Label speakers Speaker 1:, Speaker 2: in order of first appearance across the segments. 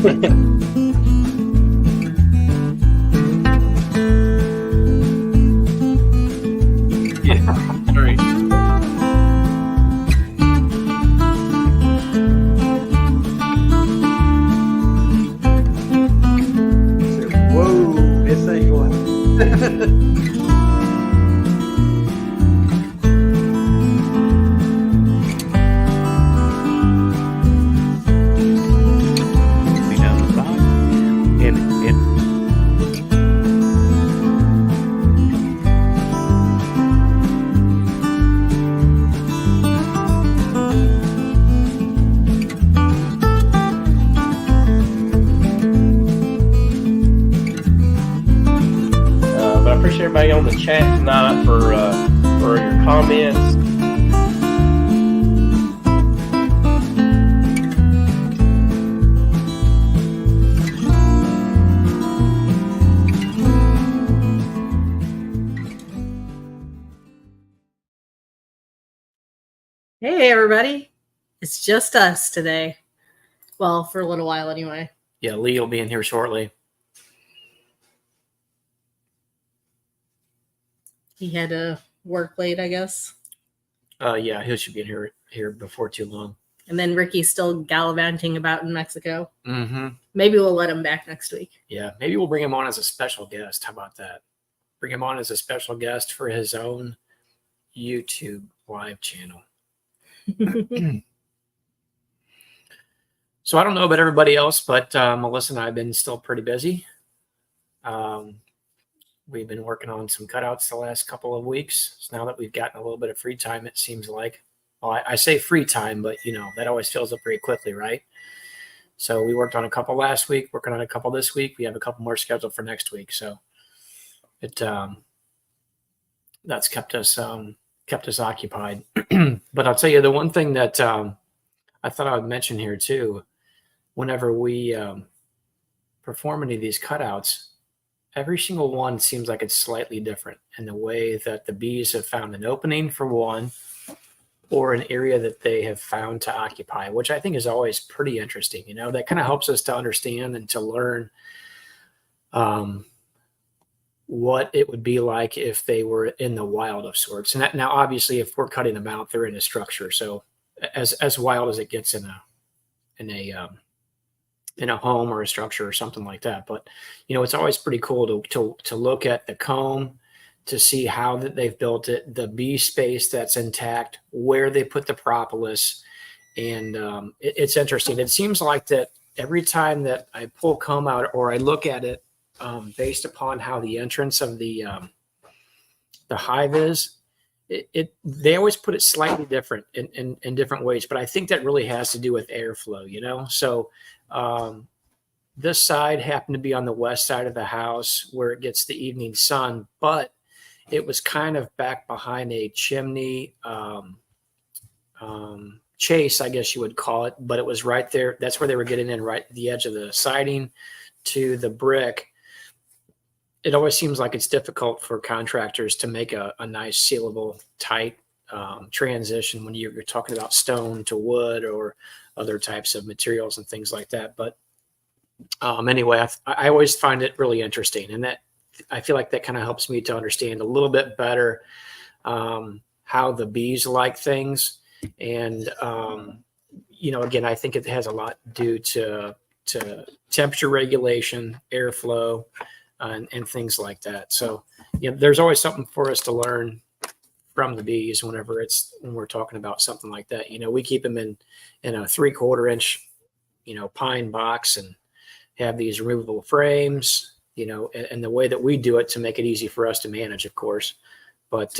Speaker 1: Yeah, right.
Speaker 2: Whoa, this ain't going.
Speaker 1: Be down the bottom. And but I appreciate everybody on the chat tonight for your comments.
Speaker 3: Hey, everybody. It's just us today. Well, for a little while anyway.
Speaker 1: Yeah, Lee will be in here shortly.
Speaker 3: He had to work late, I guess.
Speaker 1: Yeah, he should be in here before too long.
Speaker 3: And then Ricky's still gallivanting about in Mexico.
Speaker 1: Mm-hmm.
Speaker 3: Maybe we'll let him back next week.
Speaker 1: Yeah, maybe we'll bring him on as a special guest. How about that? Bring him on as a special guest for his own YouTube live channel. So I don't know about everybody else, but Melissa and I have been still pretty busy. We've been working on some cutouts the last couple of weeks. So now that we've gotten a little bit of free time, it seems like, well, I say free time, but that always fills up very quickly, right? So we worked on a couple last week, working on a couple this week. We have a couple more scheduled for next week. So that's kept us occupied. But I'll tell you the one thing that I thought I would mention here too, whenever we perform any of these cutouts, every single one seems like it's slightly different in the way that the bees have found an opening for one, or an area that they have found to occupy, which I think is always pretty interesting. That kind of helps us to understand and to learn what it would be like if they were in the wild of sorts. And now, obviously, if we're cutting them out, they're in a structure. So as wild as it gets in a home or a structure or something like that. But it's always pretty cool to look at the comb, to see how that they've built it, the bee space that's intact, where they put the propolis, and it's interesting. It seems like that every time that I pull comb out or I look at it, based upon how the entrance of the hive is, they always put it slightly different in different ways. But I think that really has to do with airflow. So this side happened to be on the west side of the house where it gets the evening sun, but it was kind of back behind a chimney chase, I guess you would call it, but it was right there. That's where they were getting in, right at the edge of the siding to the brick. It always seems like it's difficult for contractors to make a nice sealable, tight transition when you're talking about stone to wood or other types of materials and things like that. But anyway, I always find it really interesting, and that I feel like that kind of helps me to understand a little bit better how the bees like things. And again, I think it has a lot due to temperature regulation, airflow, and things like that. So there's always something for us to learn from the bees when we're talking about something like that. We keep them in a 3/4 inch pine box and have these removable frames, and the way that we do it to make it easy for us to manage, of course. But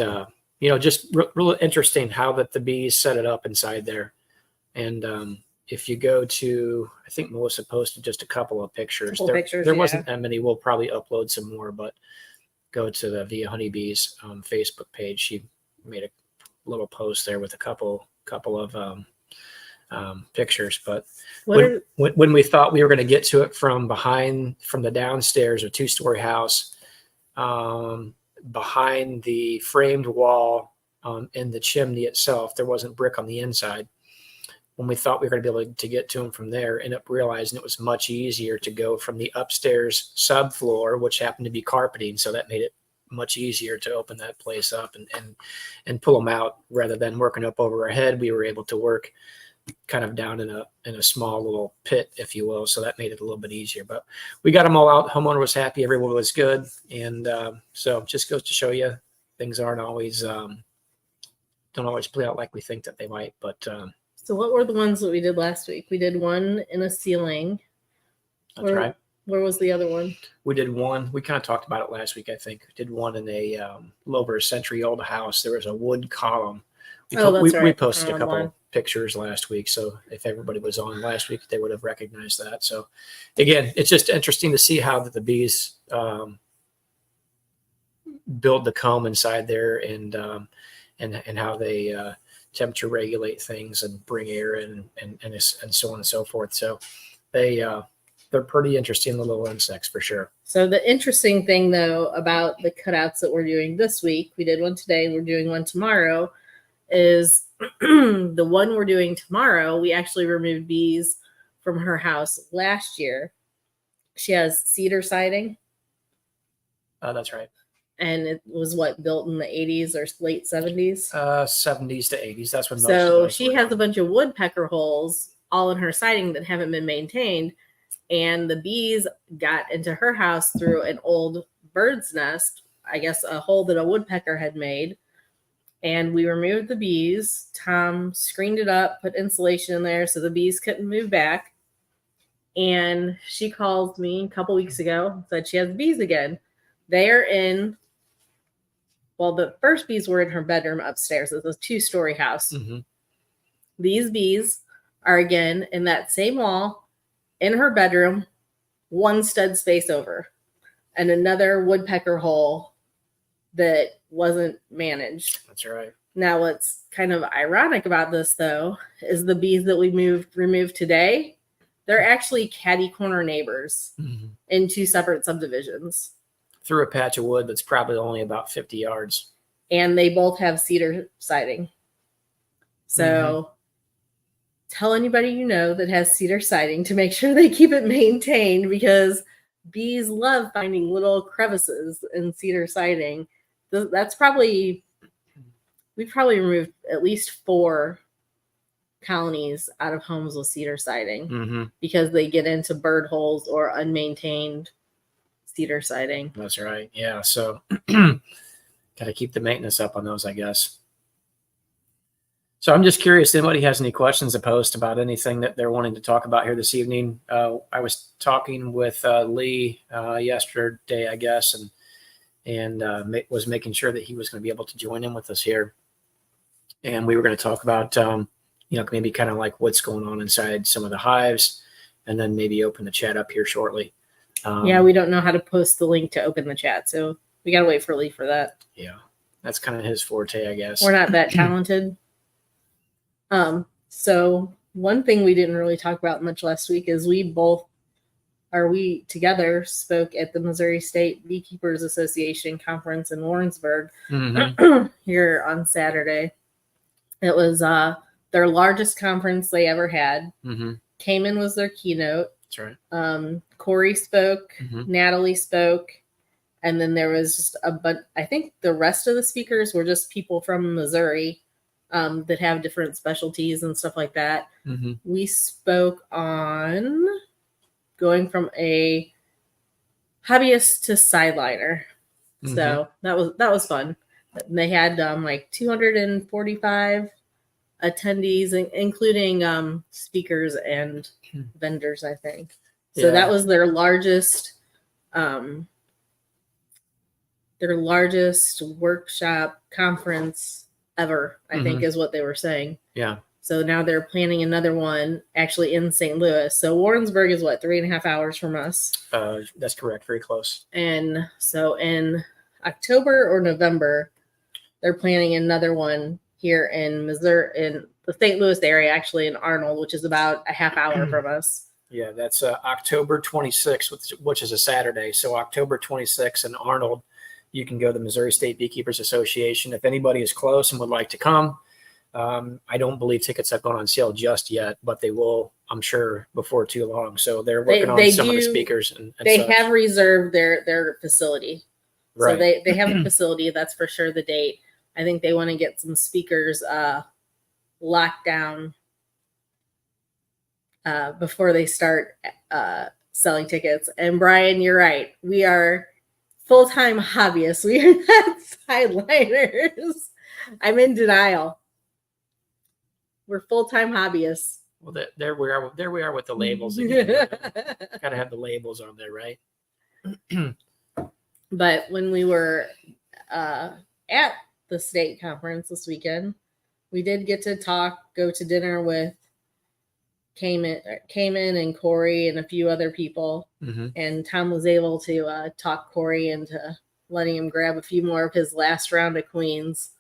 Speaker 1: just really interesting how that the bees set it up inside there. And if you go to, I think Melissa posted just a couple of pictures. There wasn't that many. We'll probably upload some more, but go to the Via Honeybees Facebook page. She made a little post there with a couple of pictures. But when we thought we were going to get to it from the downstairs, a 2-story house, behind the framed wall in the chimney itself, there wasn't brick on the inside. when we thought we were going to be able to get to them from there, ended up realizing it was much easier to go from the upstairs subfloor, which happened to be carpeting. So that made it much easier to open that place up and pull them out rather than working up over our head. We were able to work kind of down in a small little pit, if you will. So that made it a little bit easier, but we got them all out. Homeowner was happy. Everyone was good. And so it just goes to show you things aren't always, don't always play out like we think that they might, but
Speaker 3: So what were the ones that we did last week? We did one in a ceiling.
Speaker 1: that's right.
Speaker 3: Where was the other one?
Speaker 1: We did one. We kind of talked about it last week, I think. We did one in a little over a century-old house. There was a wood column. We posted a couple pictures last week, so if everybody was on last week, they would have recognized that. So, again, it's just interesting to see how the bees build the comb inside there, and how they temperature regulate things and bring air in, and so on and so forth. So, they're pretty interesting little insects for sure.
Speaker 3: So the interesting thing, though, about the cutouts that we're doing this week, we did one today, we're doing one tomorrow, is the one we're doing tomorrow, we actually removed bees from her house last year. She has cedar siding.
Speaker 1: That's right.
Speaker 3: And it was built in the 80s or late 70s?
Speaker 1: 70s to 80s. That's when most of
Speaker 3: So
Speaker 1: those
Speaker 3: she
Speaker 1: were
Speaker 3: has
Speaker 1: done.
Speaker 3: a bunch of woodpecker holes all in her siding that haven't been maintained. And the bees got into her house through an old bird's nest, I guess a hole that a woodpecker had made. And we removed the bees. Tom screened it up, put insulation in there so the bees couldn't move back. And she called me a couple weeks ago, said she has bees again. They are in, well, the first bees were in her bedroom upstairs. It's a 2-story house.
Speaker 1: Mm-hmm.
Speaker 3: These bees are again in that same wall in her bedroom, one stud space over, and another woodpecker hole that wasn't managed.
Speaker 1: That's right.
Speaker 3: Now, what's kind of ironic about this, though, is the bees that we removed today, they're actually catty corner neighbors in 2 separate subdivisions.
Speaker 1: Through a patch of wood that's probably only about 50 yards.
Speaker 3: And they both have cedar siding. So tell anybody you know that has cedar siding to make sure they keep it maintained, because bees love finding little crevices in cedar siding. That's probably, we've probably removed at least 4 colonies out of homes with cedar siding because they get into bird holes or unmaintained cedar siding.
Speaker 1: That's right. Yeah. So got to keep the maintenance up on those, I guess. So I'm just curious, anybody has any questions to post about anything that they're wanting to talk about here this evening? I was talking with Lee yesterday, I guess, and was making sure that he was going to be able to join in with us here. And we were going to talk about, maybe kind of like what's going on inside some of the hives, and then maybe open the chat up here shortly.
Speaker 3: Yeah, we don't know how to post the link to open the chat, so we got to wait for Lee for that.
Speaker 1: Yeah, that's kind of his forte, I guess.
Speaker 3: We're not that talented. So one thing we didn't really talk about much last week is we together spoke at the Missouri State Beekeepers Association conference in Warrensburg here on Saturday. It was their largest conference they ever had. Cayman was their keynote.
Speaker 1: That's right.
Speaker 3: Corey spoke, Natalie spoke, and then there was just I think the rest of the speakers were just people from Missouri that have different specialties and stuff like that. We spoke on going from a hobbyist to sideliner. So that was fun. They had like 245 attendees, including speakers and vendors, I think. So that was their largest workshop conference ever, I think is what they were saying.
Speaker 1: Yeah.
Speaker 3: So now they're planning another one actually in St. Louis. So Warrensburg is 3.5 hours from us.
Speaker 1: That's correct. Very close.
Speaker 3: And so in October or November, they're planning another one here in Missouri, in the St. Louis area, actually in Arnold, which is about a half hour from us.
Speaker 1: Yeah, that's October 26th, which is a Saturday. So October 26th in Arnold, you can go to the Missouri State Beekeepers Association. If anybody is close and would like to come, I don't believe tickets have gone on sale just yet, but they will, I'm sure, before too long. So they're working on some of the speakers. And
Speaker 3: they
Speaker 1: such.
Speaker 3: have reserved their facility.
Speaker 1: Right.
Speaker 3: So they have a facility. That's for sure the date. I think they want to get some speakers locked down before they start selling tickets. And Brian, you're right. We are full-time hobbyists. We are not sideliners. I'm in denial. We're full-time hobbyists.
Speaker 1: Well, there we are. There we are with the labels again. Got to have the labels on there, right?
Speaker 3: But when we were at the state conference this weekend, we did get to go to dinner with Cayman and Corey and a few other people.
Speaker 1: Mm-hmm.
Speaker 3: And Tom was able to talk Corey into letting him grab a few more of his last round of queens.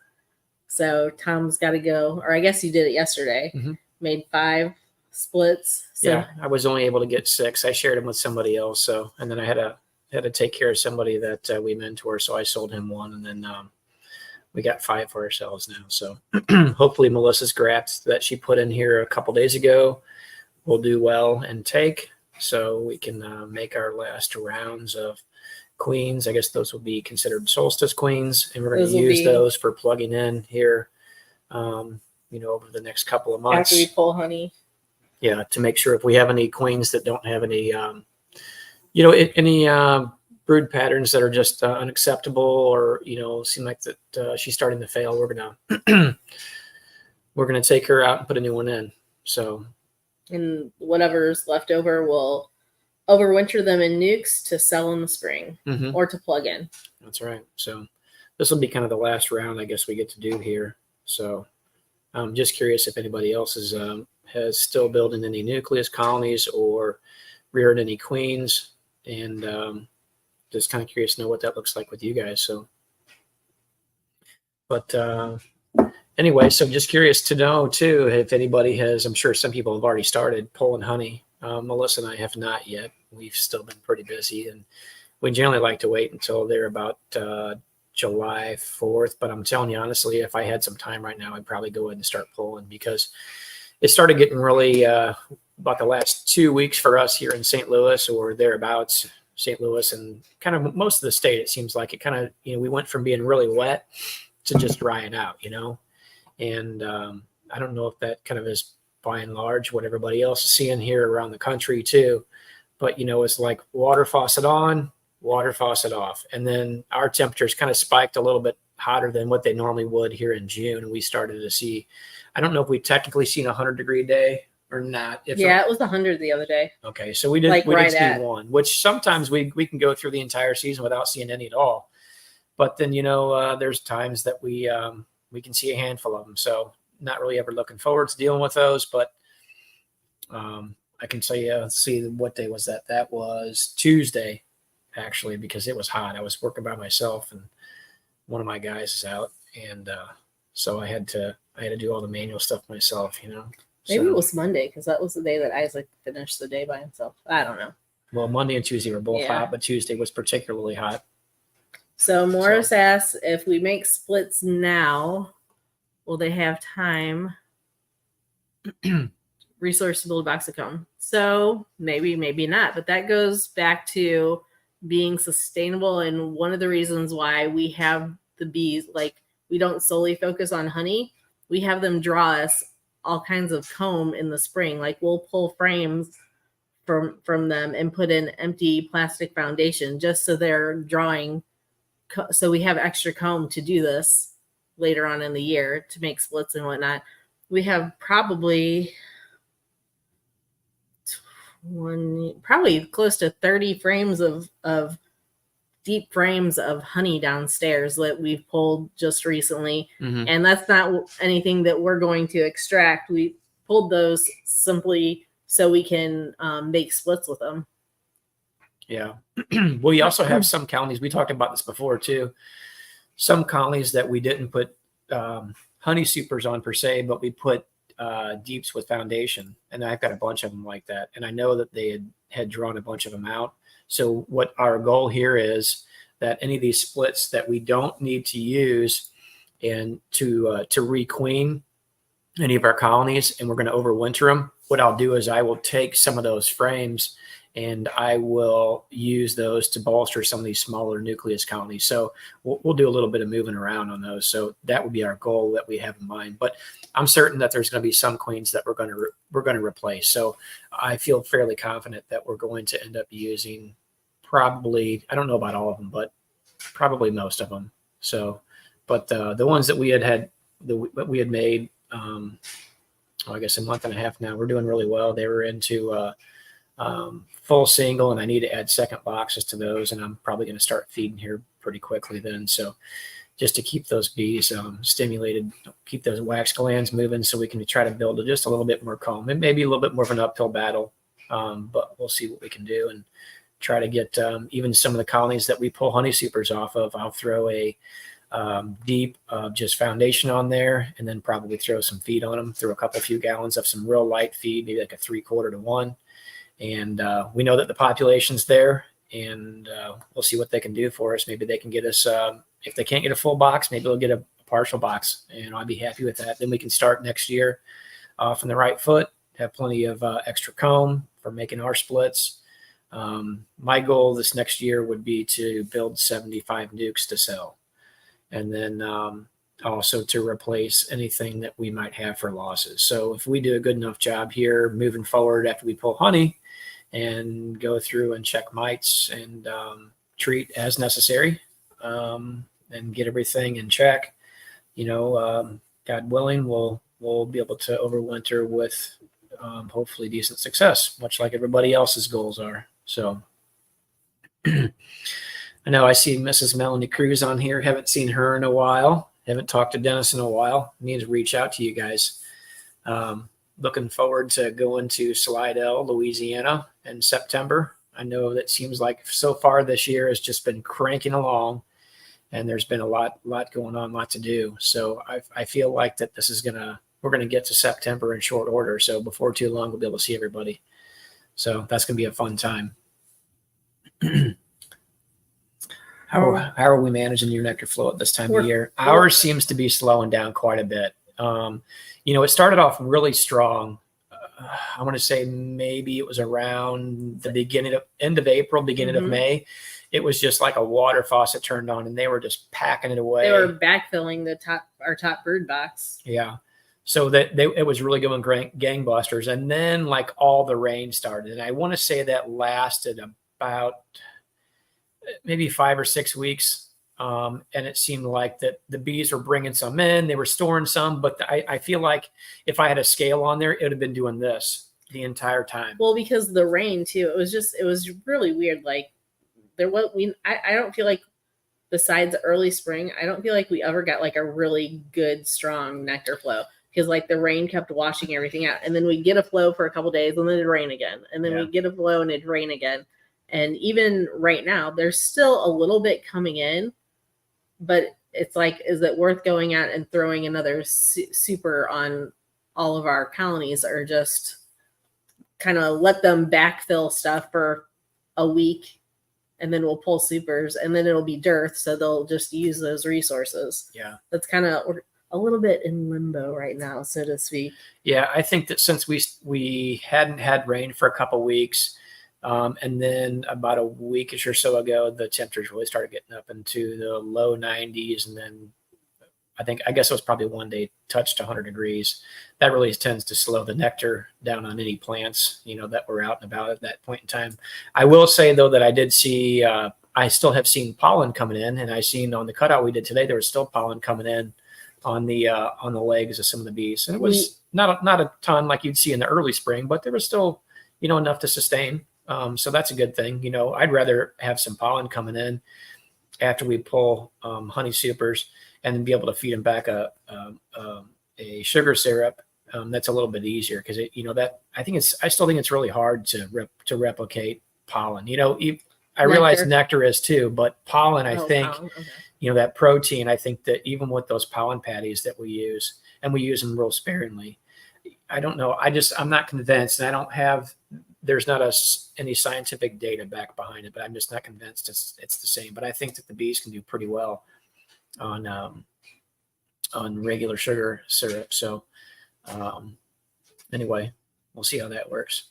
Speaker 3: So Tom's got to go, or I guess you did it yesterday.
Speaker 1: Mm-hmm.
Speaker 3: Made 5 splits. So.
Speaker 1: Yeah, I was only able to get 6. I shared them with somebody else. So, and then I had to take care of somebody that we mentor. So I sold him 1, and then we got 5 for ourselves now. So hopefully Melissa's graphs that she put in here a couple days ago will do well and take, so we can make our last rounds of queens. I guess those will be considered solstice queens, and we're going to use those for plugging in here, over the next couple of months.
Speaker 3: After we pull honey.
Speaker 1: Yeah, to make sure if we have any queens that don't have any, any brood patterns that are just unacceptable, or seem like that she's starting to fail, we're gonna take her out and put a new one in. So, and
Speaker 3: whatever's left over, we'll overwinter them in nukes to sell in the spring,
Speaker 1: mm-hmm.
Speaker 3: or to plug in.
Speaker 1: That's right. So this will be kind of the last round, I guess, we get to do here. So I'm just curious if anybody else has still building any nucleus colonies or reared any queens, and just kind of curious to know what that looks like with you guys. So, but anyway, so just curious to know too, if anybody has, I'm sure some people have already started pulling honey. Melissa and I have not yet. We've still been pretty busy, and we generally like to wait until they're about July 4th. But I'm telling you, honestly, if I had some time right now, I'd probably go ahead and start pulling, because it started getting really about the last 2 weeks for us here in St. Louis or thereabouts. St. Louis and kind of most of the state, it seems like it kind of, we went from being really wet to just drying out, and I don't know if that kind of is by and large what everybody else is seeing here around the country too, but it's like water faucet on, water faucet off. And then our temperatures kind of spiked a little bit hotter than what they normally would here in June. And we started to see, I don't know if we've technically seen 100-degree day or not. It was 100 the other day. Okay, so we did see 1, which sometimes we can go through the entire season without seeing any at all. But then there's times that we can see a handful of them. So not really ever looking forward to dealing with those. But I can tell you, see what day was that? That was Tuesday, actually, because it was hot. I was working by myself, and one of my guys is out, and so I had to do all the manual stuff myself.
Speaker 3: Maybe it was Monday, because that was the day that Isaac finished the day by himself. I don't know.
Speaker 1: Well, Monday and Tuesday were both hot, but Tuesday was particularly hot.
Speaker 3: So Morris asks, if we make splits now, will they have time? Resource to build a box of comb. So maybe, maybe not. But that goes back to being sustainable. And one of the reasons why we have the bees, like we don't solely focus on honey. We have them draw us all kinds of comb in the spring. Like we'll pull frames from them and put in empty plastic foundation just so they're drawing. So we have extra comb to do this later on in the year to make splits and whatnot. We have probably close to 30 frames of deep frames of honey downstairs that we've pulled just recently. Mm-hmm. And that's not anything that we're going to extract. We pulled those simply so we can make splits with them.
Speaker 1: Yeah. We also have some colonies. We talked about this before too. Some colonies that we didn't put honey supers on per se, but we put deeps with foundation. And I've got a bunch of them like that. And I know that they had drawn a bunch of them out. So what our goal here is that any of these splits that we don't need to use and to requeen, any of our colonies, and we're going to overwinter them, what I'll do is I will take some of those frames and I will use those to bolster some of these smaller nucleus colonies. So we'll do a little bit of moving around on those. So that would be our goal that we have in mind. But I'm certain that there's going to be some queens that we're going to replace. So I feel fairly confident that we're going to end up using probably, I don't know about all of them, but probably most of them. So, but the ones that we had made, I guess a month and a half now, we're doing really well. They were into full single, and I need to add second boxes to those, and I'm probably going to start feeding here pretty quickly then. So just to keep those bees stimulated, keep those wax glands moving, so we can try to build just a little bit more calm. It may be a little bit more of an uphill battle, but we'll see what we can do and try to get even some of the colonies that we pull honey supers off of. I'll throw a deep just foundation on there, and then probably throw some feed on them, throw a few gallons of some real light feed, maybe like a 3/4 to 1. And we know that the population's there, and we'll see what they can do for us. Maybe they can get us, if they can't get a full box, maybe they'll get a partial box, and I'd be happy with that. Then we can start next year off on the right foot, have plenty of extra comb for making our splits. My goal this next year would be to build 75 nukes to sell, and then also to replace anything that we might have for losses. So if we do a good enough job here moving forward after we pull honey and go through and check mites and treat as necessary, and get everything in check, God willing, we'll be able to overwinter with hopefully decent success, much like everybody else's goals are. So I know I see Mrs. Melanie Cruz on here. Haven't seen her in a while. Haven't talked to Dennis in a while. Need to reach out to you guys. Looking forward to going to Slidell, Louisiana in September. I know that seems like so far this year has just been cranking along, and there's been a lot going on, lot to do. So I feel like that we're going to get to September in short order. So before too long, we'll be able to see everybody. So that's going to be a fun time. How are we managing your nectar flow at this time of year? Ours seems to be slowing down quite a bit. It started off really strong. I want to say maybe it was around the end of April, beginning of May. It was just like a water faucet turned on, and they were just packing it away.
Speaker 3: They were backfilling our top brood box.
Speaker 1: Yeah. So it was really going gangbusters. And then like all the rain started. And I want to say that lasted about maybe 5 or 6 weeks. And it seemed like that the bees were bringing some in, they were storing some, but I feel like if I had a scale on there, it would have been doing this the entire time.
Speaker 3: Well, because of the rain too, it was really weird. Like I don't feel like, besides early spring, I don't feel like we ever got like a really good, strong nectar flow, because like the rain kept washing everything out, and then we'd get a flow for a couple days, and then it'd rain again, and then we'd get a flow and it'd rain again. And even right now, there's still a little bit coming in, but it's like, is it worth going out and throwing another super on all of our colonies, or just kind of let them backfill stuff for a week, and then we'll pull supers, and then it'll be dearth, so they'll just use those resources.
Speaker 1: Yeah.
Speaker 3: That's kind of a little bit in limbo right now, so to speak.
Speaker 1: Yeah, I think that since we hadn't had rain for a couple weeks, and then about a weekish or so ago, the temperatures really started getting up into the low 90s, and then I guess it was probably one day touched 100 degrees. That really tends to slow the nectar down on any plants, that were out and about at that point in time. I will say though that I did see, I still have seen pollen coming in, and I seen on the cutout we did today, there was still pollen coming in on the legs of some of the bees, and it was not a ton like you'd see in the early spring, but there was still, enough to sustain. So that's a good thing. I'd rather have some pollen coming in after we pull honey supers, and then be able to feed them back a sugar syrup. That's a little bit easier, because I still think it's really hard to replicate pollen. I realize nectar is too, but pollen, I think,
Speaker 3: pollen. Okay.
Speaker 1: That protein, I think that even with those pollen patties that we use, and we use them real sparingly, I don't know. I'm not convinced, and there's not any scientific data back behind it, but I'm just not convinced it's the same. But I think that the bees can do pretty well on regular sugar syrup. So Anyway, we'll see how that works.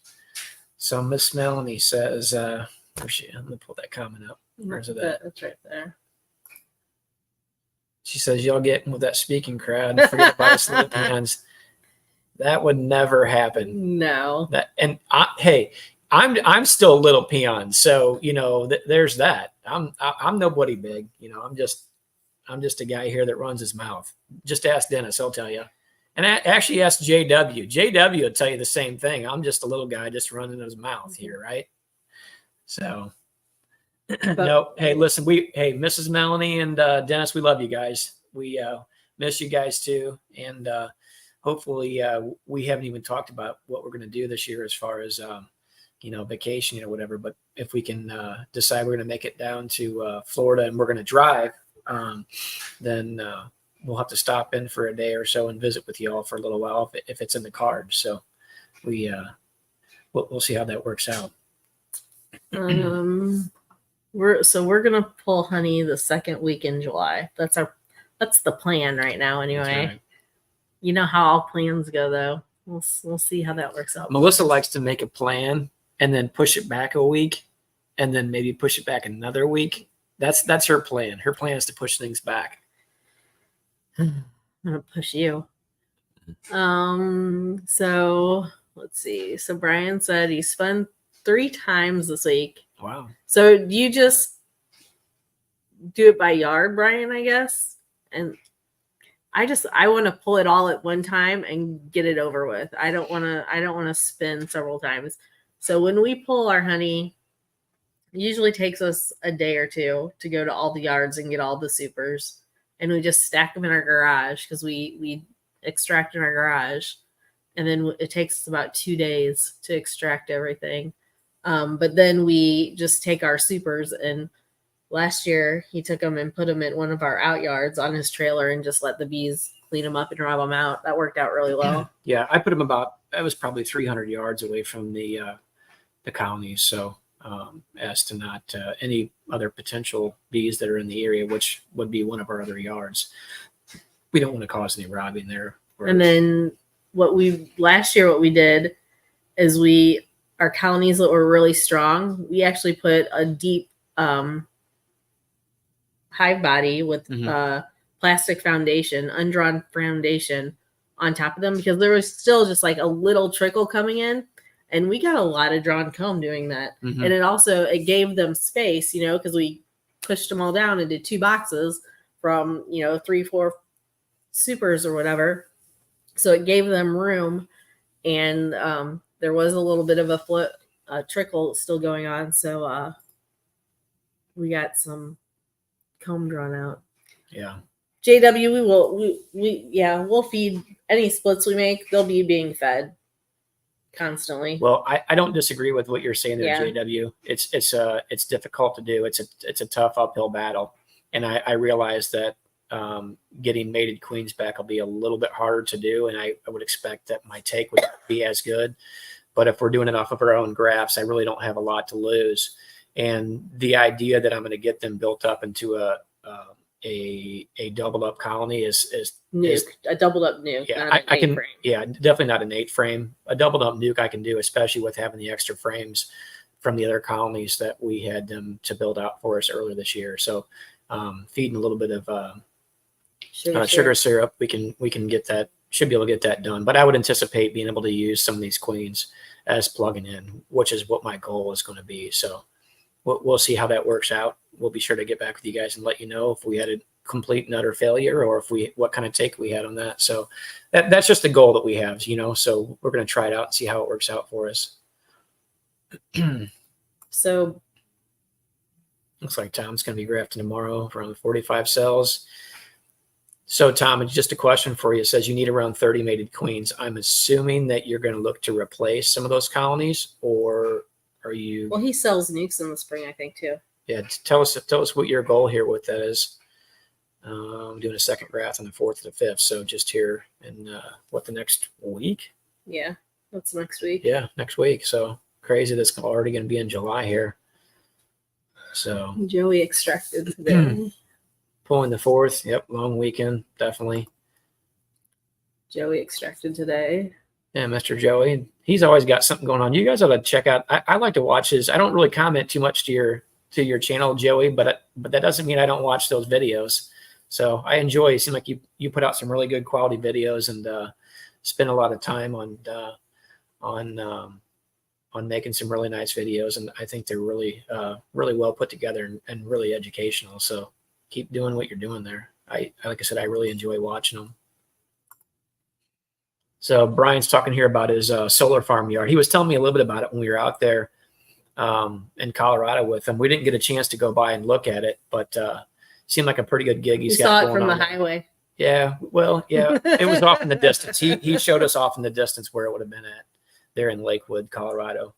Speaker 1: So Miss Melanie says, where's she? I'm gonna pull that comment up. Where's it at?
Speaker 3: That's right there.
Speaker 1: She says, y'all get with that speaking crowd and forget about us little hands. That would never happen.
Speaker 3: No.
Speaker 1: Hey, I'm still a little peon, so there's that. I'm nobody big, I'm just a guy here that runs his mouth. Just ask Dennis, he'll tell you. And I actually asked JW. JW will tell you the same thing. I'm just a little guy just running his mouth here, right? So no, hey, listen, Mrs. Melanie and Dennis, we love you guys. We miss you guys too, and hopefully we haven't even talked about what we're going to do this year as far as vacation or whatever. But if we can decide we're going to make it down to Florida and we're going to drive, then we'll have to stop in for a day or so and visit with you all for a little while if it's in the cards. So we'll see how that works out.
Speaker 3: We're gonna pull honey the second week in July. That's the plan right now anyway.
Speaker 1: Right.
Speaker 3: You know how all plans go though. We'll see how that works out.
Speaker 1: Melissa likes to make a plan and then push it back a week and then maybe push it back another week. That's her plan. Her plan is to push things back.
Speaker 3: I'm gonna push you. So let's see. So Brian said he spun 3 times this week.
Speaker 1: Wow.
Speaker 3: So do you just do it by yard, Brian, I guess? And I want to pull it all at one time and get it over with. I don't want to spin several times. So when we pull our honey, it usually takes us a day or two to go to all the yards and get all the supers. And we just stack them in our garage because we extract in our garage. And then it takes us about 2 days to extract everything. But then we just take our supers, and last year he took them and put them in one of our out yards on his trailer and just let the bees clean them up and drive them out. That worked out really well.
Speaker 1: Yeah, I put them I was probably 300 yards away from the colonies. So as to not any other potential bees that are in the area, which would be one of our other yards. We don't want to cause any robbing there.
Speaker 3: And then last year we did is our colonies that were really strong, we actually put a deep hive body with plastic foundation, undrawn foundation on top of them because there was still just like a little trickle coming in. And we got a lot of drawn comb doing that. Mm-hmm. And it gave them space, because we pushed them all down into 2 boxes from, 3-4 supers or whatever. So it gave them room. And there was a little bit of a trickle still going on. So we got some comb drawn out.
Speaker 1: Yeah.
Speaker 3: JW, we'll feed any splits we make. They'll be being fed constantly.
Speaker 1: Well, I don't disagree with what you're saying there, JW. It's difficult to do. It's a tough uphill battle. And I realize that getting mated queens back will be a little bit harder to do. And I would expect that my take would not be as good. But if we're doing it off of our own grafts, I really don't have a lot to lose. And the idea that I'm going to get them built up into a doubled up colony is
Speaker 3: a doubled up nuke.
Speaker 1: Yeah, I can. Frame. Yeah, definitely not an 8 frame. A doubled up nuke I can do, especially with having the extra frames from the other colonies that we had them to build out for us earlier this year. So feeding a little bit of sugar syrup, we can get that. Should be able to get that done. But I would anticipate being able to use some of these queens as plugging in, which is what my goal is going to be. So we'll see how that works out. We'll be sure to get back with you guys and let you know if we had a complete and utter failure or what kind of take we had on that. So that's just the goal that we have, so we're going to try it out and see how it works out for us.
Speaker 3: So
Speaker 1: looks like Tom's going to be grafting tomorrow for around 45 cells. So Tom, it's just a question for you. It says you need around 30 mated queens. I'm assuming that you're going to look to replace some of those colonies, or are you?
Speaker 3: Well, he sells nukes in the spring, I think, too.
Speaker 1: Yeah, tell us what your goal here with that is. I'm doing a second graft on the 4th to the 5th, so just here in the next week?
Speaker 3: Yeah, that's next week.
Speaker 1: Yeah, next week. So crazy that's already going to be in July here. So
Speaker 3: Joey extracted today.
Speaker 1: Pulling the 4th. Yep, long weekend, definitely.
Speaker 3: Joey extracted today.
Speaker 1: Yeah, Mr. Joey. He's always got something going on. You guys ought to check out. I like to watch his. I don't really comment too much to your channel, Joey, but that doesn't mean I don't watch those videos. So I enjoy. It seems like you put out some really good quality videos and spend a lot of time on making some really nice videos. And I think they're really really well put together and really educational. So keep doing what you're doing there. Like I said, I really enjoy watching them. So Brian's talking here about his solar farm yard. He was telling me a little bit about it when we were out there in Colorado with him. We didn't get a chance to go by and look at it, but seemed like a pretty good gig.
Speaker 3: We saw it from the highway.
Speaker 1: Yeah, well, yeah, it was off in the distance. He showed us off in the distance where it would have been at, there in Lakewood, Colorado,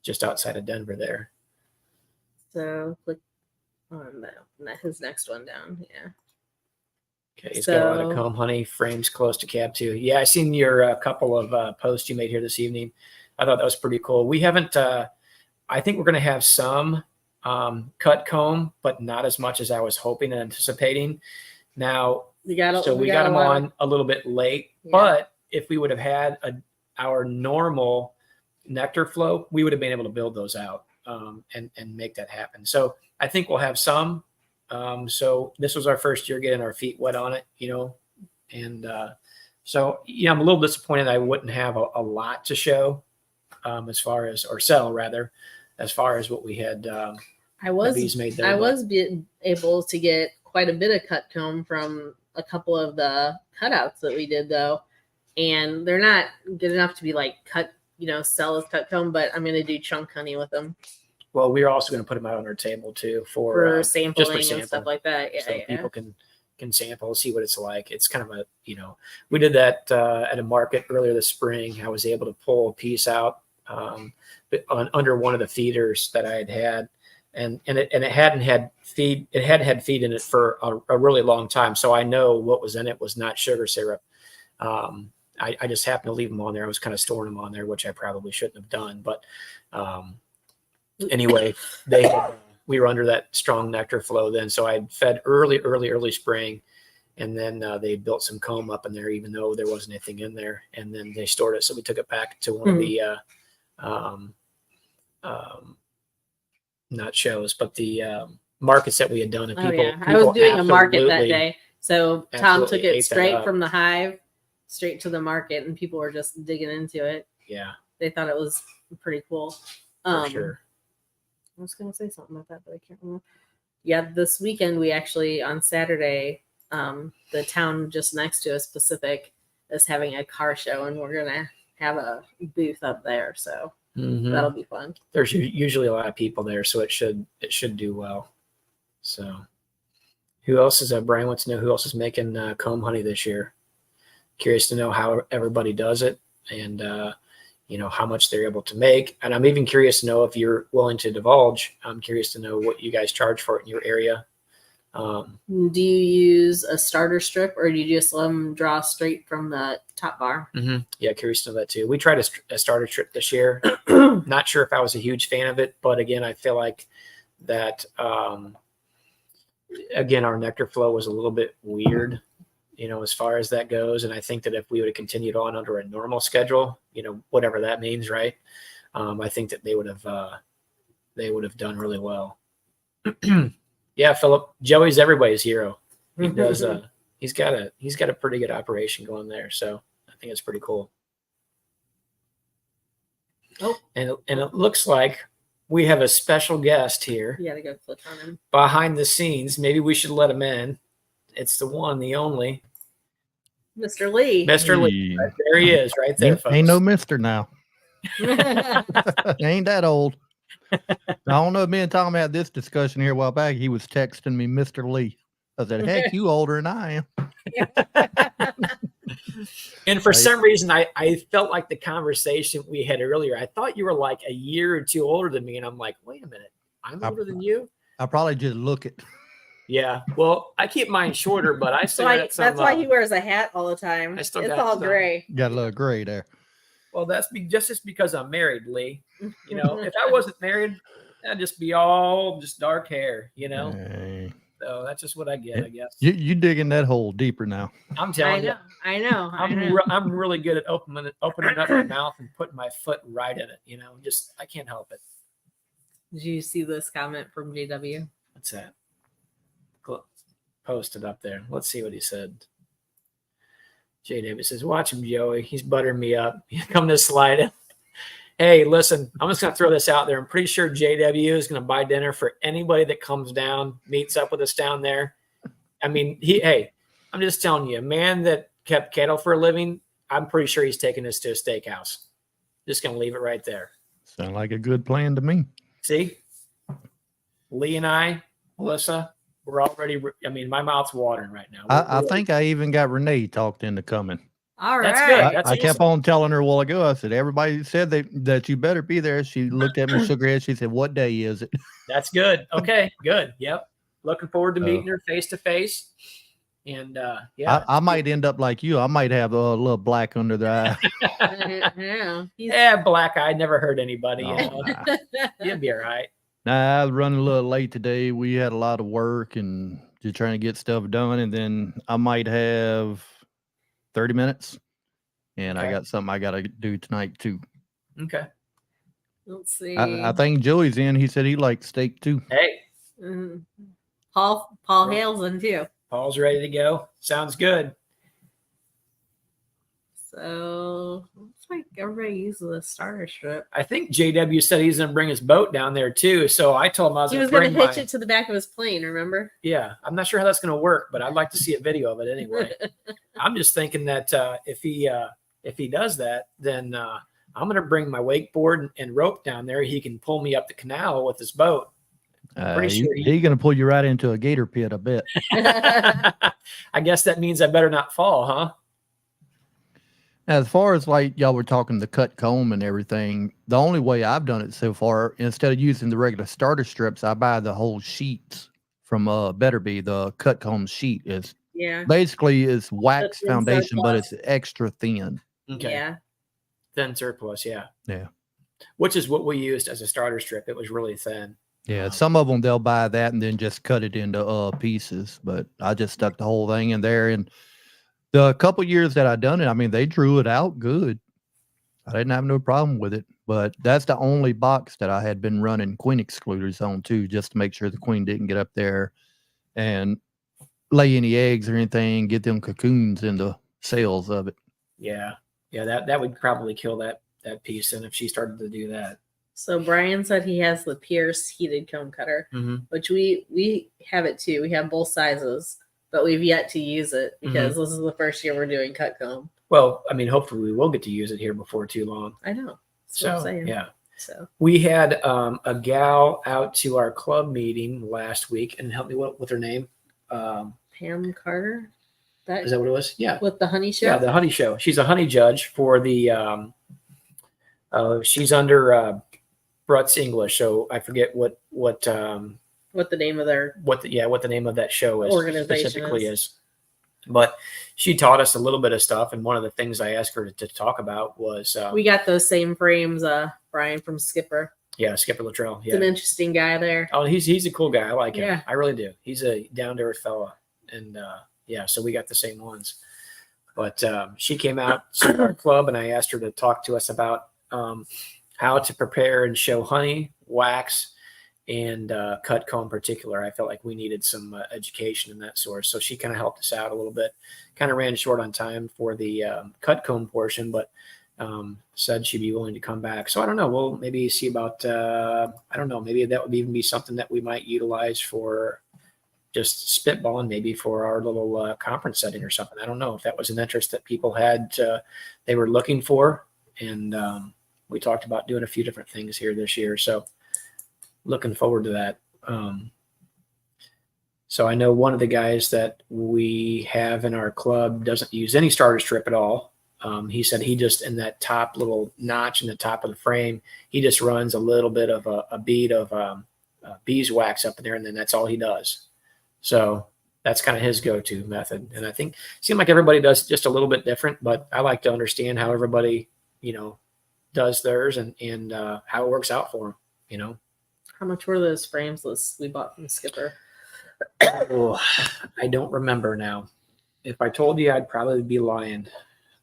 Speaker 1: just outside of Denver there.
Speaker 3: So click on his next one down. Yeah.
Speaker 1: Okay, he's got a lot of comb honey frames close to cab too. Yeah, I seen your couple of posts you made here this evening. I thought that was pretty cool. We haven't. I think we're going to have some cut comb, but not as much as I was hoping and anticipating. Now, we got them on a little bit late. Yeah. But if we would have had our normal nectar flow, we would have been able to build those out and make that happen. So I think we'll have some. So this was our first year getting our feet wet on it, and so I'm a little disappointed I wouldn't have a lot to show as far as, or sell rather, as far as what we had.
Speaker 3: I was able to get quite a bit of cut comb from a couple of the cutouts that we did though, and they're not good enough to be like cut, sell as cut comb, but I'm going to do chunk honey with them.
Speaker 1: Well, we're also going to put them out on our table too
Speaker 3: for sampling and stuff like that. Yeah,
Speaker 1: so people can sample, see what it's like. It's kind of a, we did that at a market earlier this spring. I was able to pull a piece out under one of the feeders that I had, and it hadn't had feed. It hadn't had feed in it for a really long time. So I know what was in it was not sugar syrup. I just happened to leave them on there. I was kind of storing them on there, which I probably shouldn't have done, but. Anyway, we were under that strong nectar flow then. So I fed early spring, and then they built some comb up in there, even though there wasn't anything in there. And then they stored it. So we took it back to one of the, not shows, but the markets that we had done. And people
Speaker 3: I was doing a market that day. So Tom took it straight from the hive, straight to the market, and people were just digging into it.
Speaker 1: Yeah.
Speaker 3: They thought it was pretty cool.
Speaker 1: For sure.
Speaker 3: I was going to say something about that, but I can't remember. Yeah, this weekend we actually, on Saturday, the town just next to us, Pacific, is having a car show, and we're going to have a booth up there. So that'll be fun.
Speaker 1: There's usually a lot of people there, so it should do well. So who else is Brian wants to know who else is making comb honey this year. Curious to know how everybody does it, and how much they're able to make. And I'm even curious to know if you're willing to divulge. I'm curious to know what you guys charge for it in your area.
Speaker 3: Do you use a starter strip, or do you just let them draw straight from the top bar?
Speaker 1: Yeah, curious to know that too. We tried a starter strip this year. Not sure if I was a huge fan of it, but again, I feel like that, again, our nectar flow was a little bit weird, as far as that goes. And I think that if we would have continued on under a normal schedule, whatever that means, right? I think that they would have done really well. Yeah, Philip, Joey's everybody's hero. He does. He's got a pretty good operation going there. So I think it's pretty cool. Oh, and it looks like we have a special guest here.
Speaker 3: You gotta go click on him.
Speaker 1: Behind the scenes. Maybe we should let him in. It's the one, the only.
Speaker 3: Mr. Lee.
Speaker 1: Mr. Lee. Right there he is, right there, folks.
Speaker 2: Ain't no Mr. now. Ain't that old. I don't know. Me and Tom had this discussion here a while back. He was texting me, Mr. Lee. I said, heck, you older than I am.
Speaker 1: And for some reason, I felt like the conversation we had earlier, I thought you were like a year or two older than me. And I'm like, wait a minute, I'm older than you?
Speaker 2: I probably just look it.
Speaker 1: Yeah. Well, I keep mine shorter, but I still got some.
Speaker 3: That's why he wears a hat all the time. It's all gray.
Speaker 2: Got a little gray there.
Speaker 1: Well, that's just because I'm married, Lee. If I wasn't married, that'd just be all just dark hair,
Speaker 2: Hey.
Speaker 1: So that's just what I get, I guess.
Speaker 2: You digging that hole deeper now.
Speaker 1: I'm
Speaker 3: I
Speaker 1: telling you.
Speaker 3: know. I know.
Speaker 1: I'm really good at opening up my mouth and putting my foot right in it. Just I can't help it.
Speaker 3: Did you see this comment from JW?
Speaker 1: What's that? Posted up there. Let's see what he said. JW says, "Watch him, Joey. He's buttering me up. He's coming to slide in." Hey, listen, I'm just going to throw this out there. I'm pretty sure JW is going to buy dinner for anybody that comes down, meets up with us down there. I mean, I'm just telling you, a man that kept cattle for a living, I'm pretty sure he's taking us to a steakhouse. Just going to leave it right there.
Speaker 2: Sound like a good plan to me.
Speaker 1: See? Lee and I, Melissa, we're already, my mouth's watering right now.
Speaker 2: I think I even got Renee talked into coming.
Speaker 3: All right.
Speaker 1: That's good. That's
Speaker 2: I kept on telling her a while ago. I said, everybody said that you better be there. She looked at me, shook her head. She said, "What day is it?"
Speaker 1: That's good. Okay, good. Yep. Looking forward to meeting her face to face. And yeah.
Speaker 2: I might end up like you. I might have a little black under the eye.
Speaker 3: Yeah.
Speaker 1: Black eye never hurt anybody.
Speaker 2: Oh,
Speaker 1: You'll be all right.
Speaker 2: Nah, I was running a little late today. We had a lot of work and just trying to get stuff done. And then I might have 30 minutes. And I got something I got to do tonight too.
Speaker 1: Okay.
Speaker 3: Let's see.
Speaker 2: I think Joey's in. He said he liked steak too.
Speaker 1: Hey.
Speaker 3: Paul Hale's in too.
Speaker 1: Paul's ready to go. Sounds good.
Speaker 3: So looks like everybody uses the starter strip.
Speaker 1: I think JW said he's going to bring his boat down there too. So I told him I was
Speaker 3: going to hitch it to the back of his plane. Remember?
Speaker 1: Yeah, I'm not sure how that's going to work, but I'd like to see a video of it anyway. I'm just thinking that if he does that, then I'm going to bring my wakeboard and rope down there. He can pull me up the canal with his boat. Pretty sure
Speaker 2: he's going to pull you right into a gator pit, I bet.
Speaker 1: I guess that means I better not fall, huh?
Speaker 2: As far as like y'all were talking the cut comb and everything, the only way I've done it so far, instead of using the regular starter strips, I buy the whole sheets from Better Bee. The cut comb sheet is basically it's wax foundation, but it's extra thin.
Speaker 1: Okay.
Speaker 3: Yeah.
Speaker 1: Thin surplus, yeah.
Speaker 2: Yeah.
Speaker 1: Which is what we used as a starter strip. It was really thin.
Speaker 2: Yeah, some of them they'll buy that and then just cut it into pieces, but I just stuck the whole thing in there. And the couple years that I done it, I mean, they drew it out good. I didn't have no problem with it, but that's the only box that I had been running queen excluders on too, just to make sure the queen didn't get up there and lay any eggs or anything, get them cocoons in the cells of it.
Speaker 1: Yeah. Yeah, that would probably kill that piece. And if she started to do that.
Speaker 3: So Brian said he has the Pierce heated comb cutter, which we have it too. We have both sizes, but we've yet to use it because this is the first year we're doing cut comb.
Speaker 1: Well, I mean, hopefully we will get to use it here before too long.
Speaker 3: I know. That's
Speaker 1: so
Speaker 3: what I'm saying.
Speaker 1: Yeah.
Speaker 3: So
Speaker 1: we had a gal out to our club meeting last week, and help me with her name.
Speaker 3: Pam Carter.
Speaker 1: Is that what it was? Yeah.
Speaker 3: With the honey show.
Speaker 1: Yeah, the honey show. She's a honey judge for the. She's under Brut's English, so I forget what the name of their what the name of that show is
Speaker 3: organization
Speaker 1: specifically is. But she taught us a little bit of stuff, and one of the things I asked her to talk about was
Speaker 3: we got those same frames, Brian from Skipper.
Speaker 1: Yeah, Skipper Luttrell. Yeah,
Speaker 3: he's an interesting guy there.
Speaker 1: Oh, he's a cool guy. I like him.
Speaker 3: Yeah.
Speaker 1: I really do. He's a down to earth fella, and yeah, so we got the same ones. But she came out to our club, and I asked her to talk to us about how to prepare and show honey, wax, and cut comb in particular. I felt like we needed some education in that source. So she kind of helped us out a little bit. Kind of ran short on time for the cut comb portion, but said she'd be willing to come back. So I don't know. We'll maybe see about, I don't know, maybe that would even be something that we might utilize for just spitballing, maybe for our little conference setting or something. I don't know if that was an interest that people had, they were looking for. And we talked about doing a few different things here this year. So looking forward to that. So I know one of the guys that we have in our club doesn't use any starter strip at all. He said he just, in that top little notch in the top of the frame, he just runs a little bit of a bead of beeswax up in there, and then that's all he does. So that's kind of his go-to method. And I think it seems like everybody does just a little bit different, but I like to understand how everybody, does theirs and how it works out for them,
Speaker 3: How much were those frames we bought from Skipper?
Speaker 1: Oh, I don't remember now. If I told you, I'd probably be lying.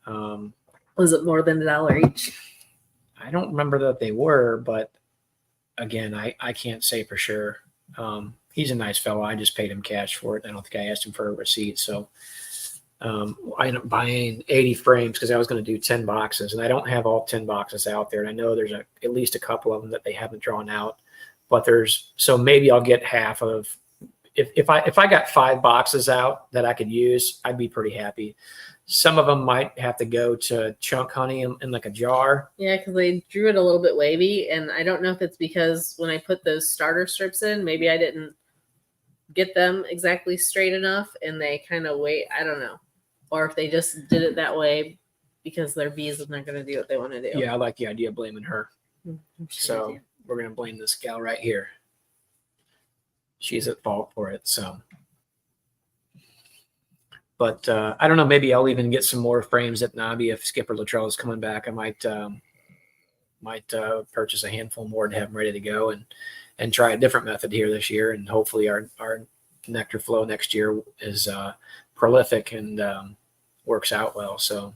Speaker 3: Was it more than $1 each?
Speaker 1: I don't remember that they were, but again, I can't say for sure. He's a nice fellow. I just paid him cash for it. I don't think I asked him for a receipt. So I ended up buying 80 frames because I was going to do 10 boxes, and I don't have all 10 boxes out there. And I know there's at least a couple of them that they haven't drawn out, but so maybe I'll get half of. If I got 5 boxes out that I could use, I'd be pretty happy. Some of them might have to go to chunk honey in like a jar.
Speaker 3: Yeah, because they drew it a little bit wavy, and I don't know if it's because when I put those starter strips in, maybe I didn't get them exactly straight enough, and they kind of wait. I don't know, or if they just did it that way because their bees is not going to do what they want to do.
Speaker 1: Yeah, I like the idea of blaming her.
Speaker 3: I'm sure
Speaker 1: So
Speaker 3: they do.
Speaker 1: we're going to blame this gal right here. She's at fault for it. So, but I don't know. Maybe I'll even get some more frames at Nobby if Skipper Luttrell is coming back. I might purchase a handful more to have them ready to go and try a different method here this year. And hopefully our nectar flow next year is prolific and works out well. So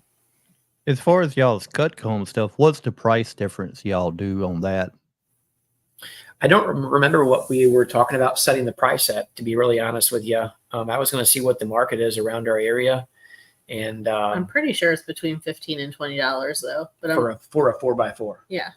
Speaker 2: As far as y'all's cut comb stuff, what's the price difference y'all do on that?
Speaker 1: I don't remember what we were talking about setting the price at, to be really honest with you. I was going to see what the market is around our area. And
Speaker 3: I'm pretty sure it's between $15 and $20 though. But
Speaker 1: for a 4x4.
Speaker 3: yeah.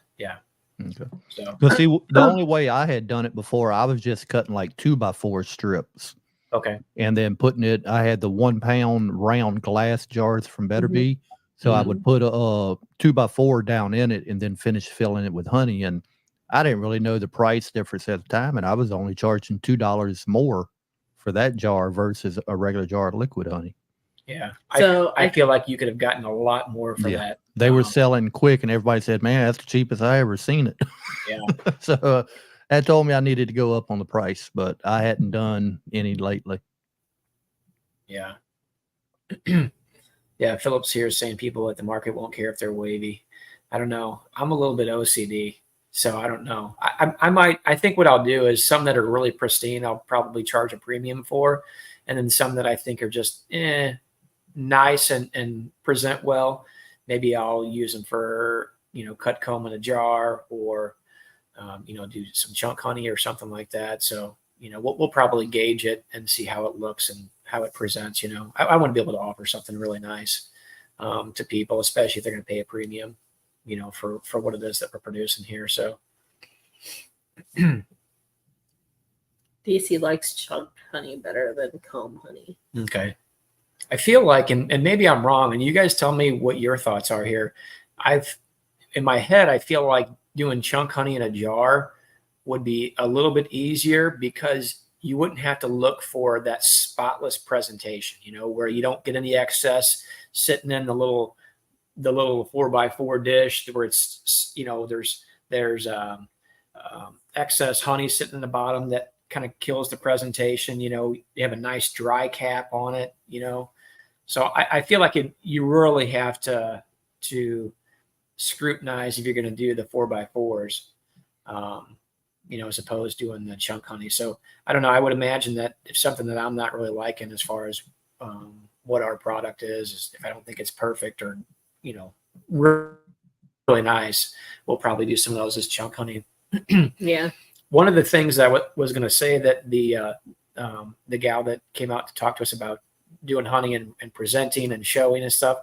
Speaker 2: Okay.
Speaker 1: So,
Speaker 2: But see, the only way I had done it before, I was just cutting like 2x4 strips
Speaker 1: okay.
Speaker 2: and then putting it. I had the 1 pound round glass jars from Better
Speaker 3: Mhm.
Speaker 2: Bee. So I
Speaker 1: Mhm.
Speaker 2: would put a 2x4 down in it and then finish filling it with honey. And I didn't really know the price difference at the time. And I was only charging $2 more for that jar versus a regular jar of liquid honey.
Speaker 1: Yeah.
Speaker 3: So
Speaker 1: I feel like you could have gotten a lot more for
Speaker 2: Yeah.
Speaker 1: that.
Speaker 2: They were selling quick, and everybody said, "Man, that's the cheapest I ever seen it."
Speaker 1: Yeah.
Speaker 2: So that told me I needed to go up on the price, but I hadn't done any lately.
Speaker 1: Yeah. Yeah. Phillips here is saying people at the market won't care if they're wavy. I don't know. I'm a little bit OCD, so I don't know. I think what I'll do is some that are really pristine, I'll probably charge a premium for, and then some that I think are just nice and present well, maybe I'll use them for, cut comb in a jar or, do some chunk honey or something like that. So, we'll probably gauge it and see how it looks and how it presents. I want to be able to offer something really nice to people, especially if they're going to pay a premium, for what it is that we're producing here. So
Speaker 3: DC likes chunk honey better than comb honey.
Speaker 1: okay. I feel like, and maybe I'm wrong, and you guys tell me what your thoughts are here. In my head, I feel like doing chunk honey in a jar would be a little bit easier because you wouldn't have to look for that spotless presentation, where you don't get any excess sitting in the little 4x4 dish where it's, there's excess honey sitting in the bottom that kind of kills the presentation. You have a nice dry cap on it, So I feel like you really have to scrutinize if you're going to do the 4x4s, as opposed to doing the chunk honey. So I don't know. I would imagine that if something that I'm not really liking as far as what our product is if I don't think it's perfect or, really nice, we'll probably do some of those as chunk honey.
Speaker 3: Yeah.
Speaker 1: One of the things I was going to say that the gal that came out to talk to us about doing honey and presenting and showing and stuff,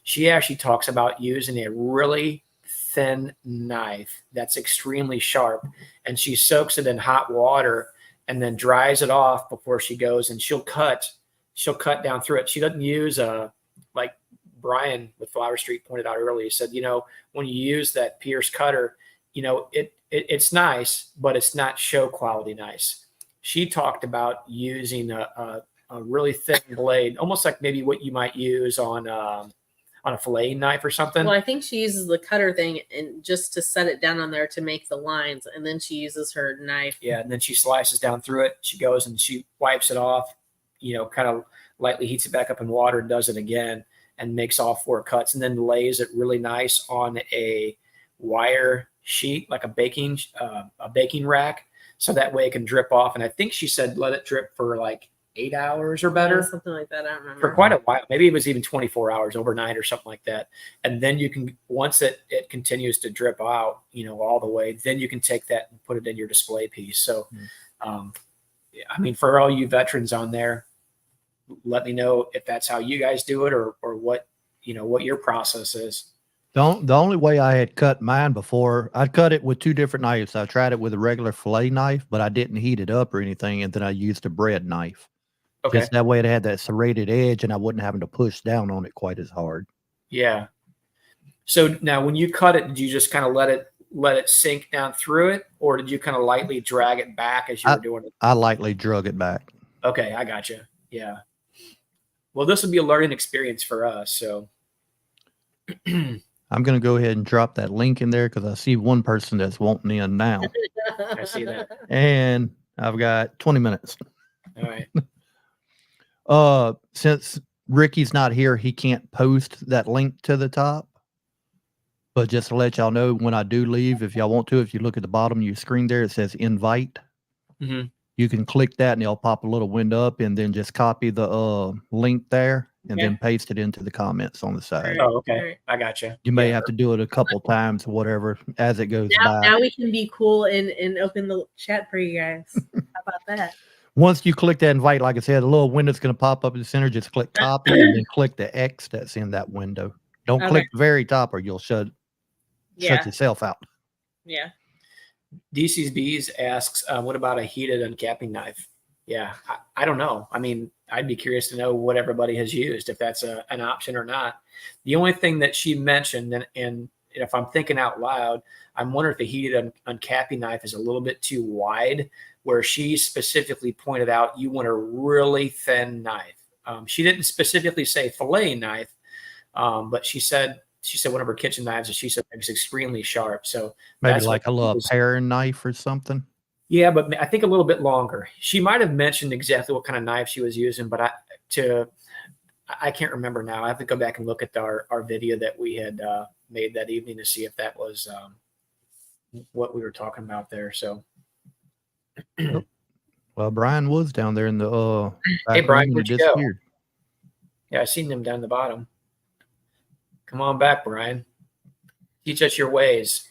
Speaker 1: she actually talks about using a really thin knife that's extremely sharp, and she soaks it in hot water and then dries it off before she goes, and she'll cut down through it. She doesn't use like Brian with Flower Street pointed out earlier. He said, when you use that Pierce cutter, it's nice, but it's not show quality nice. She talked about using a really thin blade, almost like maybe what you might use on a filleting knife or something.
Speaker 3: Well, I think she uses the cutter thing and just to set it down on there to make the lines, and then she uses her knife.
Speaker 1: Yeah, and then she slices down through it. She goes and she wipes it off, kind of lightly heats it back up in water and does it again and makes all 4 cuts, and then lays it really nice on a wire sheet, like a baking rack. so that way it can drip off. And I think she said let it drip for like 8 hours or
Speaker 3: Yeah,
Speaker 1: better.
Speaker 3: something like that. I don't remember.
Speaker 1: For quite a while. Maybe it was even 24 hours overnight or something like that. And then you can, once it continues to drip out, all the way, then you can take that and put it in your display piece. So, I mean, for all you veterans on there, let me know if that's how you guys do it or what, what your process is.
Speaker 2: The only way I had cut mine before, I'd cut it with 2 different knives. I tried it with a regular fillet knife, but I didn't heat it up or anything. And then I used a bread knife.
Speaker 1: Okay.
Speaker 2: Just that way it had that serrated edge and I wasn't having to push down on it quite as hard.
Speaker 1: Yeah. So now when you cut it, did you just kind of let it sink down through it, or did you kind of lightly drag it back as you were doing it?
Speaker 2: I lightly drug it back.
Speaker 1: Okay, I gotcha. Yeah. Well, this will be a learning experience for us. So
Speaker 2: I'm going to go ahead and drop that link in there because I see one person that's wanting in now.
Speaker 1: I see that.
Speaker 2: And I've got 20 minutes.
Speaker 1: All right.
Speaker 2: Since Ricky's not here, he can't post that link to the top. But just to let y'all know, when I do leave, if y'all want to, if you look at the bottom of your screen there, it says invite.
Speaker 1: Mm-hmm.
Speaker 2: You can click that and it'll pop a little window up and then just copy the link there and then paste it into the comments on the side.
Speaker 1: Oh, okay. I gotcha.
Speaker 2: You may have to do it a couple times or whatever as it goes by.
Speaker 3: Now we can be cool and open the chat for you guys. How about that?
Speaker 2: Once you click that invite, like I said, a little window's going to pop up in the center. Just click copy and then click the X that's in that window. Don't click the very top or you'll shut yourself out.
Speaker 3: Yeah.
Speaker 1: DC's Bees asks, what about a heated uncapping knife? Yeah, I don't know. I mean, I'd be curious to know what everybody has used, if that's an option or not. The only thing that she mentioned, and if I'm thinking out loud, I'm wondering if the heated uncapping knife is a little bit too wide, where she specifically pointed out you want a really thin knife. She didn't specifically say fillet knife, but she said one of her kitchen knives, and she said it was extremely sharp. So
Speaker 2: maybe like a little paring knife or something.
Speaker 1: Yeah, but I think a little bit longer. She might have mentioned exactly what kind of knife she was using, but I can't remember now. I have to go back and look at our video that we had made that evening to see if that was what we were talking about there. So,
Speaker 2: well, Brian was down there in the
Speaker 1: hey Brian, where'd you go? Yeah, I seen them down the bottom. Come on back, Brian. Teach us your ways.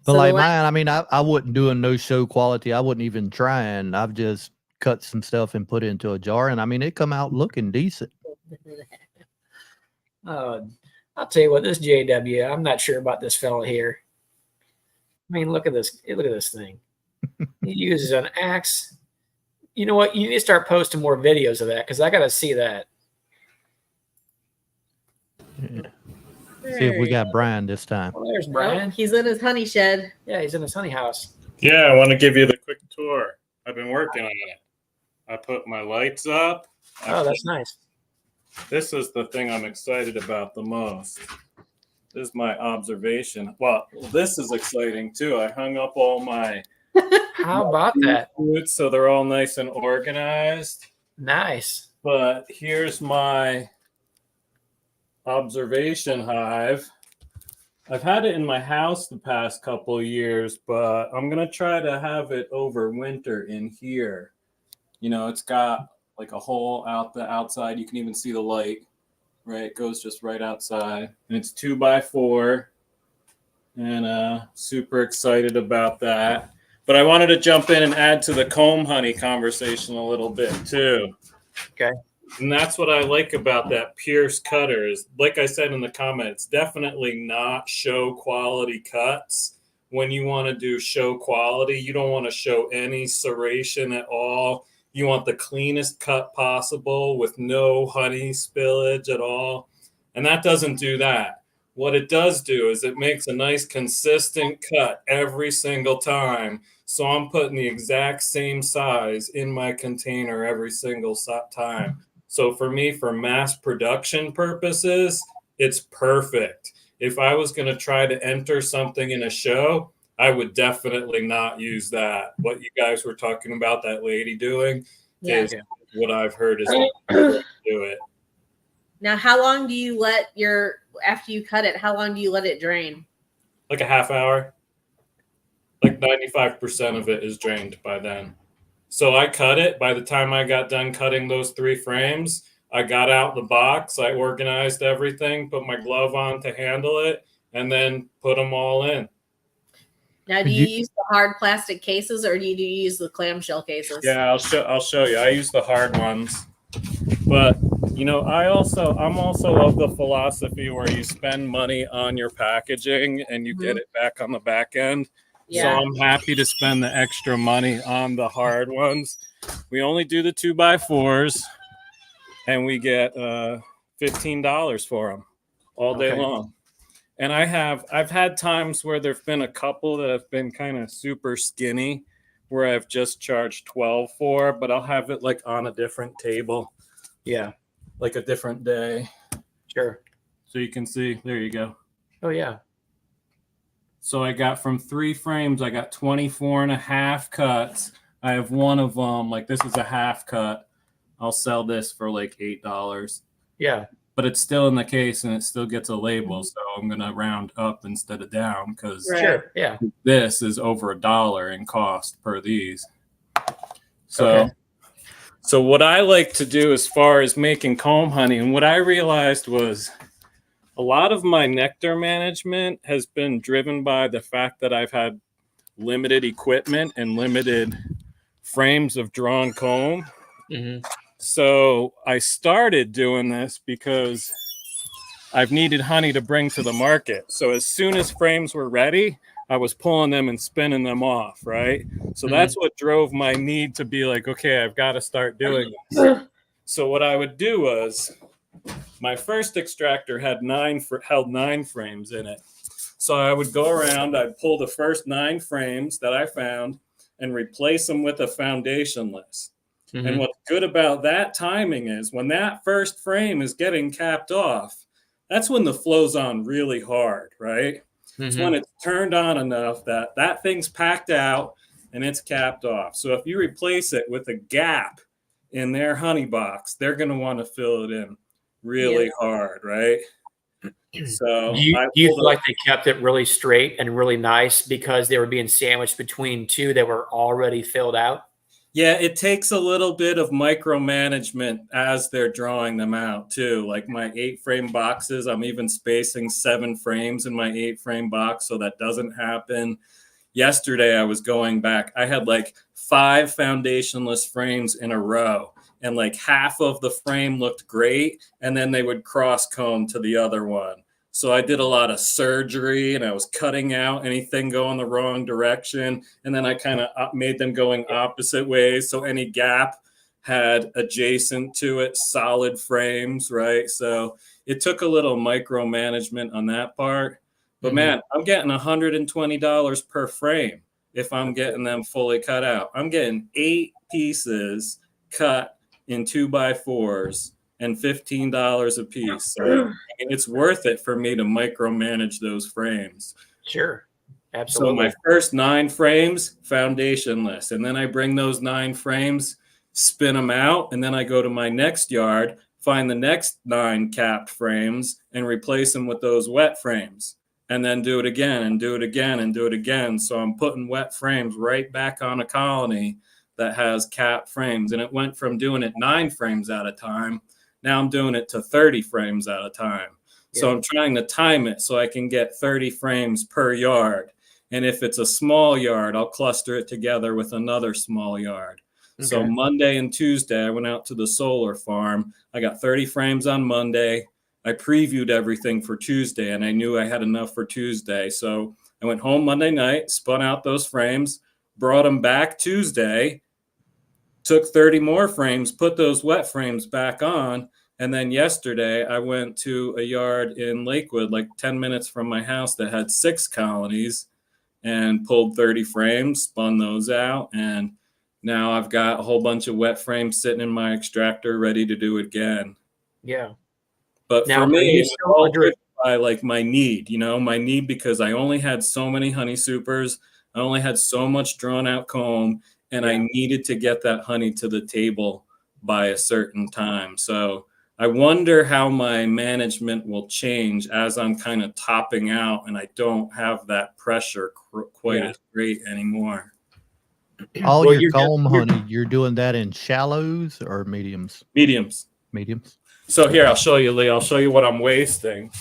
Speaker 2: But like mine, I mean, I wouldn't do a no show quality. I wouldn't even try, and I've just cut some stuff and put it into a jar, and I mean, it come out looking decent.
Speaker 1: I'll tell you what, this JW, I'm not sure about this fella here. I mean, look at this. Look at this thing. He uses an axe. You know what? You need to start posting more videos of that because I got to see that.
Speaker 2: Yeah. See if we got Brian this time.
Speaker 1: Well, there's Brian.
Speaker 3: Oh, he's in his honey shed.
Speaker 1: Yeah, he's in his honey house.
Speaker 4: Yeah, I want to give you the quick tour. I've been working on it. I put my lights up.
Speaker 1: Oh, that's nice.
Speaker 4: This is the thing I'm excited about the most. This is my observation. Well, this is exciting too. I hung up all my
Speaker 1: How about that?
Speaker 4: foods so they're all nice and organized.
Speaker 1: Nice.
Speaker 4: But here's my observation hive. I've had it in my house the past couple of years, but I'm going to try to have it over winter in here. You know, it's got like a hole out the outside. You can even see the light, right? It goes just right outside. And it's 2x4. And super excited about that. But I wanted to jump in and add to the comb honey conversation a little bit too.
Speaker 1: Okay.
Speaker 4: And that's what I like about that Pierce cutter is, like I said in the comments, definitely not show quality cuts. When you want to do show quality, you don't want to show any serration at all. You want the cleanest cut possible with no honey spillage at all. And that doesn't do that. What it does do is it makes a nice consistent cut every single time. So I'm putting the exact same size in my container every single time. So for me, for mass production purposes, it's perfect. If I was going to try to enter something in a show, I would definitely not use that. What you guys were talking about, that lady doing, is what I've heard is do it.
Speaker 3: Now, how long do you let after you cut it, how long do you let it drain?
Speaker 4: Like a half hour. Like 95% of it is drained by then. So I cut it. By the time I got done cutting those 3 frames, I got out the box, I organized everything, put my glove on to handle it, and then put them all in.
Speaker 3: Now, do you use the hard plastic cases or do you use the clamshell cases?
Speaker 4: Yeah, I'll show you. I use the hard ones. But, you know, I'm also of the philosophy where you spend money on your packaging and you get it back on the back end.
Speaker 3: Yeah.
Speaker 4: So I'm happy to spend the extra money on the hard ones. We only do the 2x4s and we get $15 for them all day long. And I've had times where there've been a couple that have been kind of super skinny where I've just charged 12 for, but I'll have it like on a different table.
Speaker 1: Yeah.
Speaker 4: Like a different day.
Speaker 1: Sure.
Speaker 4: So you can see, there you go.
Speaker 1: Oh yeah.
Speaker 4: So I got from 3 frames, I got 24 and a half cuts. I have one of them, like this is a half cut. I'll sell this for like $8.
Speaker 1: Yeah.
Speaker 4: But it's still in the case and it still gets a label. So I'm going to round up instead of down because
Speaker 1: Sure. Yeah.
Speaker 4: this is over $1 in cost per these. So, so what I like to do as far as making comb honey, and what I realized was a lot of my nectar management has been driven by the fact that I've had limited equipment and limited frames of drawn comb.
Speaker 1: Mm-hmm.
Speaker 4: So I started doing this because I've needed honey to bring to the market. So as soon as frames were ready, I was pulling them and spinning them off, right? So that's what drove my need to be like, okay, I've got to start doing this. So what I would do was my first extractor held 9 frames in it. So I would go around, I'd pull the first 9 frames that I found and replace them with a foundationless. And what's good about that timing is when that first frame is getting capped off, that's when the flow's on really hard, right? It's when it's turned on enough that that thing's packed out and it's capped off. So if you replace it with a gap in their honey box, they're going to want to fill it in really hard, right? So
Speaker 1: do you feel like they kept it really straight and really nice because they were being sandwiched between 2 that were already filled out?
Speaker 4: Yeah, it takes a little bit of micromanagement as they're drawing them out too. Like my 8-frame boxes, I'm even spacing 7 frames in my 8-frame box so that doesn't happen. Yesterday, I was going back. I had like 5 foundationless frames in a row, and like half of the frame looked great, and then they would cross comb to the other one. So I did a lot of surgery and I was cutting out anything going the wrong direction. And then I kind of made them going opposite ways. So any gap had adjacent to it solid frames, right? So it took a little micromanagement on that part. But man, I'm getting $120 per frame if I'm getting them fully cut out. I'm getting 8 pieces cut in 2x4s and $15 a piece. So it's worth it for me to micromanage those frames.
Speaker 1: Sure. Absolutely.
Speaker 4: So my first 9 frames, foundationless. And then I bring those 9 frames, spin them out. And then I go to my next yard, find the next 9 capped frames and replace them with those wet frames. And then do it again and do it again and do it again. So I'm putting wet frames right back on a colony that has capped frames. And it went from doing it 9 frames at a time. Now I'm doing it to 30 frames at a time. So I'm trying to time it so I can get 30 frames per yard. And if it's a small yard, I'll cluster it together with another small yard. So Monday and Tuesday, I went out to the solar farm. I got 30 frames on Monday. I previewed everything for Tuesday, and I knew I had enough for Tuesday. So I went home Monday night, spun out those frames, brought them back Tuesday, took 30 more frames, put those wet frames back on. And then yesterday I went to a yard in Lakewood, like 10 minutes from my house that had 6 colonies and pulled 30 frames, spun those out. And now I've got a whole bunch of wet frames sitting in my extractor ready to do it again.
Speaker 1: Yeah.
Speaker 4: But
Speaker 1: Now,
Speaker 4: for me, it's all driven by like my need, my need because I only had so many honey supers. I only had so much drawn out comb. And I needed to get that honey to the table by a certain time. So I wonder how my management will change as I'm kind of topping out and I don't have that pressure quite as great anymore.
Speaker 2: All
Speaker 1: Well,
Speaker 2: your
Speaker 1: you're
Speaker 2: comb
Speaker 1: you're-
Speaker 2: honey, you're doing that in shallows or mediums?
Speaker 4: Mediums.
Speaker 2: Mediums.
Speaker 4: So here, I'll show you, Lee. I'll show you what I'm wasting.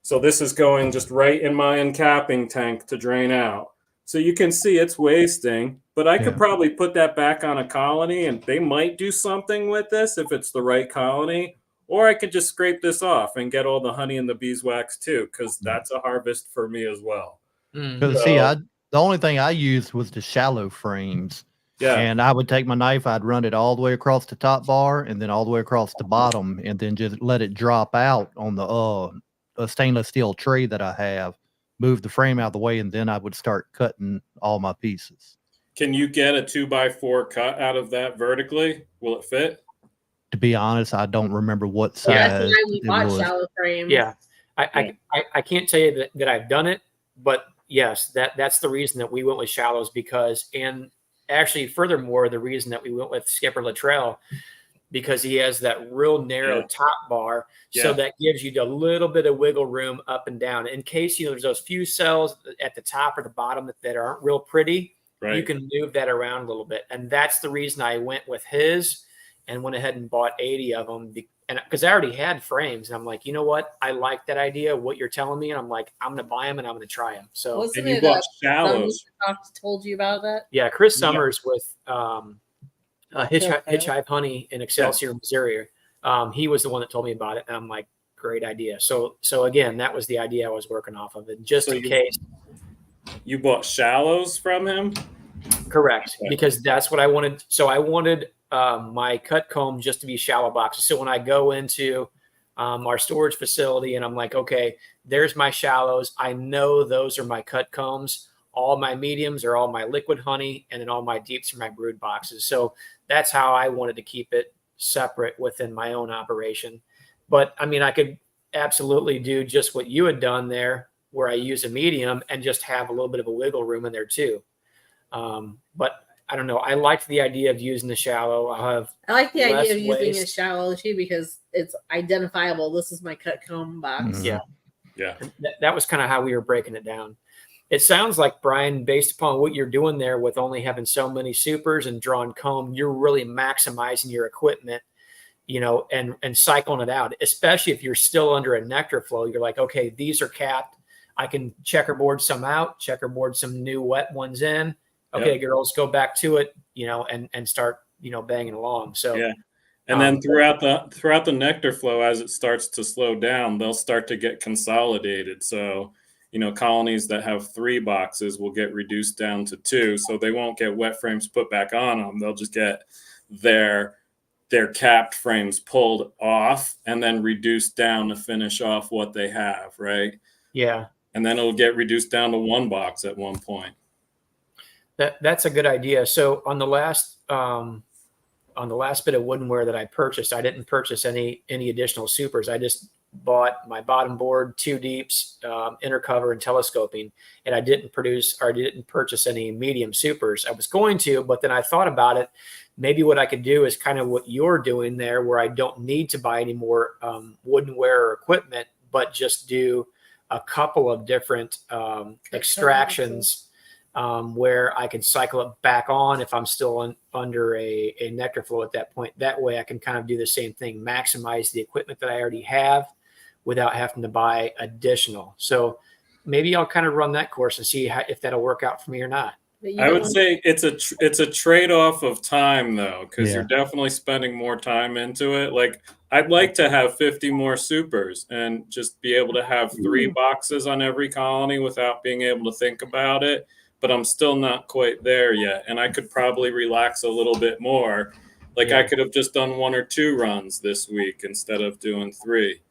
Speaker 4: So this is going just right in my encapping tank to drain out. So you can see it's wasting, but I could probably put that back on a colony and they might do something with this if it's the right colony. Or I could just scrape this off and get all the honey and the beeswax too, because that's a harvest for me as well.
Speaker 2: Because see, the only thing I used was the shallow frames.
Speaker 4: Yeah.
Speaker 2: And I would take my knife, I'd run it all the way across the top bar and then all the way across the bottom, and then just let it drop out on the a stainless steel tray that I have, move the frame out of the way, and then I would start cutting all my pieces.
Speaker 4: Can you get a 2x4 cut out of that vertically? Will it fit?
Speaker 2: To be honest, I don't remember what size
Speaker 3: That's why we
Speaker 2: it
Speaker 3: bought
Speaker 2: was.
Speaker 3: shallow frames.
Speaker 1: Yeah, I can't tell you that I've done it, but yes, that's the reason that we went with shallows, because, and actually furthermore, the reason that we went with Skipper Luttrell, because he has that real narrow top bar. So that gives you a little bit of wiggle room up and down in case, there's those few cells at the top or the bottom that aren't real pretty. Right. You can move that around a little bit. And that's the reason I went with his and went ahead and bought 80 of them. And because I already had frames, and I'm like, you know what? I like that idea, what you're telling me. And I'm like, I'm going to buy them and I'm going to try them. So
Speaker 3: wasn't
Speaker 4: and you
Speaker 3: it
Speaker 4: bought shallows.
Speaker 3: Told you about that?
Speaker 1: Yeah. Chris Summers with Hive Honey in Excelsior, Missouri. He was the one that told me about it. And I'm like, great idea. So again, that was the idea I was working off of it, just in case.
Speaker 4: You bought shallows from him?
Speaker 1: Correct. Okay. Because that's what I wanted. So I wanted my cut comb just to be shallow boxes. So when I go into our storage facility and I'm like, okay, there's my shallows. I know those are my cut combs. All my mediums are all my liquid honey, and then all my deeps are my brood boxes. So that's how I wanted to keep it separate within my own operation. But I mean, I could absolutely do just what you had done there, where I use a medium and just have a little bit of a wiggle room in there too. But I don't know. I liked the idea of using the shallow. I
Speaker 3: like the idea of using a shallow too, because it's identifiable. This is my cut comb box.
Speaker 1: Mm-hmm. Yeah.
Speaker 4: Yeah.
Speaker 1: That was kind of how we were breaking it down. It sounds like, Brian, based upon what you're doing there with only having so many supers and drawn comb, you're really maximizing your equipment, and cycling it out, especially if you're still under a nectar flow. You're like, okay, these are capped. I can checkerboard some out, checkerboard some new wet ones in. Okay, girls, go back to it, and start, banging along. So,
Speaker 4: yeah. And then throughout the nectar flow, as it starts to slow down, they'll start to get consolidated. So, colonies that have 3 boxes will get reduced down to 2. So they won't get wet frames put back on them. They'll just get their capped frames pulled off and then reduced down to finish off what they have, right?
Speaker 1: Yeah.
Speaker 4: And then it'll get reduced down to 1 box at one point.
Speaker 1: That's a good idea. So on the last bit of woodenware that I purchased, I didn't purchase any additional supers. I just bought my bottom board, 2 deeps, inner cover, and telescoping, and I didn't purchase any medium supers. I was going to, but then I thought about it. Maybe what I could do is kind of what you're doing there, where I don't need to buy any more woodenware or equipment, but just do a couple of different extractions where I can cycle it back on if I'm still under a nectar flow at that point. That way I can kind of do the same thing, maximize the equipment that I already have without having to buy additional. So maybe I'll kind of run that course and see if that'll work out for me or not.
Speaker 4: I would say it's a trade-off of time, though, because you're definitely spending more time into it. Like, I'd like to have 50 more supers and just be able to have 3 boxes on every colony without being able to think about it. But I'm still not quite there yet. And I could probably relax a little bit more. Like, I could have just done 1 or 2 runs this week instead of doing 3.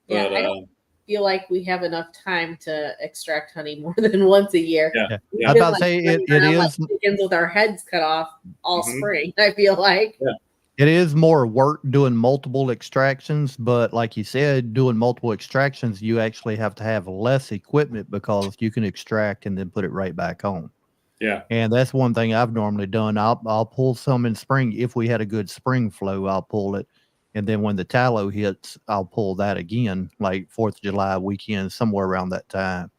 Speaker 4: But,
Speaker 3: I don't feel like we have enough time to extract honey more than once a year.
Speaker 2: Yeah. I was about to say it is
Speaker 3: chickens with our heads cut off all spring. I feel like
Speaker 2: it is more work doing multiple extractions, but like you said, doing multiple extractions, you actually have to have less equipment because you can extract and then put it right back on.
Speaker 4: Yeah.
Speaker 2: And that's one thing I've normally done. I'll pull some in spring. If we had a good spring flow, I'll pull it. And then when the tallow hits, I'll pull that again, like 4th of July weekend, somewhere around that time.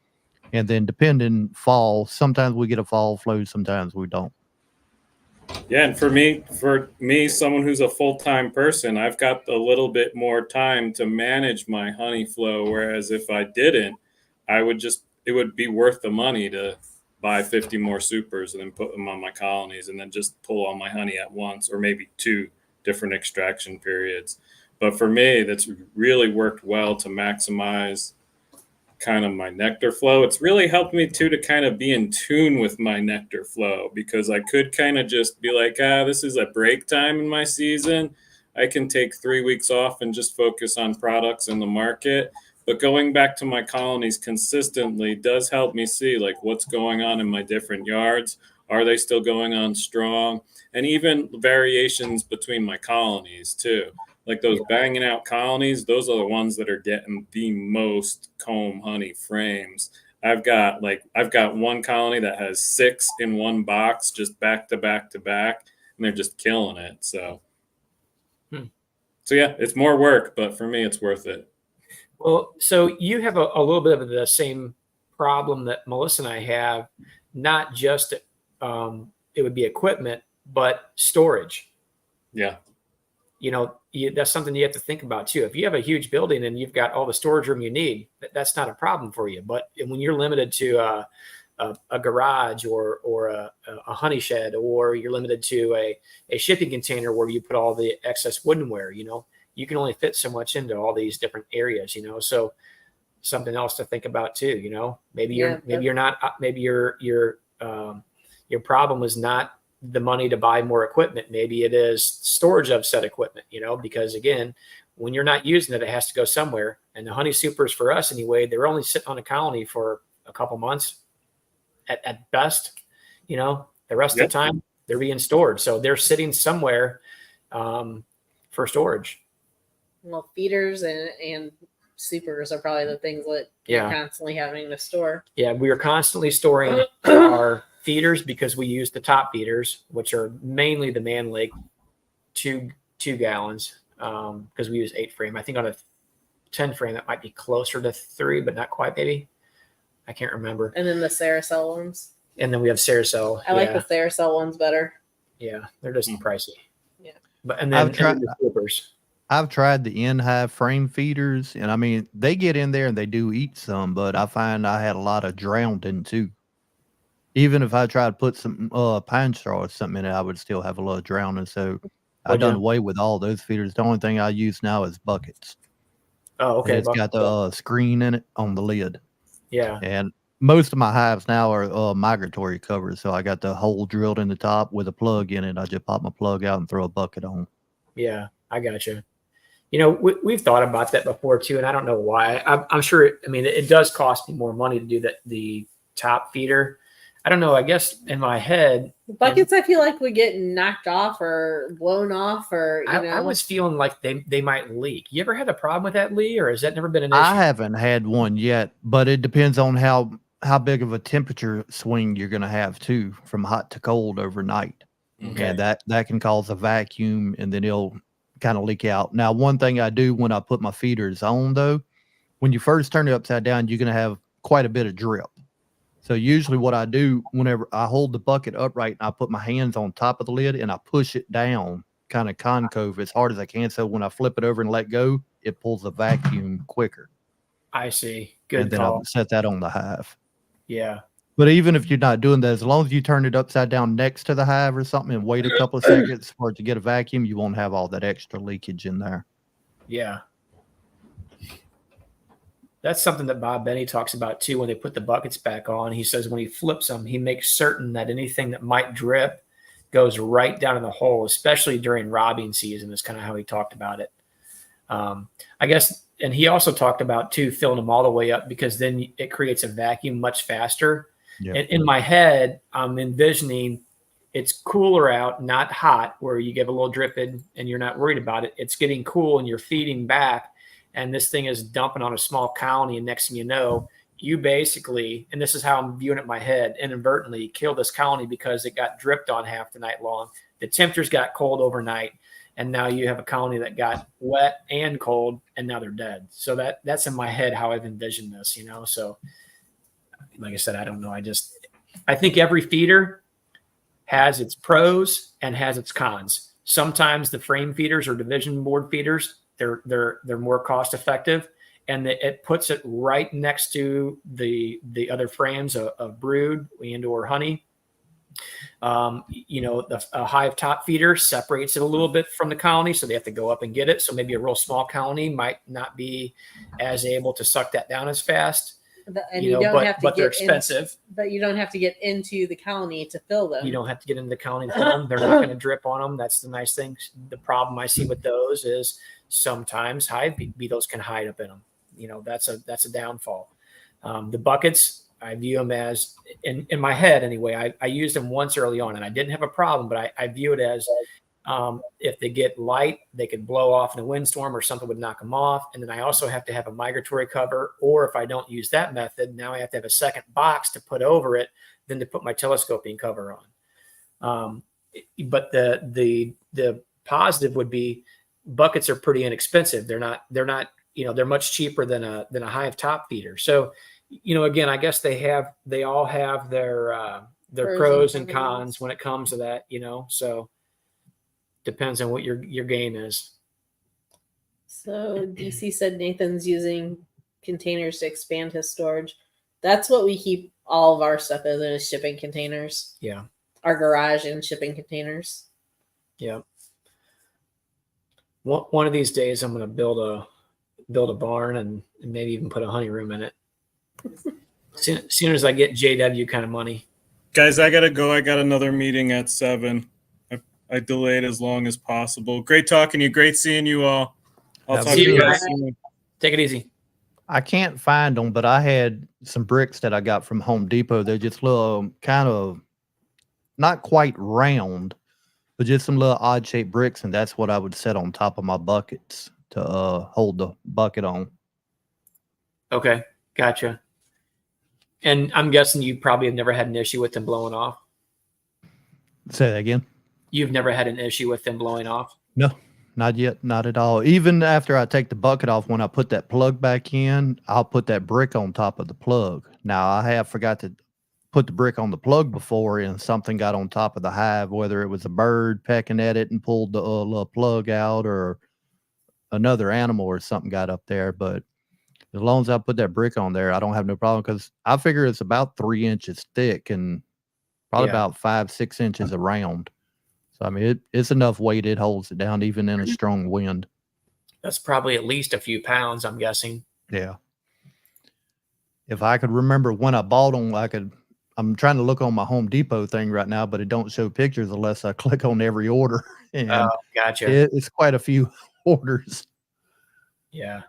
Speaker 2: And then depending fall, sometimes we get a fall flow, sometimes we don't.
Speaker 4: Yeah, and for me, someone who's a full-time person, I've got a little bit more time to manage my honey flow. Whereas if I didn't, it would be worth the money to buy 50 more supers and then put them on my colonies and then just pull all my honey at once, or maybe 2 different extraction periods. But for me, that's really worked well to maximize kind of my nectar flow. It's really helped me too to kind of be in tune with my nectar flow, because I could kind of just be like, this is a break time in my season. I can take 3 weeks off and just focus on products in the market. But going back to my colonies consistently does help me see like what's going on in my different yards. Are they still going on strong? And even variations between my colonies too. Like those banging out colonies, those are the ones that are getting the most comb honey frames. I've got one colony that has 6 in one box, just back to back to back, and they're just killing it. So yeah, it's more work, but for me, it's worth it.
Speaker 1: Well, so you have a little bit of the same problem that Melissa and I have, not just it would be equipment, but storage.
Speaker 4: Yeah.
Speaker 1: That's something you have to think about too. If you have a huge building and you've got all the storage room you need, that's not a problem for you. But when you're limited to a garage or a honey shed, or you're limited to a shipping container where you put all the excess woodenware, you can only fit so much into all these different areas, so something else to think about too. Maybe your problem is not the money to buy more equipment. Maybe it is storage of said equipment, because again, when you're not using it, it has to go somewhere. And the honey supers, for us anyway, they're only sitting on a colony for a couple months at best. The rest of the time they're being stored. So they're sitting somewhere for storage.
Speaker 3: Well, feeders and supers are probably the things that you're constantly having to store.
Speaker 1: Yeah, we are constantly storing our feeders because we use the top feeders, which are mainly the Man Lake 2 gallons, because we use 8 frame. I think on a 10 frame that might be closer to 3, but not quite, maybe. I can't remember.
Speaker 3: And then the Saracel ones.
Speaker 1: And then we have Saracel.
Speaker 3: I like the Saracel ones better.
Speaker 1: Yeah, they're just pricey.
Speaker 3: Yeah.
Speaker 1: But and then the flippers.
Speaker 2: I've tried the Hive frame feeders, and I mean, they get in there and they do eat some, but I find I had a lot of drowning too. Even if I tried to put some pine straw or something in it, I would still have a lot of drowning. So I've done away with all those feeders. The only thing I use now is buckets.
Speaker 1: Oh, okay.
Speaker 2: And it's got the screen in it on the lid.
Speaker 1: Yeah.
Speaker 2: And most of my hives now are migratory covers. So I got the hole drilled in the top with a plug in it. I just pop my plug out and throw a bucket on.
Speaker 1: Yeah, I got you. We've thought about that before too, and I don't know why. I'm sure. It does cost me more money to do the top feeder. I don't know. I guess in my head,
Speaker 3: buckets, I feel like we get knocked off or blown off, or
Speaker 1: I was feeling like they might leak. You ever had a problem with that, Lee, or has that never been an issue?
Speaker 2: I haven't had one yet, but it depends on how big of a temperature swing you're going to have too, from hot to cold overnight. Okay, and that can cause a vacuum, and then it'll kind of leak out. Now, one thing I do when I put my feeders on, though, when you first turn it upside down, you're going to have quite a bit of drip. So usually what I do whenever I hold the bucket upright and I put my hands on top of the lid and I push it down kind of concave as hard as I can. So when I flip it over and let go, it pulls the vacuum quicker.
Speaker 1: I see. Good
Speaker 2: and then
Speaker 1: call.
Speaker 2: I'll set that on the hive.
Speaker 1: Yeah.
Speaker 2: But even if you're not doing that, as long as you turn it upside down next to the hive or something and wait a couple of seconds for it to get a vacuum, you won't have all that extra leakage in there.
Speaker 1: Yeah. That's something that Bob Benny talks about too when they put the buckets back on. He says when he flips them, he makes certain that anything that might drip goes right down in the hole, especially during robbing season is kind of how he talked about it. I guess, and he also talked about too filling them all the way up because then it creates a vacuum much faster. Yep. And in my head, I'm envisioning it's cooler out, not hot, where you get a little dripping and you're not worried about it. It's getting cool and you're feeding back. And this thing is dumping on a small colony. And next thing you know, you basically, and this is how I'm viewing it in my head, inadvertently kill this colony because it got dripped on half the night long. The temperatures got cold overnight. and now you have a colony that got wet and cold, and now they're dead. So that's in my head how I've envisioned this, you know. So, like I said, I don't know. I think every feeder has its pros and has its cons. Sometimes the frame feeders or division board feeders, they're more cost effective, and it puts it right next to the other frames of brood and or honey. You know, a hive top feeder separates it a little bit from the colony, so they have to go up and get it. So maybe a real small colony might not be as able to suck that down as fast.
Speaker 3: And you don't have to
Speaker 1: but they're
Speaker 3: get
Speaker 1: expensive.
Speaker 3: but you don't have to get into the colony to fill them.
Speaker 1: You don't have to get into the colony to fill them. They're not going to drip on them. That's the nice thing. The problem I see with those is sometimes hive beetles can hide up in them. You know, that's a downfall. The buckets, I view them as, in my head anyway, I used them once early on and I didn't have a problem, but I view it as if they get light, they could blow off in a windstorm or something would knock them off. And then I also have to have a migratory cover, or if I don't use that method, now I have to have a second box to put over it than to put my telescoping cover on. But the positive would be buckets are pretty inexpensive. They're not, you know, they're much cheaper than a hive top feeder. So, you know, again, I guess they all have their pros and cons when it comes to that, you know, so depends on what your game is.
Speaker 3: So DC said Nathan's using containers to expand his storage. That's what we keep all of our stuff in, is shipping containers.
Speaker 1: Yeah.
Speaker 3: Our garage and shipping containers.
Speaker 1: Yeah. One of these days I'm going to build a barn and maybe even put a honey room in it. Soon as I get JW kind of money.
Speaker 4: Guys, I gotta go. I got another meeting at 7. I delayed as long as possible. Great talking to you. Great seeing you all. I'll talk to you guys soon.
Speaker 1: Take it easy.
Speaker 2: I can't find them, but I had some bricks that I got from Home Depot. They're just little kind of not quite round, but just some little odd shaped bricks. And that's what I would set on top of my buckets to hold the bucket on.
Speaker 1: Okay. Gotcha. And I'm guessing you probably have never had an issue with them blowing off.
Speaker 2: Say that again.
Speaker 1: You've never had an issue with them blowing off?
Speaker 2: No, not yet. Not at all. Even after I take the bucket off, when I put that plug back in, I'll put that brick on top of the plug. Now, I have forgot to put the brick on the plug before and something got on top of the hive, whether it was a bird pecking at it and pulled the little plug out, or another animal or something got up there. But as long as I put that brick on there, I don't have no problem, because I figure it's about 3 inches thick and probably about 5-6 inches around. So, I mean, it's enough weight. It holds it down even in a strong wind.
Speaker 1: That's probably at least a few pounds, I'm guessing.
Speaker 2: Yeah. If I could remember when I bought them, I'm trying to look on my Home Depot thing right now, but it don't show pictures unless I click on every order. And
Speaker 1: gotcha.
Speaker 2: It's quite a few orders.
Speaker 1: Yeah.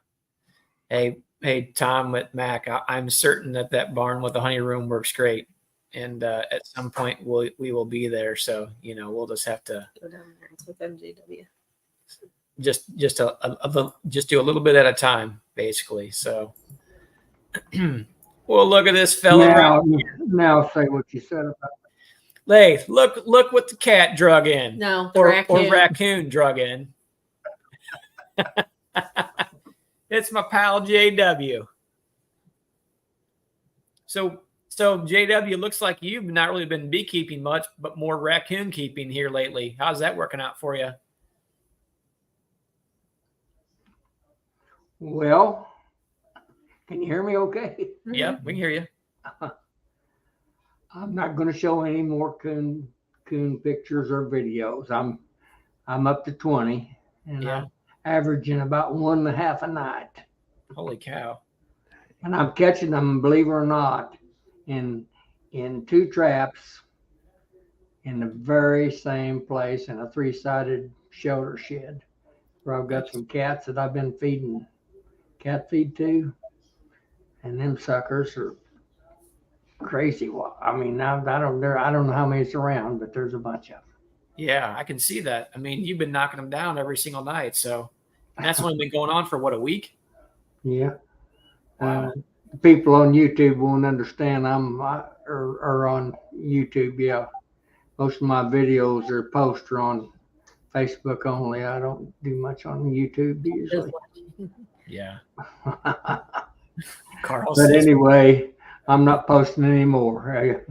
Speaker 1: Hey, Tom at Mac, I'm certain that barn with the honey room works great. And at some point we will be there. So, you know, we'll just have to
Speaker 3: Go down there with MJW.
Speaker 1: just do a little bit at a time, basically. So, well, look at this fella.
Speaker 5: Now say what you said about
Speaker 1: Hey, look what the cat drug in.
Speaker 3: No,
Speaker 1: or
Speaker 3: raccoon.
Speaker 1: raccoon drug in. It's my pal JW. So JW, looks like you've not really been beekeeping much, but more raccoon keeping here lately. How's that working out for you?
Speaker 5: Well, can you hear me okay?
Speaker 1: Yeah, we can hear you.
Speaker 5: I'm not going to show any more coon pictures or videos. I'm up to 20, and
Speaker 1: Yeah.
Speaker 5: I'm averaging about 1.5 a night.
Speaker 1: Holy cow.
Speaker 5: And I'm catching them, believe it or not, in 2 traps in the very same place, in a 3-sided shelter shed, where I've got some cats that I've been feeding cat feed to, and them suckers are crazy. I mean, I don't know how many's around, but there's a bunch of them.
Speaker 1: Yeah, I can see that. I mean, you've been knocking them down every single night. So, and that's only been going on for what, a week?
Speaker 5: Yeah.
Speaker 1: Wow.
Speaker 5: People on YouTube won't understand. Or on YouTube. Yeah. Most of my videos are posted on Facebook only. I don't do much on YouTube usually.
Speaker 1: Yeah. Carl
Speaker 5: But
Speaker 1: says,
Speaker 5: anyway, I'm not posting anymore.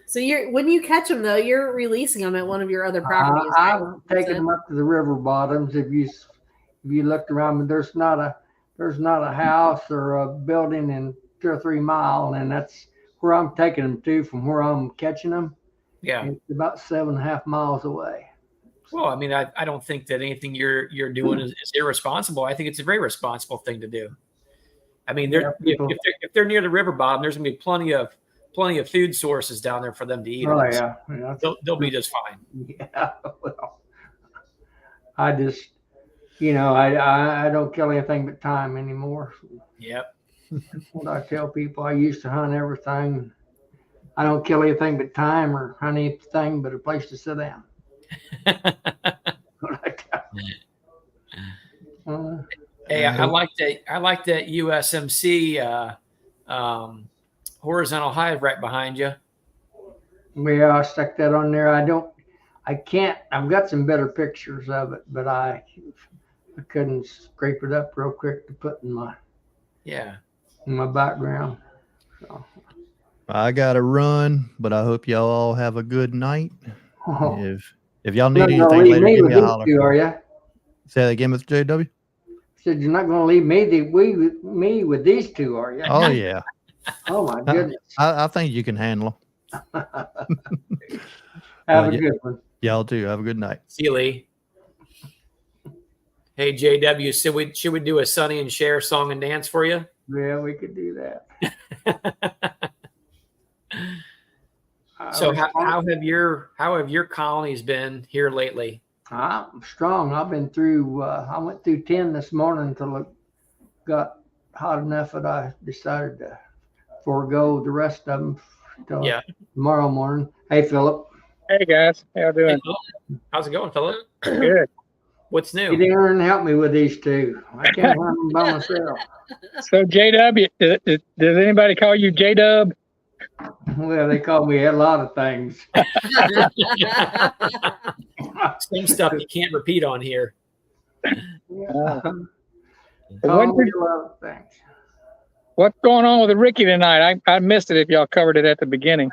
Speaker 3: So when you catch them though, you're releasing them at one of your other properties. right?
Speaker 5: I've taken them up to the river bottoms. If you looked around, there's not a house or a building in 2 or 3 miles, and that's where I'm taking them to from where I'm catching them.
Speaker 1: yeah.
Speaker 5: It's about 7.5 miles away.
Speaker 1: Well, I mean, I don't think that anything you're doing is irresponsible. I think it's a very responsible thing to do. I mean, if they're near the river bottom, there's going to be plenty of food sources down there for them to eat.
Speaker 5: Oh
Speaker 1: on.
Speaker 5: yeah,
Speaker 1: They'll be just fine.
Speaker 5: Yeah, well, I just, I don't kill anything but time anymore.
Speaker 1: Yep.
Speaker 5: What I tell people, I used to hunt everything. I don't kill anything but time or hunt anything but a place to sit down.
Speaker 1: Hey, I like that USMC horizontal hive right behind you.
Speaker 5: Yeah, I stuck that on there. I can't. I've got some better pictures of it, but I couldn't scrape it up real quick to put in my background. So.
Speaker 2: I gotta run, but I hope y'all all have a good night.
Speaker 5: Oh.
Speaker 2: If y'all need
Speaker 5: You're not gonna
Speaker 2: anything
Speaker 5: leave
Speaker 2: later,
Speaker 5: me
Speaker 2: give
Speaker 5: with
Speaker 2: me a
Speaker 5: these
Speaker 2: holler.
Speaker 5: two, are you?
Speaker 2: Say that again, Mr. JW.
Speaker 5: Said you're not going to leave me with these two, are you?
Speaker 2: Oh yeah.
Speaker 5: Oh my goodness.
Speaker 2: I think you can handle them.
Speaker 5: Have a good one.
Speaker 2: Y'all too. Have a good night.
Speaker 1: See you, Lee. Hey, JW, should we do a Sonny and Cher song and dance for you?
Speaker 5: Yeah, we could do that.
Speaker 1: So how have your colonies been here lately?
Speaker 5: I'm strong. I've been through. I went through 10 this morning until it got hot enough that I decided to forego the rest of them until tomorrow morning. Hey, Philip.
Speaker 6: Hey guys, how you doing?
Speaker 1: Hey, how's it going, Philip?
Speaker 6: Good.
Speaker 1: What's new?
Speaker 5: Get in there and help me with these two. I can't run them by myself.
Speaker 6: So JW, does anybody call you J-Dub?
Speaker 5: Well, they call me a lot of things.
Speaker 1: Some stuff you can't repeat on here.
Speaker 5: Call me a lot of things.
Speaker 6: What's going on with Ricky tonight? I missed it if y'all covered it at the beginning.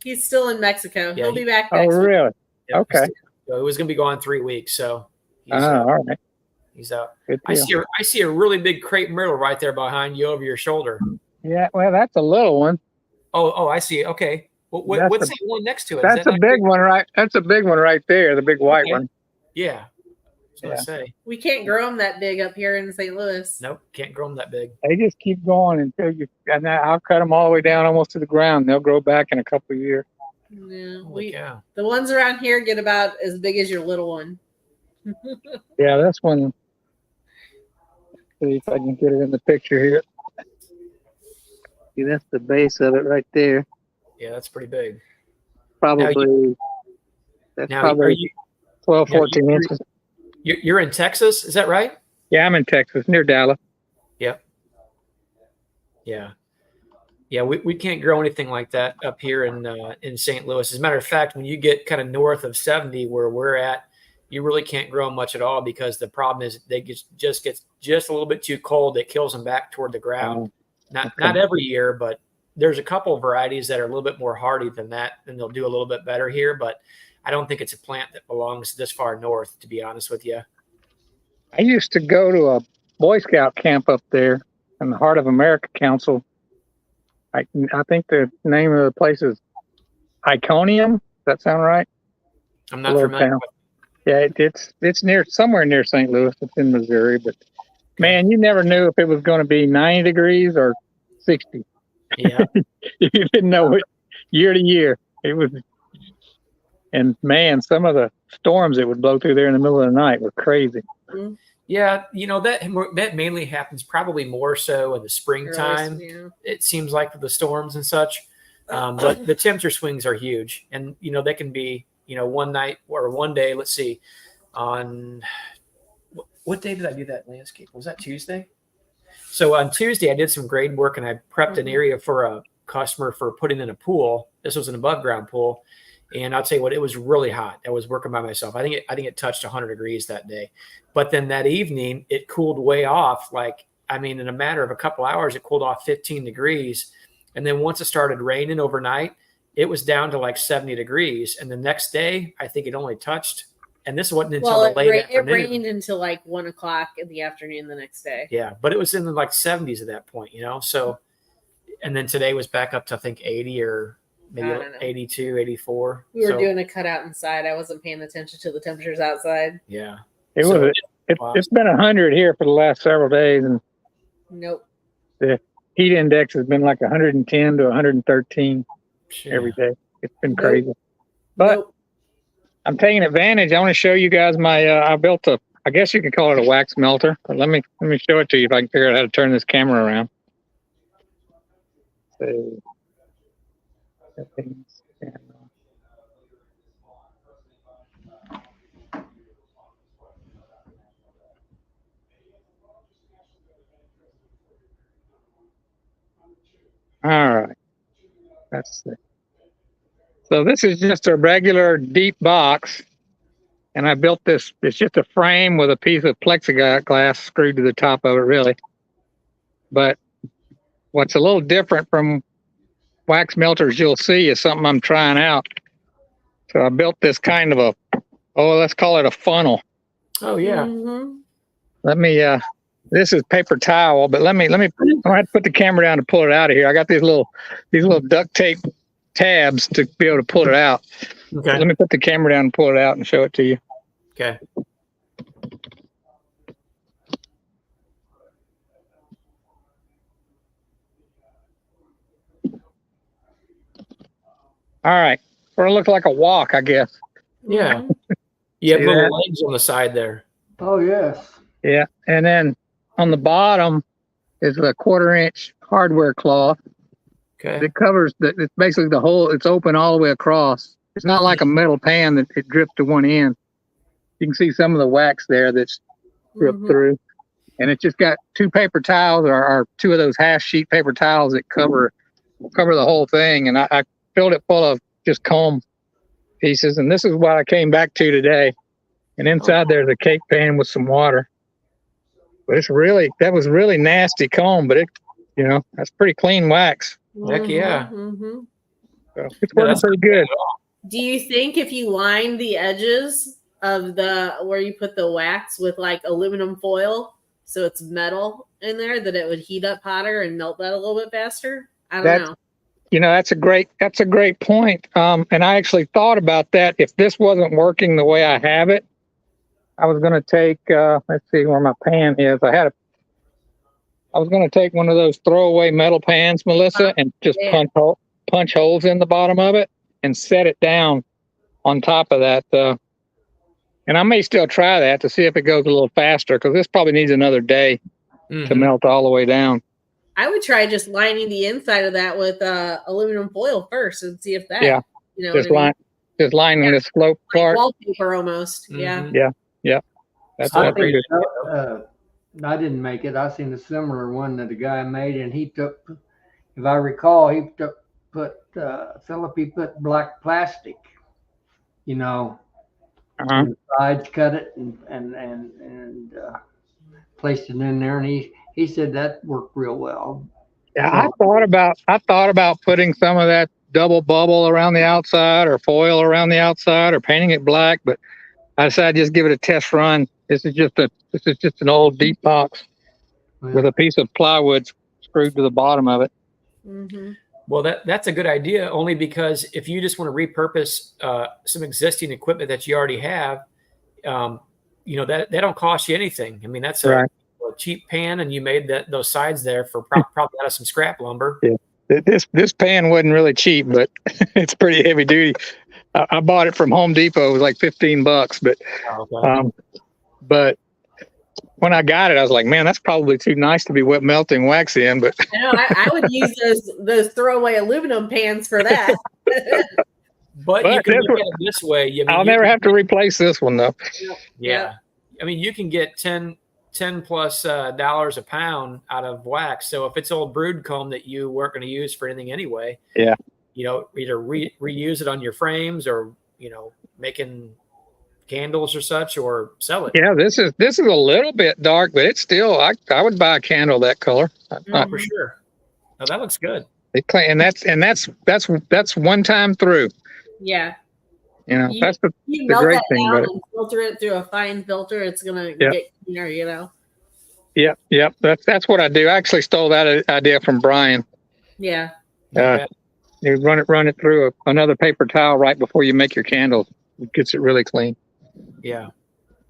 Speaker 3: He's still in Mexico.
Speaker 1: Yeah,
Speaker 3: He'll be back
Speaker 6: Oh,
Speaker 3: next week.
Speaker 6: really?
Speaker 1: Yep,
Speaker 6: Okay.
Speaker 1: So it was going to be gone 3 weeks, so
Speaker 6: All right.
Speaker 1: he's out.
Speaker 6: Good
Speaker 1: I
Speaker 6: deal.
Speaker 1: see a really big crepe myrtle right there behind you over your shoulder.
Speaker 6: Yeah, well, that's a little one.
Speaker 1: Oh, I see. Okay. What's that one next to it?
Speaker 6: That's a big one, right? That's a big one right there, the big white one.
Speaker 1: Yeah. I say.
Speaker 3: We can't grow them that big up here in St. Louis.
Speaker 1: Nope, can't grow them that big.
Speaker 6: They just keep going until and I'll cut them all the way down almost to the ground. They'll grow back in a couple of years.
Speaker 3: Yeah, the ones around here get about as big as your little one.
Speaker 6: Yeah, that's one. See if I can get it in the picture here. See, that's the base of it right there.
Speaker 1: Yeah, that's pretty big.
Speaker 6: Probably. That's probably 12, 14 inches.
Speaker 1: You're in Texas, is that right?
Speaker 6: Yeah, I'm in Texas, near Dallas.
Speaker 1: Yep. Yeah, we can't grow anything like that up here in St. Louis. As a matter of fact, when you get kind of north of 70 where we're at, you really can't grow much at all because the problem is they just get just a little bit too cold. It kills them back toward the ground. Not every year, but there's a couple of varieties that are a little bit more hardy than that, and they'll do a little bit better here. But I don't think it's a plant that belongs this far north, to be honest with you.
Speaker 6: I used to go to a Boy Scout camp up there in the Heart of America Council. I think the name of the place is Iconium. Does that sound right?
Speaker 1: I'm not familiar with
Speaker 6: it. Yeah, it's near somewhere near St. Louis. It's in Missouri, but man, you never knew if it was going to be 90 degrees or 60.
Speaker 1: Yeah.
Speaker 6: You didn't know it year to year. It was, and man, some of the storms that would blow through there in the middle of the night were crazy.
Speaker 3: Mm-hmm.
Speaker 1: Yeah, that mainly happens probably more so in the springtime. It seems like with the storms and such. But the temperature swings are huge, and they can be one night or one day. Let's see, on what day did I do that landscape? Was that Tuesday? So on Tuesday I did some grade work and I prepped an area for a customer for putting in a pool. This was an above ground pool, And I'll tell you what, it was really hot. I was working by myself. I think it touched 100 degrees that day. But then that evening, it cooled way off. Like, I mean, in a matter of a couple hours, it cooled off 15 degrees. And then once it started raining overnight, it was down to like 70 degrees. And the next day, I think it only touched. And this wasn't until the late afternoon.
Speaker 3: It rained until like 1 o'clock in the afternoon the next day.
Speaker 1: Yeah, but it was in the like 70s at that point, you know. So, and then today was back up to I think 80 or maybe 82, 84.
Speaker 3: We were doing a cutout inside. I wasn't paying attention to the temperatures outside.
Speaker 1: Yeah,
Speaker 6: it's been 100 here for the last several days, and
Speaker 3: nope.
Speaker 6: The heat index has been like 110 to 113 every day. It's been crazy, but I'm taking advantage. I want to show you guys my. I built I guess you could call it a wax melter. But let me show it to you if I can figure out how to turn this camera around. So, all right. That's it. So this is just a regular deep box, and I built this. It's just a frame with a piece of plexiglass screwed to the top of it, really. But what's a little different from wax melters you'll see is something I'm trying out. So I built this kind of let's call it a funnel.
Speaker 1: Oh yeah.
Speaker 3: Mm-hmm.
Speaker 6: Let me. This is paper towel, but let me. I have to put the camera down to pull it out of here. I got these little duct tape tabs to be able to pull it out.
Speaker 1: Okay.
Speaker 6: Let me put the camera down and pull it out and show it to you.
Speaker 1: Okay.
Speaker 6: All right. Or it looks like a walk, I guess.
Speaker 1: Yeah. You have little legs on the side there.
Speaker 5: Oh, yes.
Speaker 6: Yeah. And then on the bottom is a 1/4-inch hardware cloth.
Speaker 1: Okay.
Speaker 6: It covers it's basically the whole, it's open all the way across. It's not like a metal pan that it drips to one end. You can see some of the wax there that's dripped through. And it's just got 2 paper towels or 2 of those half sheet paper towels that cover the whole thing. And I filled it full of just comb pieces. And this is what I came back to today. And inside there's a cake pan with some water. But that was really nasty comb, but that's pretty clean wax.
Speaker 1: Heck yeah.
Speaker 3: Mm-hmm.
Speaker 6: So it's working pretty good.
Speaker 3: Do you think if you line the edges of where you put the wax with like aluminum foil, so it's metal in there, that it would heat up hotter and melt that a little bit faster? I don't know.
Speaker 6: That's a great point. And I actually thought about that. If this wasn't working the way I have it, I was going to take, let's see where my pan is. I was going to take one of those throwaway metal pans, Melissa, and just punch holes in the bottom of it and set it down on top of that. And I may still try that to see if it goes a little faster, because this probably needs another day to melt all the way down.
Speaker 3: I would try just lining the inside of that with aluminum foil first and see if that,
Speaker 6: just lining the slope part.
Speaker 3: Wallpaper almost.
Speaker 1: Mm-hmm.
Speaker 6: Yeah. That's
Speaker 5: I
Speaker 6: what I figured.
Speaker 5: I didn't make it. I seen a similar one that a guy made, and he took, if I recall, put black plastic, on the sides, cut it and placed it in there, and he said that worked real well.
Speaker 6: Yeah, I thought about putting some of that double bubble around the outside or foil around the outside or painting it black, but I decided just give it a test run. This is just an old deep box with a piece of plywood screwed to the bottom of it.
Speaker 3: Mm-hmm.
Speaker 1: Well, that's a good idea, only because if you just want to repurpose some existing equipment that you already have, that don't cost you anything. I mean, that's a cheap pan, and you made those sides there for probably out of some scrap lumber.
Speaker 6: Yeah, this pan wasn't really cheap, but it's pretty heavy duty. I bought it from Home Depot. It was like $15, but when I got it, I was like, man, that's probably too nice to be melting wax in. But
Speaker 3: I would use those throwaway aluminum pans for that.
Speaker 1: But you can look at it this way.
Speaker 6: I'll never have to replace this one though.
Speaker 1: Yeah. I mean, you can get $10 plus dollars a pound out of wax. So if it's old brood comb that you weren't going to use for anything anyway, either reuse it on your frames or, making candles or such, or sell it.
Speaker 6: Yeah, this is a little bit dark, but it's still I would buy a candle that color.
Speaker 1: Oh, for sure. Oh, that looks good.
Speaker 6: And that's one time through.
Speaker 3: Yeah.
Speaker 6: That's the
Speaker 3: melt
Speaker 6: great
Speaker 3: that
Speaker 6: thing
Speaker 3: down
Speaker 6: about it.
Speaker 3: and filter it through a fine filter. It's gonna get cleaner,
Speaker 6: Yep. That's what I do. I actually stole that idea from Brian.
Speaker 3: Yeah.
Speaker 6: You run it through another paper towel right before you make your candles. It gets it really clean.
Speaker 1: Yeah.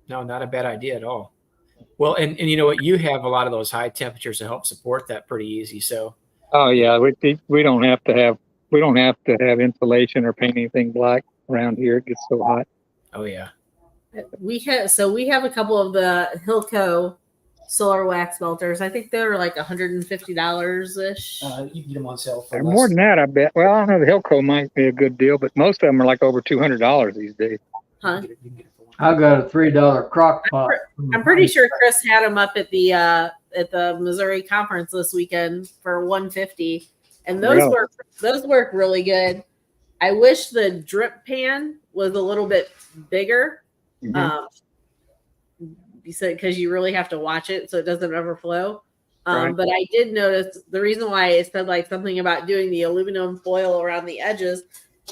Speaker 1: No, not a bad idea at all. Well, and you know what? You have a lot of those high temperatures to help support that pretty easy. So.
Speaker 6: Oh yeah, we don't have to have insulation or paint anything black around here. It gets so hot.
Speaker 1: Oh yeah.
Speaker 3: We have a couple of the Hilco solar wax melters. I think they're like $150 ish.
Speaker 1: You can get them on sale for
Speaker 6: more than that, I bet. Well, I don't know. The Hilco might be a good deal, but most of them are like over $200 these days.
Speaker 3: Huh?
Speaker 5: I got a $3 crock pot.
Speaker 3: I'm pretty sure Chris had them up at the Missouri conference this weekend for $150, and those work really good. I wish the drip pan was a little bit bigger, because you really have to watch it so it doesn't overflow.
Speaker 6: Right.
Speaker 3: But I did notice the reason why it said like something about doing the aluminum foil around the edges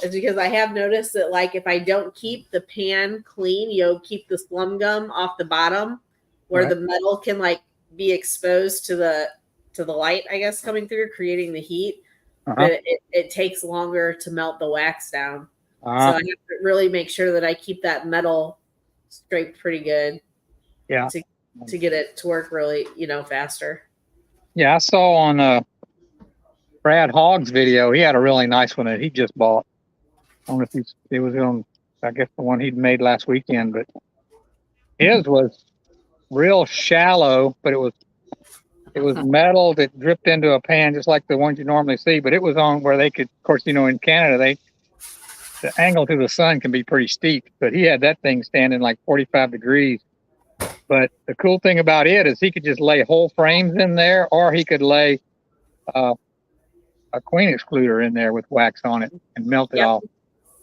Speaker 3: is because I have noticed that like if I don't keep the pan clean, keep the slum gum off the bottom where the metal can like be exposed to the light, I guess, coming through, creating the heat. But it takes longer to melt the wax down. So I have to really make sure that I keep that metal scraped pretty good.
Speaker 6: Yeah.
Speaker 3: To get it to work really, faster.
Speaker 6: Yeah, I saw on Brad Hogg's video, he had a really nice one that he just bought. I don't know if it was on, I guess the one he'd made last weekend, but his was real shallow, but it was metal that dripped into a pan just like the ones you normally see, but it was on where they could, of course, in Canada, the angle to the sun can be pretty steep, but he had that thing standing like 45 degrees. But the cool thing about it is he could just lay whole frames in there, or he could lay a queen excluder in there with wax on it and melt it off.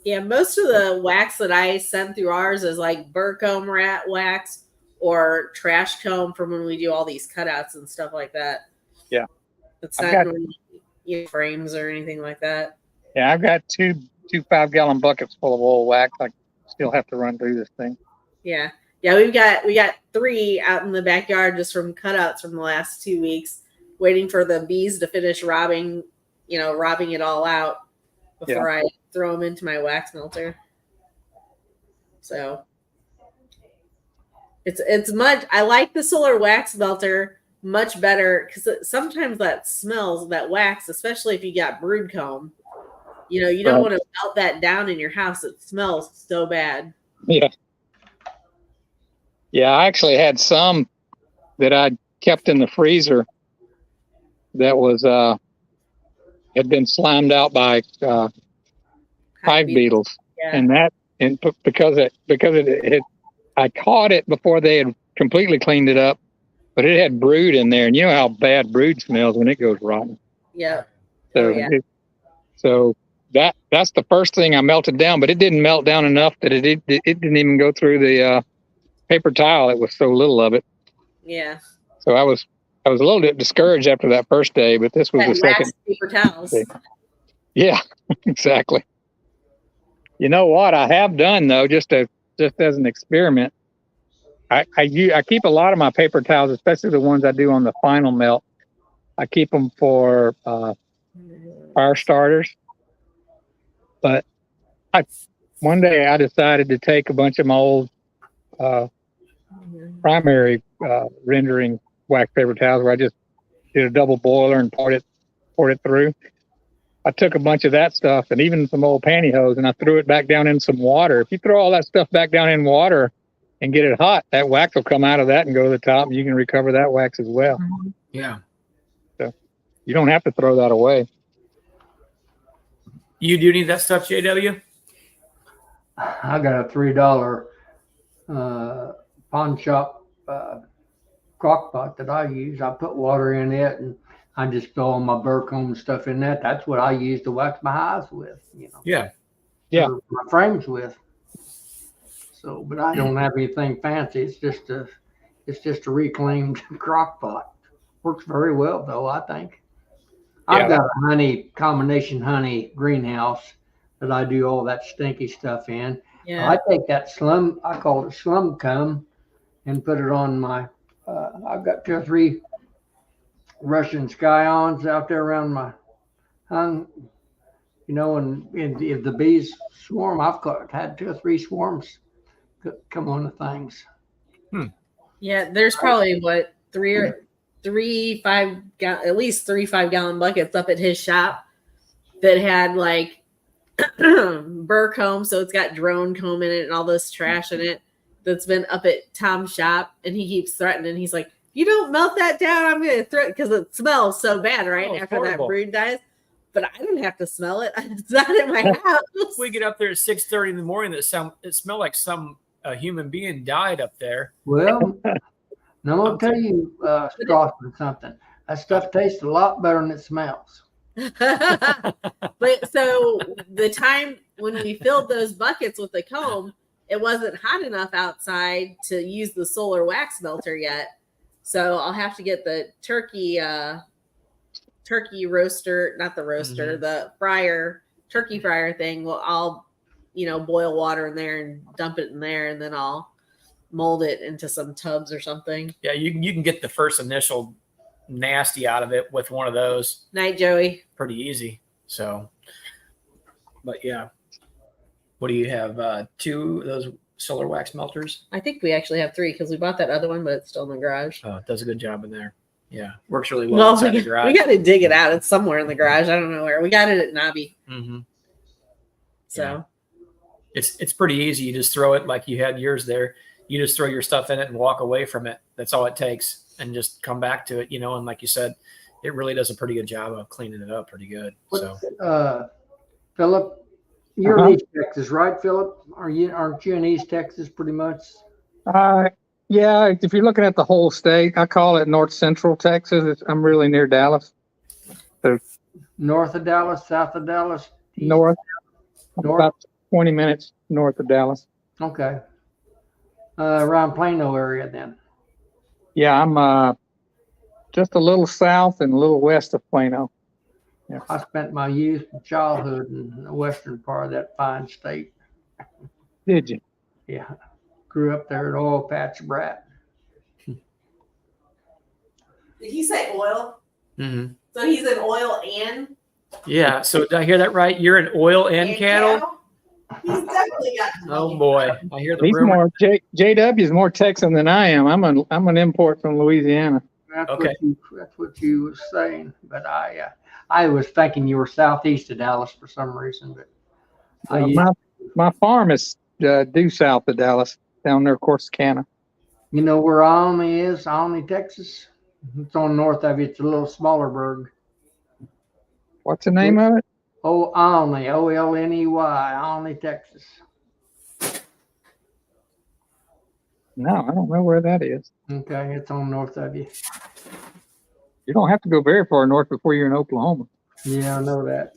Speaker 3: Yeah, most of the wax that I send through ours is like Burcombe rat wax or trash comb from when we do all these cutouts and stuff like that. Yeah. It's not normally frames or anything like that.
Speaker 6: Yeah, I've got two 5-gallon buckets full of oil wax. I still have to run through this thing.
Speaker 3: Yeah. Yeah, we got 3 out in the backyard just from cutouts from the last 2 weeks, waiting for the bees to finish robbing it all out before I throw them into my wax melter. So it's much. I like the solar wax melter much better because sometimes that smells, that wax, especially if you got brood comb. You don't want to melt that down in your house. It smells so bad.
Speaker 6: Yeah. Yeah, I actually had some that I kept in the freezer that was had been slimed out by hive beetles, and because I caught it before they had completely cleaned it up, but it had brood in there, and you know how bad brood smells when it goes rotten.
Speaker 3: Yeah.
Speaker 6: So that's the first thing I melted down, but it didn't melt down enough that it didn't even go through the paper towel. It was so little of it.
Speaker 3: Yeah.
Speaker 6: So I was a little bit discouraged after that first day, but this was the second
Speaker 3: paper towels.
Speaker 6: day. Yeah, exactly. You know what I have done though, just as an experiment, I keep a lot of my paper towels, especially the ones I do on the final melt. I keep them for fire starters. But one day I decided to take a bunch of my old primary rendering wax paper towels where I just did a double boiler and poured it through. I took a bunch of that stuff and even some old pantyhose and I threw it back down in some water. If you throw all that stuff back down in water and get it hot, that wax will come out of that and go to the top, and you can recover that wax as well.
Speaker 1: Yeah.
Speaker 6: So you don't have to throw that away.
Speaker 1: You do need that stuff, JW?
Speaker 5: I got a $3 pawn shop crock pot that I use. I put water in it and I just throw all my burr comb and stuff in that. That's what I use to wax my hives with,
Speaker 1: Yeah.
Speaker 6: Yeah.
Speaker 5: or my frames with. So, but I don't have anything fancy. It's just a reclaimed crock pot. Works very well though, I think.
Speaker 1: Yeah.
Speaker 5: I've got a combination honey greenhouse that I do all that stinky stuff in.
Speaker 3: Yeah.
Speaker 5: I take that slum, I call it slum cum, and put it on my. I've got 2 or 3 Russian skyons out there around my hung, and if the bees swarm, had 2 or 3 swarms come on the things.
Speaker 3: Yeah, there's probably what at least 3 5-gallon buckets up at his shop that had like burr comb, so it's got drone comb in it and all this trash in it that's been up at Tom's shop, and he keeps threatening. He's like, "If you don't melt that down, I'm gonna threaten," because it smells so bad, right?
Speaker 1: Oh,
Speaker 3: after
Speaker 1: horrible.
Speaker 3: that brood dies. But I don't have to smell it. It's not in my house.
Speaker 1: We get up there at 6:30 in the morning. It smelled like a human being died up there.
Speaker 5: Well, now I'll tell you, Straussman, something. That stuff tastes a lot better than it smells.
Speaker 3: But so the time when we filled those buckets with the comb, it wasn't hot enough outside to use the solar wax melter yet. So I'll have to get the turkey roaster, not the roaster, the turkey fryer thing. Well, I'll, boil water in there and dump it in there, and then I'll mold it into some tubs or something.
Speaker 1: Yeah, you can get the first initial nasty out of it with one of those.
Speaker 3: Night, Joey.
Speaker 1: Pretty easy. So, but yeah. What do you have? 2 of those solar wax melters?
Speaker 3: I think we actually have 3 because we bought that other one, but it's still in the garage.
Speaker 1: Oh, it does a good job in there. Yeah, works really well inside the garage.
Speaker 3: We got to dig it out. It's somewhere in the garage. I don't know where. We got it at Nobby.
Speaker 1: Mm-hmm.
Speaker 3: So
Speaker 1: yeah. It's pretty easy. You just throw it like you had yours there. You just throw your stuff in it and walk away from it. That's all it takes, and just come back to it. And like you said, it really does a pretty good job of cleaning it up pretty good. So,
Speaker 5: Philip, you're in East Texas, right, Philip? Aren't you in East Texas pretty much?
Speaker 6: Yeah. If you're looking at the whole state, I call it North Central Texas. I'm really near Dallas. So
Speaker 5: North of Dallas, south of Dallas,
Speaker 6: north, about 20 minutes north of Dallas.
Speaker 5: Okay. Around Plano area then.
Speaker 6: Yeah, I'm just a little south and a little west of Plano. Yeah.
Speaker 5: I spent my youth and childhood in the western part of that fine state.
Speaker 6: Did you?
Speaker 5: Yeah. Grew up there at Oil Patch Brat.
Speaker 3: did he say oil?
Speaker 1: mm-hmm.
Speaker 3: So he's in oil and
Speaker 1: Yeah. So did I hear that right? You're in oil and cattle?
Speaker 3: He's definitely got.
Speaker 1: Oh boy, I hear the
Speaker 6: He's
Speaker 1: rumor.
Speaker 6: more JW is more Texan than I am. I'm an import from Louisiana.
Speaker 5: That's
Speaker 1: Okay.
Speaker 5: That's what you was saying. But I was thinking you were southeast of Dallas for some reason. But
Speaker 6: My farm is due south of Dallas, down near Corsicana.
Speaker 5: you know where Alny is? Alny, Texas. It's on north of you. It's a little smaller burg.
Speaker 6: What's the name of it?
Speaker 5: Oh, Alny, Olney, Alny, Texas.
Speaker 6: No, I don't know where that is.
Speaker 5: Okay, it's on north of you.
Speaker 6: You don't have to go very far north before you're in Oklahoma.
Speaker 5: Yeah, I know that.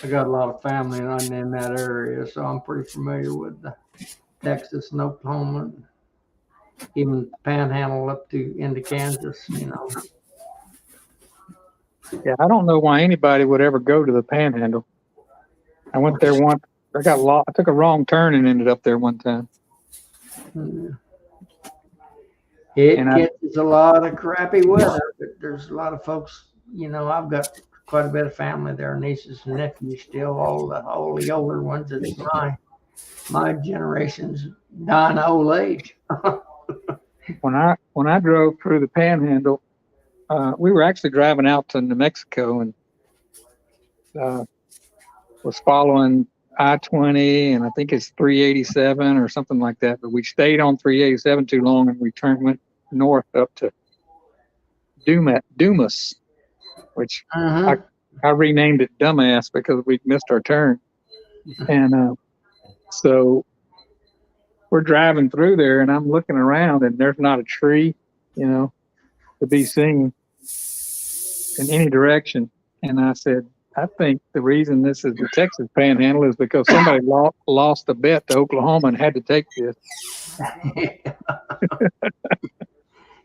Speaker 5: I got a lot of family in that area, so I'm pretty familiar with Texas and Oklahoma, even Panhandle up into Kansas.
Speaker 6: Yeah, I don't know why anybody would ever go to the Panhandle. I went there once. I got lost. I took a wrong turn and ended up there one time.
Speaker 5: It gets a lot of crappy weather, but there's a lot of folks. I've got quite a bit of family there, nieces and nephews still, all the older ones. It's my generation's dying of old age.
Speaker 6: When I drove through the Panhandle, we were actually driving out to New Mexico and was following I-20, and I think it's 387 or something like that. But we stayed on 387 too long, and we went north up to Dumas, which I renamed it Dumbass because we missed our turn. And so we're driving through there, and I'm looking around, and there's not a tree, to be seen. in any direction. And I said, I think the reason this is the Texas Panhandle is because somebody lost a bet to Oklahoma and had to take this.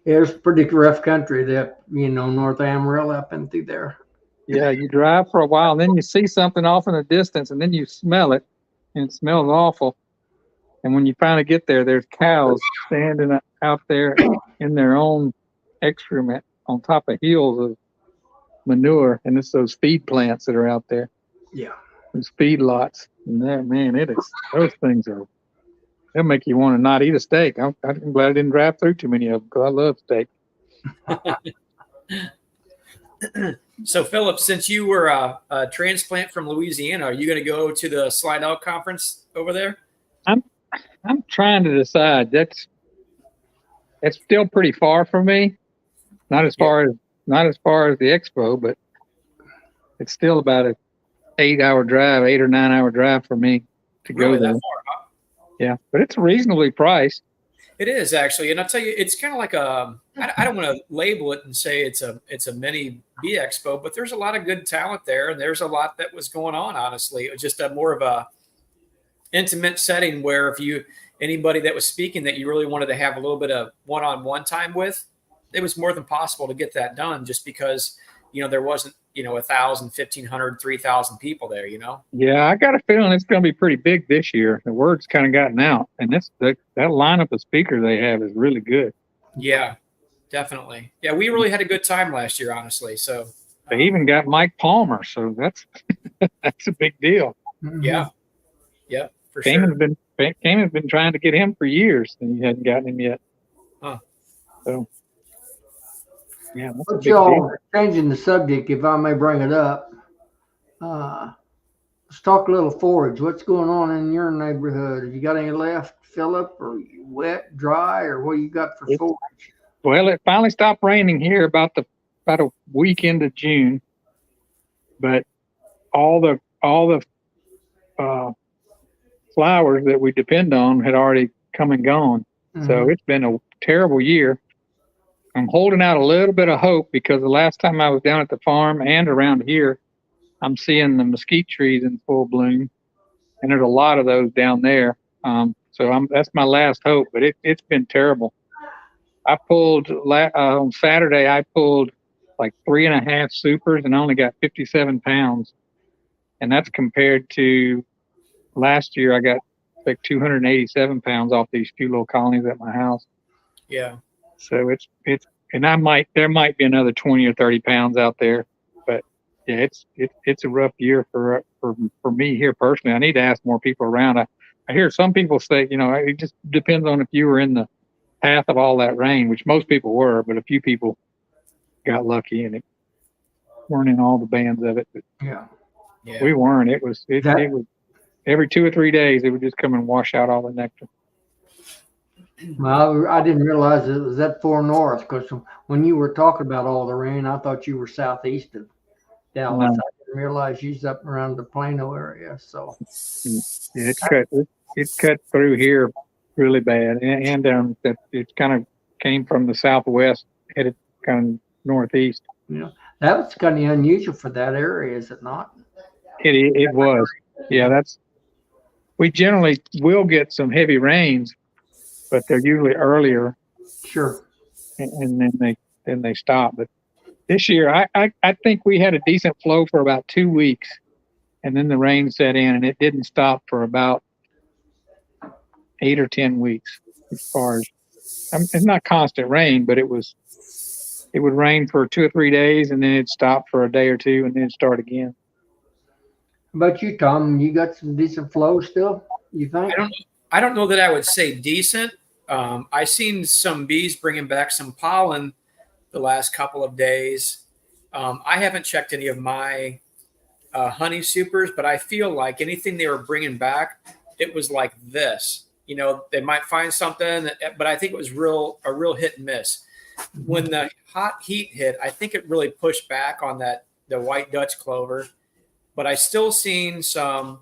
Speaker 5: It's pretty rough country, that, North Amarillo up and through there.
Speaker 6: Yeah, you drive for a while, and then you see something off in the distance, and then you smell it, and it smells awful. And when you finally get there, there's cows standing out there in their own excrement on top of hills of manure, and it's those feed plants that are out there.
Speaker 5: Yeah.
Speaker 6: Those feed lots. And that, man, those things they'll make you want to not eat a steak. I'm glad I didn't drive through too many of them because I love steak.
Speaker 1: So, Philip, since you were a transplant from Louisiana, are you going to go to the Slidell conference over there?
Speaker 6: I'm trying to decide. It's still pretty far from me. Not as far as the expo, but it's still about an 8 or 9 hour drive for me to go there.
Speaker 1: That far, huh?
Speaker 6: Yeah, but it's reasonably priced.
Speaker 1: It is actually, and I'll tell you, it's kind of like I don't want to label it and say it's a mini bee expo, but there's a lot of good talent there, and there's a lot that was going on. Honestly, it was just a more of a intimate setting where anybody that was speaking that you really wanted to have a little bit of one-on-one time with, it was more than possible to get that done, just because there wasn't 1,000, 1,500, 3,000 people there.
Speaker 6: Yeah, I got a feeling it's going to be pretty big this year. The word's kind of gotten out, and that lineup of speakers they have is really good.
Speaker 1: Yeah, definitely. Yeah, we really had a good time last year, honestly. So
Speaker 6: they even got Mike Palmer, so that's a big deal.
Speaker 1: Yeah, for sure.
Speaker 6: Cayman's been trying to get him for years, and he hadn't gotten him yet.
Speaker 1: Huh.
Speaker 6: So. Yeah, that's
Speaker 5: but
Speaker 6: a big deal.
Speaker 5: Changing the subject, if I may bring it up, let's talk a little forage. What's going on in your neighborhood? Have you got any left, Philip, or wet, dry, or what you got for forage?
Speaker 6: Well, it finally stopped raining here about a week into June, but all the flowers that we depend on had already come and gone. Mm-hmm. So it's been a terrible year. I'm holding out a little bit of hope because the last time I was down at the farm and around here, I'm seeing the mesquite trees in full bloom, and there's a lot of those down there. So that's my last hope, but it's been terrible. I pulled on Saturday. I pulled like 3.5 supers and only got 57 pounds, and that's compared to last year. I got like 287 pounds off these few little colonies at my house.
Speaker 1: Yeah.
Speaker 6: So and there might be another 20 or 30 pounds out there, but yeah, it's a rough year for me here personally. I need to ask more people around. I hear some people say, it just depends on if you were in the path of all that rain, which most people were, but a few people got lucky and it weren't in all the bands of it. But
Speaker 5: yeah,
Speaker 6: we weren't. It was every 2 or 3 days it would just come and wash out all the nectar.
Speaker 5: Well, I didn't realize it was that far north, because when you were talking about all the rain, I thought you were southeast of Dallas. No. I didn't realize you was up around the Plano area. So
Speaker 6: yeah, it cut through here really bad, and it kind of came from the southwest, headed kind of northeast.
Speaker 5: Yeah, that was kind of unusual for that area, is it not?
Speaker 6: It was. Yeah, we generally will get some heavy rains, but they're usually earlier.
Speaker 5: Sure.
Speaker 6: And then they stop. But this year, I think we had a decent flow for about 2 weeks, and then the rain set in, and it didn't stop for about 8 or 10 weeks. As far as it's not constant rain, but it would rain for 2 or 3 days, and then it'd stop for a day or two, and then it'd start again.
Speaker 5: How about you, Tom? You got some decent flow still, you think?
Speaker 1: I don't know that I would say decent. I seen some bees bringing back some pollen the last couple of days. I haven't checked any of my honey supers, but I feel like anything they were bringing back, it was like this. They might find something, but I think it was a real hit and miss. When the hot heat hit, I think it really pushed back on the white Dutch clover, but I still seen some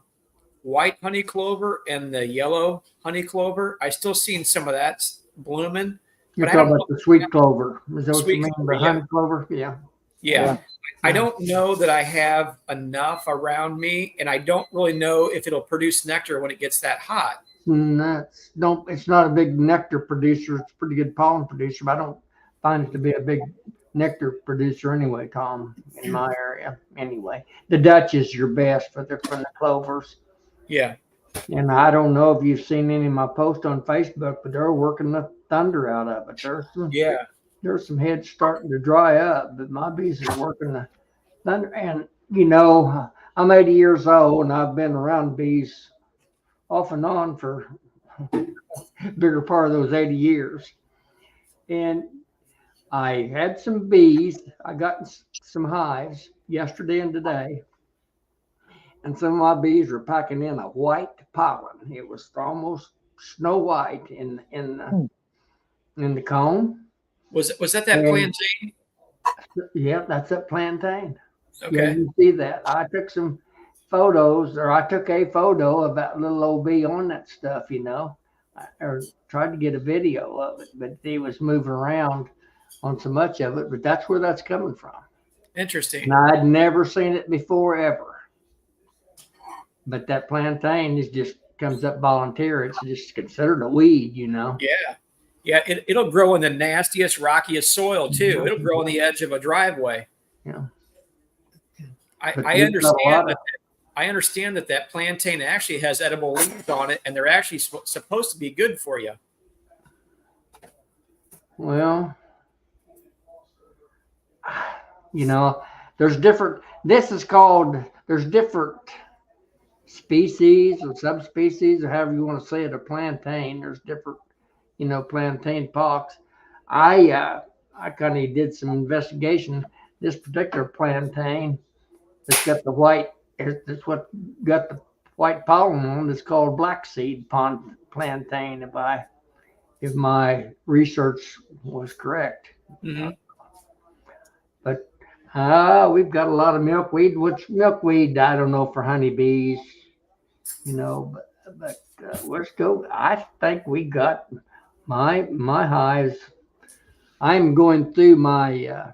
Speaker 1: white honey clover and the yellow honey clover. I still seen some of that blooming.
Speaker 5: You're talking about the sweet clover. Is that what you mean? The honey clover? Yeah.
Speaker 1: Yeah. I don't know that I have enough around me, and I don't really know if it'll produce nectar when it gets that hot.
Speaker 5: It's not a big nectar producer. It's a pretty good pollen producer, but I don't find it to be a big nectar producer anyway, Tom, in my area. Anyway, the Dutch is your best from the clovers.
Speaker 1: Yeah.
Speaker 5: And I don't know if you've seen any of my posts on Facebook, but they're working the thunder out of it. There's some heads starting to dry up, but my bees are working the thunder. And, I'm 80 years old and I've been around bees off and on for a bigger part of those 80 years. And I had some bees. I got some hives yesterday and today. And some of my bees were packing in a white pollen. It was almost snow white in the comb.
Speaker 1: Was that plantain?
Speaker 5: Yeah, that's that plantain.
Speaker 1: Okay.
Speaker 5: Yeah, you see that. I took some photos, or I took a photo of that little old bee on that stuff, or tried to get a video of it, but he was moving around on so much of it, but that's where that's coming from.
Speaker 1: Interesting.
Speaker 5: And I'd never seen it before, ever. But that plantain just comes up volunteer. It's just considered a weed,
Speaker 1: Yeah. Yeah, it'll grow in the nastiest, rockiest soil, too. It'll grow on the edge of a driveway.
Speaker 5: Yeah.
Speaker 1: I understand that plantain actually has edible leaves on it, and they're actually supposed to be good for you.
Speaker 5: Well, there's different species or subspecies, or however you want to say it, of plantain. There's different, plantain pox. I kind of did some investigation. This particular plantain that's got the white, that's what got the white pollen on. It's called black seed plantain. If my research was correct.
Speaker 1: Mm-hmm.
Speaker 5: But we've got a lot of milkweed. Which milkweed, I don't know for honeybees, but we're still. I think we got my hives. I'm going through my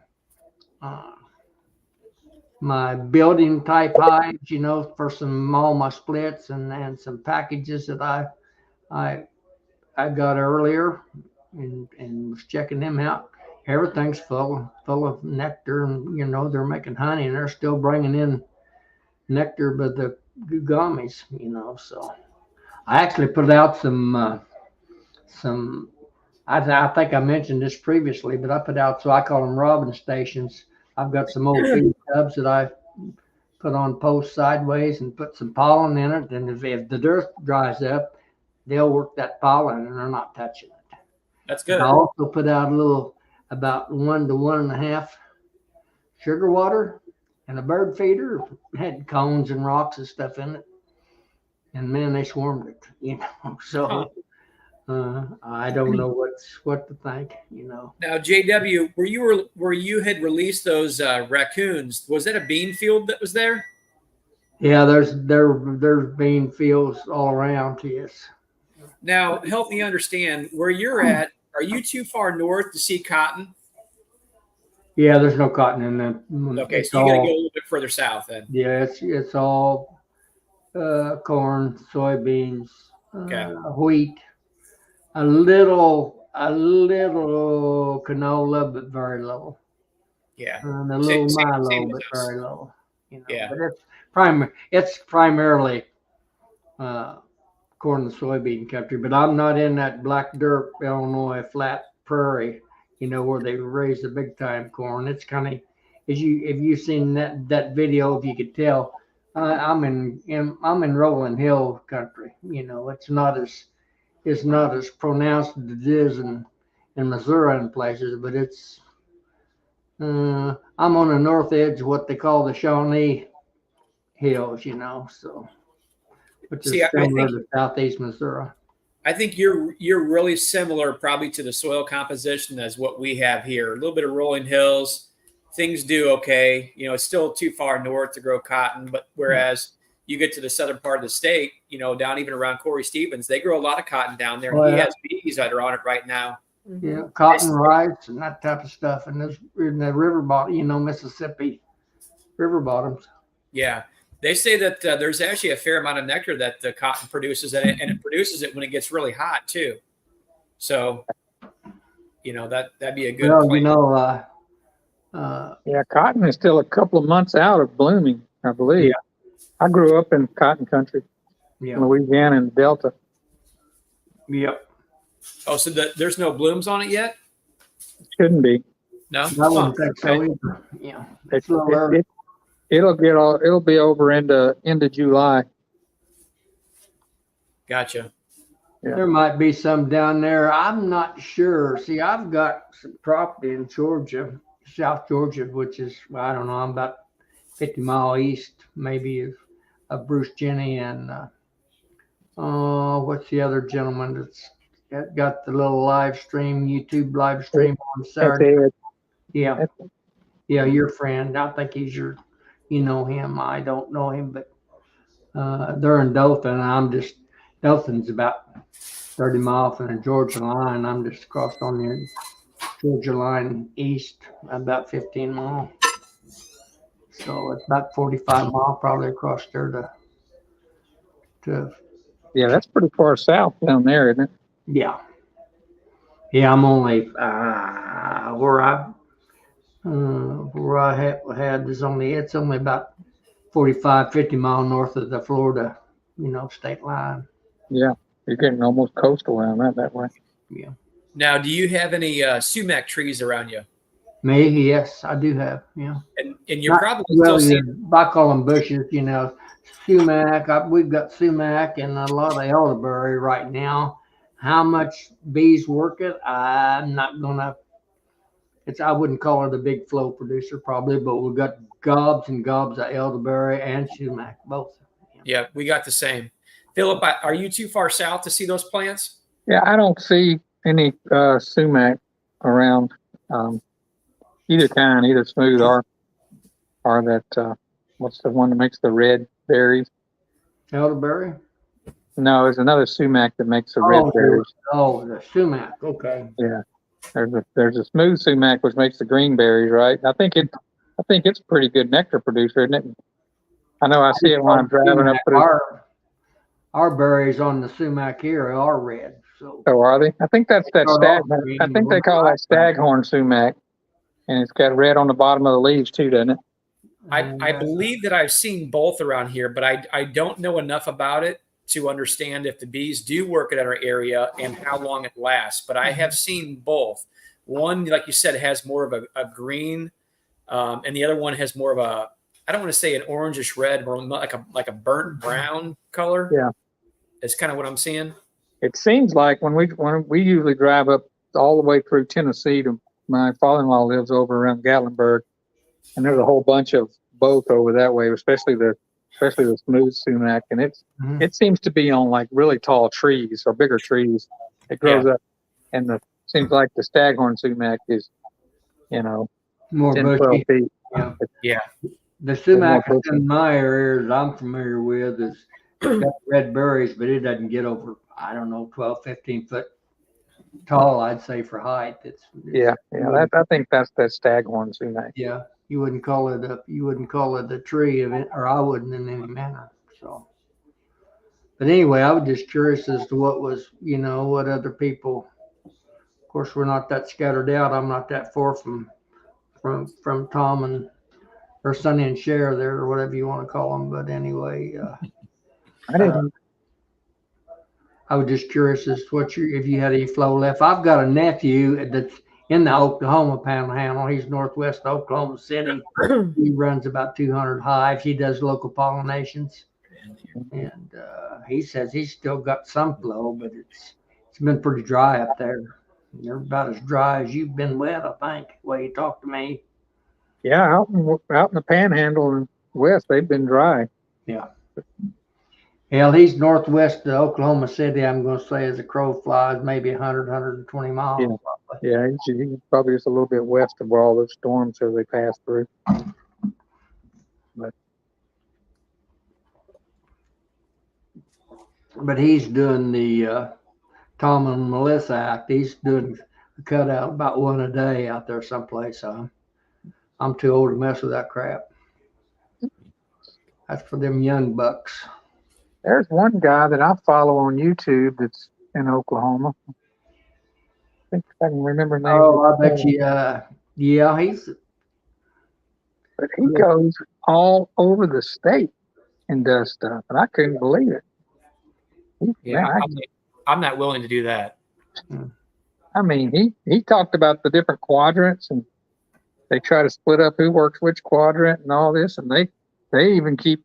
Speaker 5: my building type hives, for all my splits and some packages that I got earlier and was checking them out. Everything's full of nectar, and they're making honey, and they're still bringing in nectar, but the gummies, So I actually put out some. I think I mentioned this previously, but I put out, so I call them robin stations. I've got some old feed tubs that I put on posts sideways and put some pollen in it, and if the dirt dries up, they'll work that pollen, and they're not touching it.
Speaker 1: That's good.
Speaker 5: I also put out about 1 to 1.5 sugar water and a bird feeder. It had cones and rocks and stuff in it, and man, they swarmed it. So I don't know what to think.
Speaker 1: Now, JW, where you had released those raccoons, was that a bean field that was there?
Speaker 5: Yeah, there's bean fields all around. Yes.
Speaker 1: Now, help me understand where you're at. Are you too far north to see cotton?
Speaker 5: Yeah, there's no cotton in that.
Speaker 1: Okay, so you got to go a little bit further south then.
Speaker 5: Yeah, it's all corn, soybeans, wheat, a little canola, but very little.
Speaker 1: Yeah,
Speaker 5: and a little milo, but very little.
Speaker 1: Yeah,
Speaker 5: but it's primarily corn and soybean country. But I'm not in that black dirt Illinois flat prairie, where they raise the big time corn. It's kind of, if you've seen that video, if you could tell, I'm in rolling hill country. It's not as pronounced as it is in Missouri and places, but it's I'm on the north edge of what they call the Shawnee Hills, so which is similar to southeast Missouri.
Speaker 1: I think you're really similar probably to the soil composition as what we have here. A little bit of rolling hills. Things do okay. It's still too far north to grow cotton, but whereas you get to the southern part of the state, down even around Corey Stevens, they grow a lot of cotton down there. He has bees that are on it right now.
Speaker 5: Yeah, cotton, rice, and that type of stuff. And this in the river bottom, Mississippi river bottoms.
Speaker 1: Yeah. They say that there's actually a fair amount of nectar that the cotton produces, and it produces it when it gets really hot too. So, that'd be a good
Speaker 5: Well,
Speaker 1: point.
Speaker 6: Yeah, cotton is still a couple of months out of blooming, I believe.
Speaker 5: Yeah.
Speaker 6: I grew up in cotton country,
Speaker 5: yeah,
Speaker 6: Louisiana and Delta.
Speaker 5: yep.
Speaker 1: Oh, so there's no blooms on it yet?
Speaker 6: Shouldn't be.
Speaker 1: No?
Speaker 5: I wouldn't think so
Speaker 1: Okay.
Speaker 5: either. Yeah, it's a little early.
Speaker 6: It'll be over into July.
Speaker 1: Gotcha.
Speaker 6: Yeah.
Speaker 5: There might be some down there. I'm not sure. See, I've got some property in Georgia, South Georgia, which is, I don't know, I'm about 50 mile east, maybe, of Bruce Jenny and what's the other gentleman that's got the little live stream, YouTube live stream on Saturday?
Speaker 6: That's it.
Speaker 5: Yeah, yeah, your friend. I think he's you know him. I don't know him, but they're in Dothan. Dothan's about 30 miles from the Georgia line. I'm just across on the Georgia line east, about 15 miles. So it's about 45 miles probably across there to
Speaker 6: Yeah, that's pretty far south down there, isn't it?
Speaker 5: yeah. Yeah, I'm only where I had is it's only about 45, 50 miles north of the Florida, state line.
Speaker 6: Yeah, you're getting almost coastal around that way.
Speaker 5: Yeah.
Speaker 1: Now, do you have any sumac trees around you?
Speaker 5: Me, yes, I do have. Yeah.
Speaker 1: And you're probably
Speaker 5: Well,
Speaker 1: still seeing.
Speaker 5: I call them bushes, sumac. We've got sumac and a lot of elderberry right now. How much bees work it? I'm not gonna. I wouldn't call it a big flow producer probably, but we've got gobs and gobs of elderberry and sumac both.
Speaker 1: Yeah, we got the same. Philip, are you too far south to see those plants?
Speaker 6: Yeah, I don't see any sumac around either kind, either smooth or that. What's the one that makes the red berries?
Speaker 5: Elderberry?
Speaker 6: No, there's another sumac that makes the red berries.
Speaker 5: Oh, the sumac. Okay.
Speaker 6: Yeah, there's a smooth sumac which makes the green berries, right? I think it's a pretty good nectar producer, isn't it? I know I see it when I'm driving up through.
Speaker 5: Our berries on the sumac here are red. So.
Speaker 6: Oh, are they? I think that's that stag. I think they call that staghorn sumac, and it's got red on the bottom of the leaves too, doesn't it?
Speaker 1: I believe that I've seen both around here, but I don't know enough about it to understand if the bees do work at our area and how long it lasts. But I have seen both. One, like you said, has more of a green, and the other one has more of a, I don't want to say an orangish red, but like a burnt brown color.
Speaker 6: Yeah,
Speaker 1: that's kind of what I'm seeing.
Speaker 6: It seems like when we usually drive up all the way through Tennessee to my father-in-law lives over around Gatlinburg, and there's a whole bunch of both over that way, especially the smooth sumac, and it seems to be on like really tall trees or bigger trees. It grows up, and seems like the staghorn sumac is,
Speaker 5: more
Speaker 6: 10,
Speaker 5: bushy.
Speaker 6: 12 feet.
Speaker 1: Yeah.
Speaker 5: The sumac in my area that I'm familiar with is got red berries, but it doesn't get over, I don't know, 12, 15 foot tall, I'd say, for height.
Speaker 6: I think that's that staghorn sumac.
Speaker 5: Yeah, you wouldn't call it a tree of it, or I wouldn't in any manner. So, but anyway, I was just curious as to what other people. Of course, we're not that scattered out. I'm not that far from Tom and or Sonny and Cher there, or whatever you want to call them. But anyway, I was just curious as to if you had any flow left. I've got a nephew that's in the Oklahoma Panhandle. He's northwest of Oklahoma City. He runs about 200 hives. He does local pollinations, and he says he's still got some flow, but it's been pretty dry up there. They're about as dry as you've been wet, I think, the way you talk to me.
Speaker 6: Yeah, out in the Panhandle and west, they've been dry.
Speaker 5: Yeah. Hell, he's northwest of Oklahoma City. I'm going to say as a crow flies, maybe 100, 120 miles.
Speaker 6: Yeah, he's probably just a little bit west of where all those storms as they pass through.
Speaker 5: But he's doing the Tom and Melissa Act. He's doing cut out about one a day out there someplace. I'm too old to mess with that crap. That's for them young bucks.
Speaker 6: There's one guy that I follow on YouTube that's in Oklahoma. I think I can remember his name.
Speaker 5: Oh, I bet you. Yeah,
Speaker 6: But he goes all over the state and does stuff, and I couldn't believe it.
Speaker 1: Yeah,
Speaker 6: Man,
Speaker 1: I'm not willing to do that.
Speaker 6: I mean, he talked about the different quadrants, and they try to split up who works which quadrant and all this, and they even keep,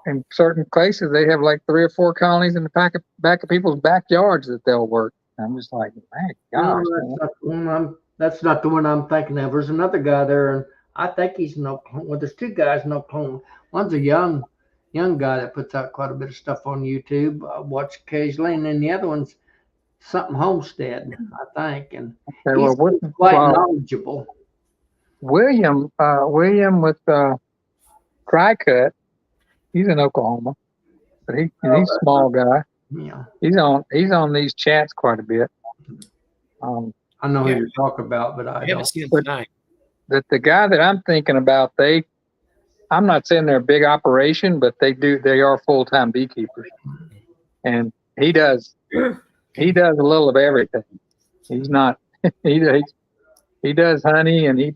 Speaker 6: in certain places, they have like 3 or 4 colonies in the back of people's backyards that they'll work. I'm just like, man, gosh.
Speaker 5: that's not the one I'm thinking of. There's another guy there, and I think he's in Oklahoma. Well, there's 2 guys in Oklahoma. One's a young guy that puts out quite a bit of stuff on YouTube. I watch occasionally, and then the other one's something homestead, I think, and
Speaker 6: Okay,
Speaker 5: he's
Speaker 6: well,
Speaker 5: quite knowledgeable.
Speaker 6: William with Dry Cut, he's in Oklahoma, but he's a small guy.
Speaker 5: Yeah,
Speaker 6: He's on these chats quite a bit.
Speaker 5: I know who you're talking about, but I
Speaker 1: haven't
Speaker 5: don't.
Speaker 1: seen him tonight.
Speaker 6: The guy that I'm thinking about, I'm not saying they're a big operation, but they are full-time beekeepers, and he does a little of everything. He's not he does honey, and he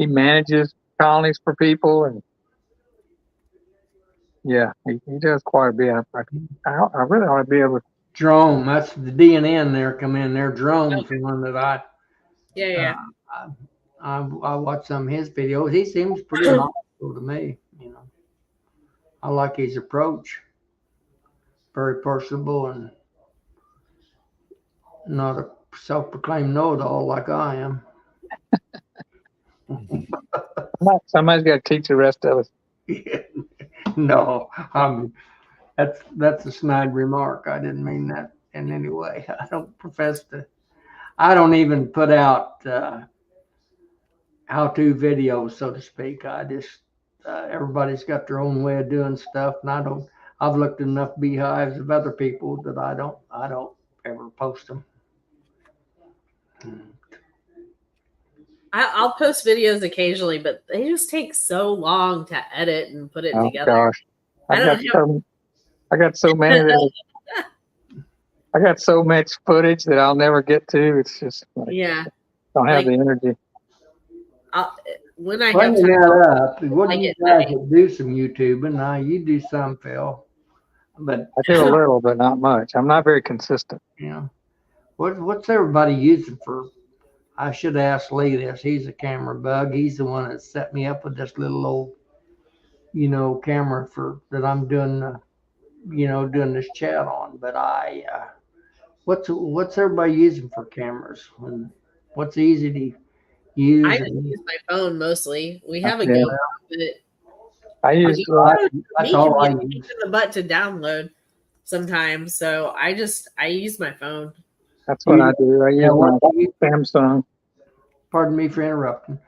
Speaker 6: manages colonies for people, and yeah, he does quite a bit. I really ought to be able to.
Speaker 5: Drone, that's the DNN there come in there. Drone's the one that I watch some of his videos. He seems pretty knowledgeable to me. I like his approach. Very personable and not a self-proclaimed know-it-all like I am.
Speaker 6: Somebody's got to teach the rest of us.
Speaker 5: No, that's a snide remark. I didn't mean that in any way. I don't even put out how-to videos, so to speak. I just everybody's got their own way of doing stuff, and I've looked at enough beehives of other people that I don't ever post them.
Speaker 3: I'll post videos occasionally, but they just take so long to edit and put it together.
Speaker 6: Gosh. I got so many that I got so much footage that I'll never get to. It's just like, don't have the energy.
Speaker 3: When I
Speaker 5: Bring
Speaker 3: have time,
Speaker 5: that up. What do you guys that do some YouTubing? Now you do some, Phil, but
Speaker 6: I do a little, but not much. I'm not very consistent.
Speaker 5: Yeah. What's everybody using for? I should ask Lee this. He's a camera bug. He's the one that set me up with this little old, camera that I'm doing, doing this chat on. But what's everybody using for cameras? And what's easy to use?
Speaker 3: I just use my phone mostly. We have a
Speaker 6: Yeah.
Speaker 3: GoPro, but
Speaker 6: I use
Speaker 5: that's all I use.
Speaker 3: in the butt to download sometimes. So I use my phone.
Speaker 6: That's what I do. I use my Samsung.
Speaker 5: Pardon me for interrupting.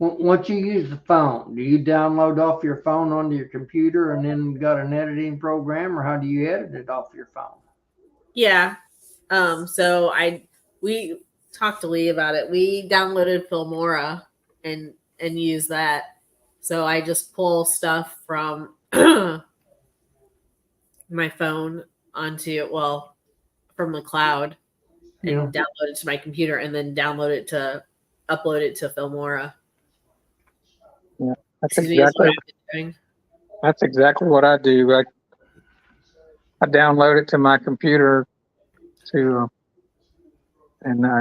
Speaker 5: Once you use the phone, do you download off your phone onto your computer and then got an editing program, or how do you edit it off your phone?
Speaker 3: Yeah. So we talked to Lee about it. We downloaded Filmora and use that. So I just pull stuff from my phone from the cloud and download it to my computer, and then upload it to Filmora.
Speaker 6: Yeah, that's exactly what I do. I download it to my computer and I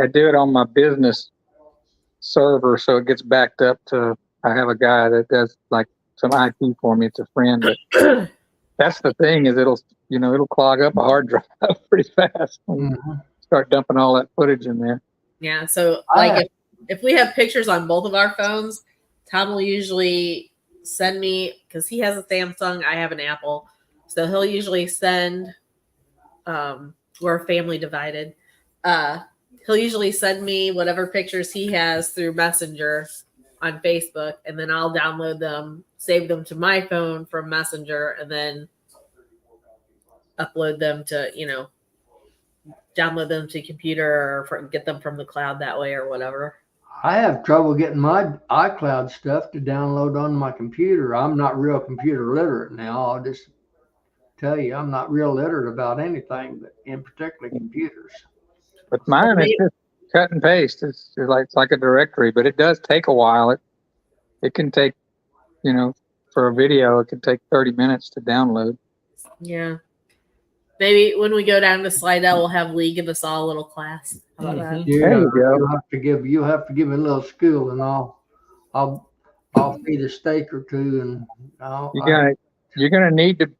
Speaker 6: do it on my business server, so it gets backed up to. I have a guy that does like some IT for me. It's a friend, but that's the thing is it'll clog up a hard drive pretty fast when you start dumping all that footage in there.
Speaker 3: Yeah, so if we have pictures on both of our phones, Tom will usually send me, because he has a Samsung, I have an Apple, so he'll usually send. We're family divided. He'll usually send me whatever pictures he has through Messenger on Facebook, and then I'll download them, save them to my phone from Messenger, and then upload them to, download them to computer or get them from the cloud that way or whatever.
Speaker 5: I have trouble getting my iCloud stuff to download on my computer. I'm not real computer literate now. I'll just tell you, I'm not real literate about anything, but in particular computers.
Speaker 6: But mine is just cut and paste. It's like a directory, but it does take a while. It can take, for a video, it can take 30 minutes to download.
Speaker 3: Yeah. Maybe when we go down to Slidell, we'll have Lee give us all a little class. How about that?
Speaker 5: Yeah,
Speaker 6: There you go.
Speaker 5: you'll have to give a little school, and I'll feed a steak or two, and
Speaker 6: You're gonna need to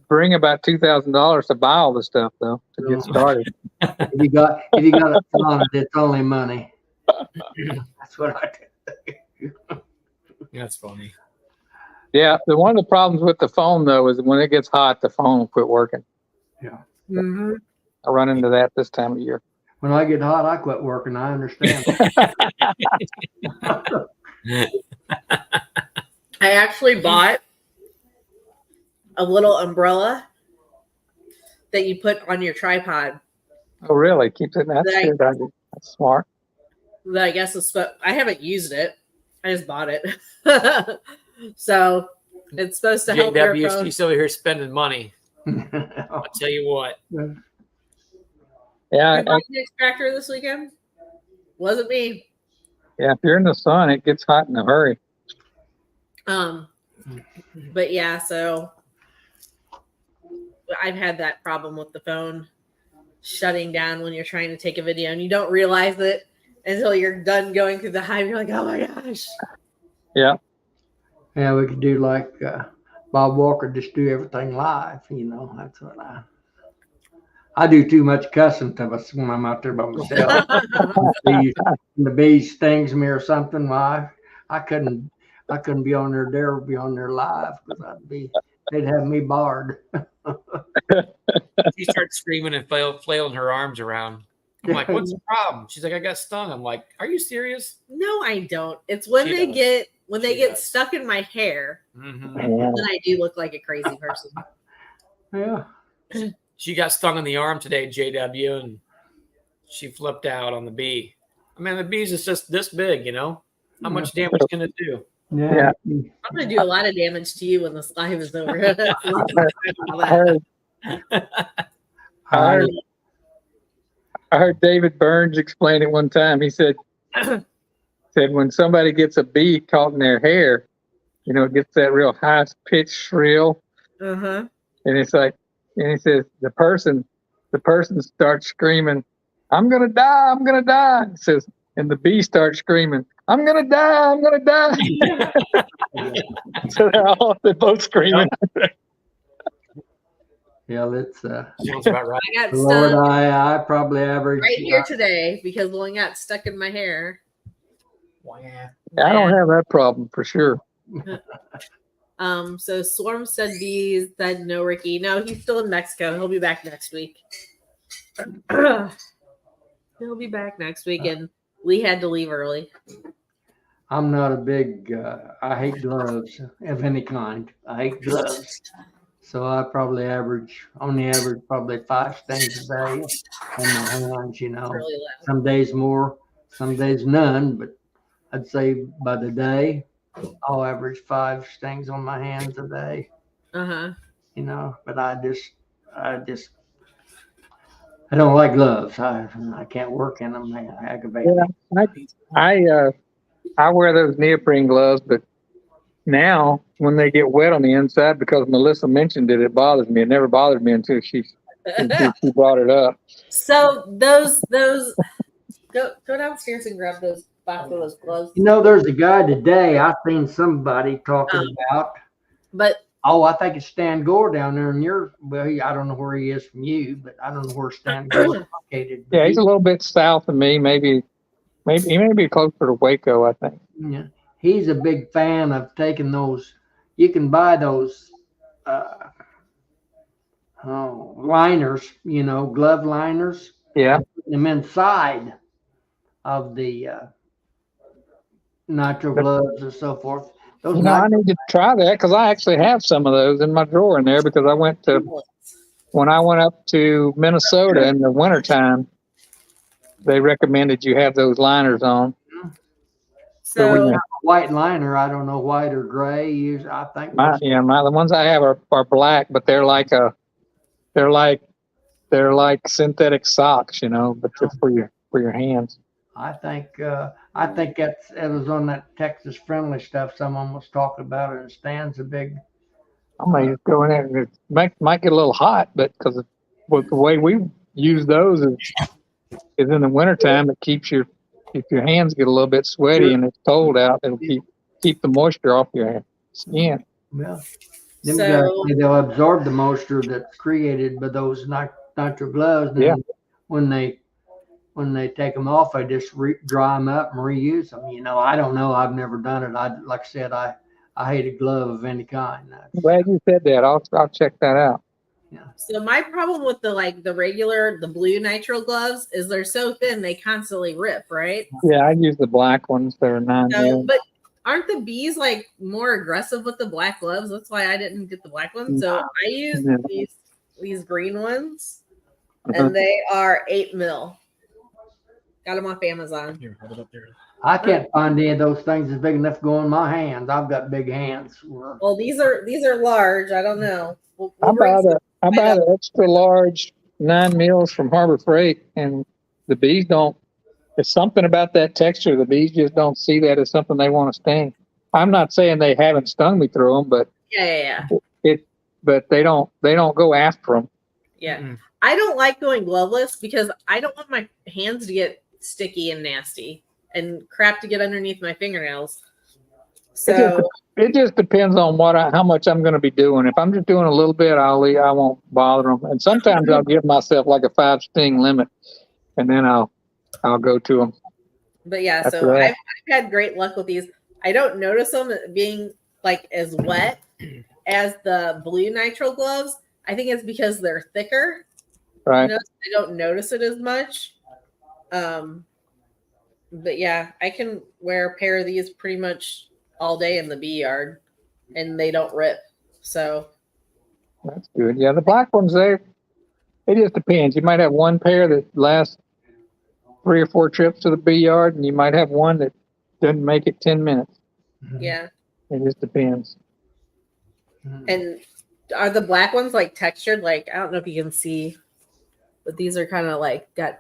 Speaker 6: bring about $2,000 to buy all the stuff though to get started.
Speaker 5: if you got a ton, it's only money. That's what I do.
Speaker 1: That's funny.
Speaker 6: Yeah, one of the problems with the phone though is when it gets hot, the phone will quit working.
Speaker 5: Yeah.
Speaker 3: Mm-hmm.
Speaker 6: I run into that this time of year.
Speaker 5: When I get hot, I quit working. I understand.
Speaker 3: I actually bought a little umbrella that you put on your tripod.
Speaker 6: Oh, really? Keeps it. That's
Speaker 3: Like-
Speaker 6: good. That's smart.
Speaker 3: That I guess is, I haven't used it. I just bought it. So it's supposed to help your phone.
Speaker 1: JW's over here spending money. I'll tell you what.
Speaker 6: Yeah,
Speaker 3: You bought an extractor this weekend? Wasn't me.
Speaker 6: yeah. If you're in the sun, it gets hot in a hurry.
Speaker 3: But yeah, so I've had that problem with the phone shutting down when you're trying to take a video and you don't realize it until you're done going through the Hive. You're like, oh my gosh.
Speaker 6: Yeah.
Speaker 5: Yeah, we could do like Bob Walker, just do everything live. That's what I do too much cussing to us when I'm out there by myself. The bee stings me or something. I couldn't be on there. Dare be on there live because they'd have me barred.
Speaker 1: She starts screaming and flailing her arms around. I'm like, what's the problem? She's like, I got stung. I'm like, are you serious?
Speaker 3: No, I don't. It's when
Speaker 1: She
Speaker 3: they
Speaker 1: does.
Speaker 3: get stuck in my hair,
Speaker 1: Mm-hmm.
Speaker 3: then I do look like a crazy person.
Speaker 5: Yeah.
Speaker 1: She got stung in the arm today, JW, and she flipped out on the bee. I mean, the bees is just this big, How much damage can it do?
Speaker 5: Yeah.
Speaker 3: I'm going to do a lot of damage to you when this live is over.
Speaker 6: I heard David Burns explain it one time. He said when somebody gets a bee caught in their hair, it gets that real high pitched shrill.
Speaker 3: Uh-huh.
Speaker 6: And it's like, and he says the person starts screaming, I'm gonna die, I'm gonna die. He says, and the bee starts screaming, I'm gonna die, I'm gonna die. So they're both screaming.
Speaker 5: Yeah, let's
Speaker 1: Sounds about right.
Speaker 3: I got
Speaker 5: Lord,
Speaker 3: stung
Speaker 5: I probably average
Speaker 3: right here today because one got stuck in my hair.
Speaker 1: Wow.
Speaker 6: I don't have that problem for sure.
Speaker 3: So Swarm said bees said no, Ricky. No, he's still in Mexico. He'll be back next week. He'll be back next week, and Lee had to leave early.
Speaker 5: I'm not a big I hate gloves of any kind. I hate gloves. So I probably only average probably 5 stings a day on my hands,
Speaker 3: It's really loud.
Speaker 5: Some days more, some days none, but I'd say by the day, I'll average 5 stings on my hands a day,
Speaker 3: Uh-huh.
Speaker 5: but I don't like gloves. I can't work in them. They aggravate me.
Speaker 6: I wear those neoprene gloves, but now when they get wet on the inside, because Melissa mentioned it, it bothers me. It never bothered me until she brought it up.
Speaker 3: So those go downstairs and grab those box of those gloves.
Speaker 5: There's a guy today I seen somebody talking about.
Speaker 3: But
Speaker 5: I think it's Stan Gore down there, and I don't know where he is from you, but I don't know where Stan Gore is located.
Speaker 6: Yeah, he's a little bit south of me. Maybe he may be closer to Waco, I think.
Speaker 5: Yeah, he's a big fan of taking those. You can buy those liners, glove liners.
Speaker 6: Yeah.
Speaker 5: Put them inside of the nitro gloves and so forth. Those
Speaker 6: I need to try that because I actually have some of those in my drawer in there because I went to when I went up to Minnesota in the wintertime, they recommended you have those liners on.
Speaker 5: So we
Speaker 3: So
Speaker 5: have a white liner. I don't know, white or gray. Use I think
Speaker 6: The ones I have are black, but they're like synthetic socks, but just for your hands.
Speaker 5: I think it was on that Texas friendly stuff. Someone was talking about it. And Stan's a big.
Speaker 6: I might just go in there and it might get a little hot, but because with the way we use those is in the wintertime, it keeps if your hands get a little bit sweaty and it's cold out, it'll keep the moisture off your skin.
Speaker 5: Yeah. Them
Speaker 3: So-
Speaker 5: guys, they'll absorb the moisture that's created by those nitro gloves. And
Speaker 6: Yeah.
Speaker 5: When they take them off, I just dry them up and reuse them. I don't know. I've never done it. Like I said, I hate a glove of any kind.
Speaker 6: I'm glad you said that. I'll check that out.
Speaker 3: So my problem with the blue nitrile gloves is they're so thin they constantly rip, right?
Speaker 6: Yeah, I use the black ones. They're 9 mil.
Speaker 3: But aren't the bees like more aggressive with the black gloves? That's why I didn't get the black ones. So I use these green ones, and they are 8 mil. Got them off Amazon.
Speaker 1: Here, hold it up there.
Speaker 5: I can't find any of those things that's big enough to go in my hands. I've got big hands.
Speaker 3: Well, these are large. I don't know. We'll
Speaker 6: I
Speaker 3: bring some-
Speaker 6: bought an extra large 9 mils from Harbor Freight, and the bees don't. There's something about that texture. The bees just don't see that as something they want to sting. I'm not saying they haven't stung me through them, but
Speaker 3: yeah.
Speaker 6: But they don't go after them.
Speaker 3: Yeah.
Speaker 1: Mm-mm.
Speaker 3: I don't like going gloveless because I don't want my hands to get sticky and nasty and crap to get underneath my fingernails. So
Speaker 6: It just depends on how much I'm going to be doing. If I'm just doing a little bit, I won't bother them. And sometimes I'll give myself like a 5 sting limit, and then I'll go to them.
Speaker 3: But yeah,
Speaker 6: After
Speaker 3: so
Speaker 6: that.
Speaker 3: I've had great luck with these. I don't notice them being like as wet as the blue nitrile gloves. I think it's because they're thicker.
Speaker 6: Right.
Speaker 3: I don't notice it as much. But yeah, I can wear a pair of these pretty much all day in the bee yard, and they don't rip. So
Speaker 6: That's good. Yeah, the black ones there. It just depends. You might have one pair that lasts 3 or 4 trips to the bee yard, and you might have one that doesn't make it 10 minutes.
Speaker 3: yeah.
Speaker 6: It just depends.
Speaker 3: And are the black ones like textured? Like, I don't know if you can see, but these are kind of like got.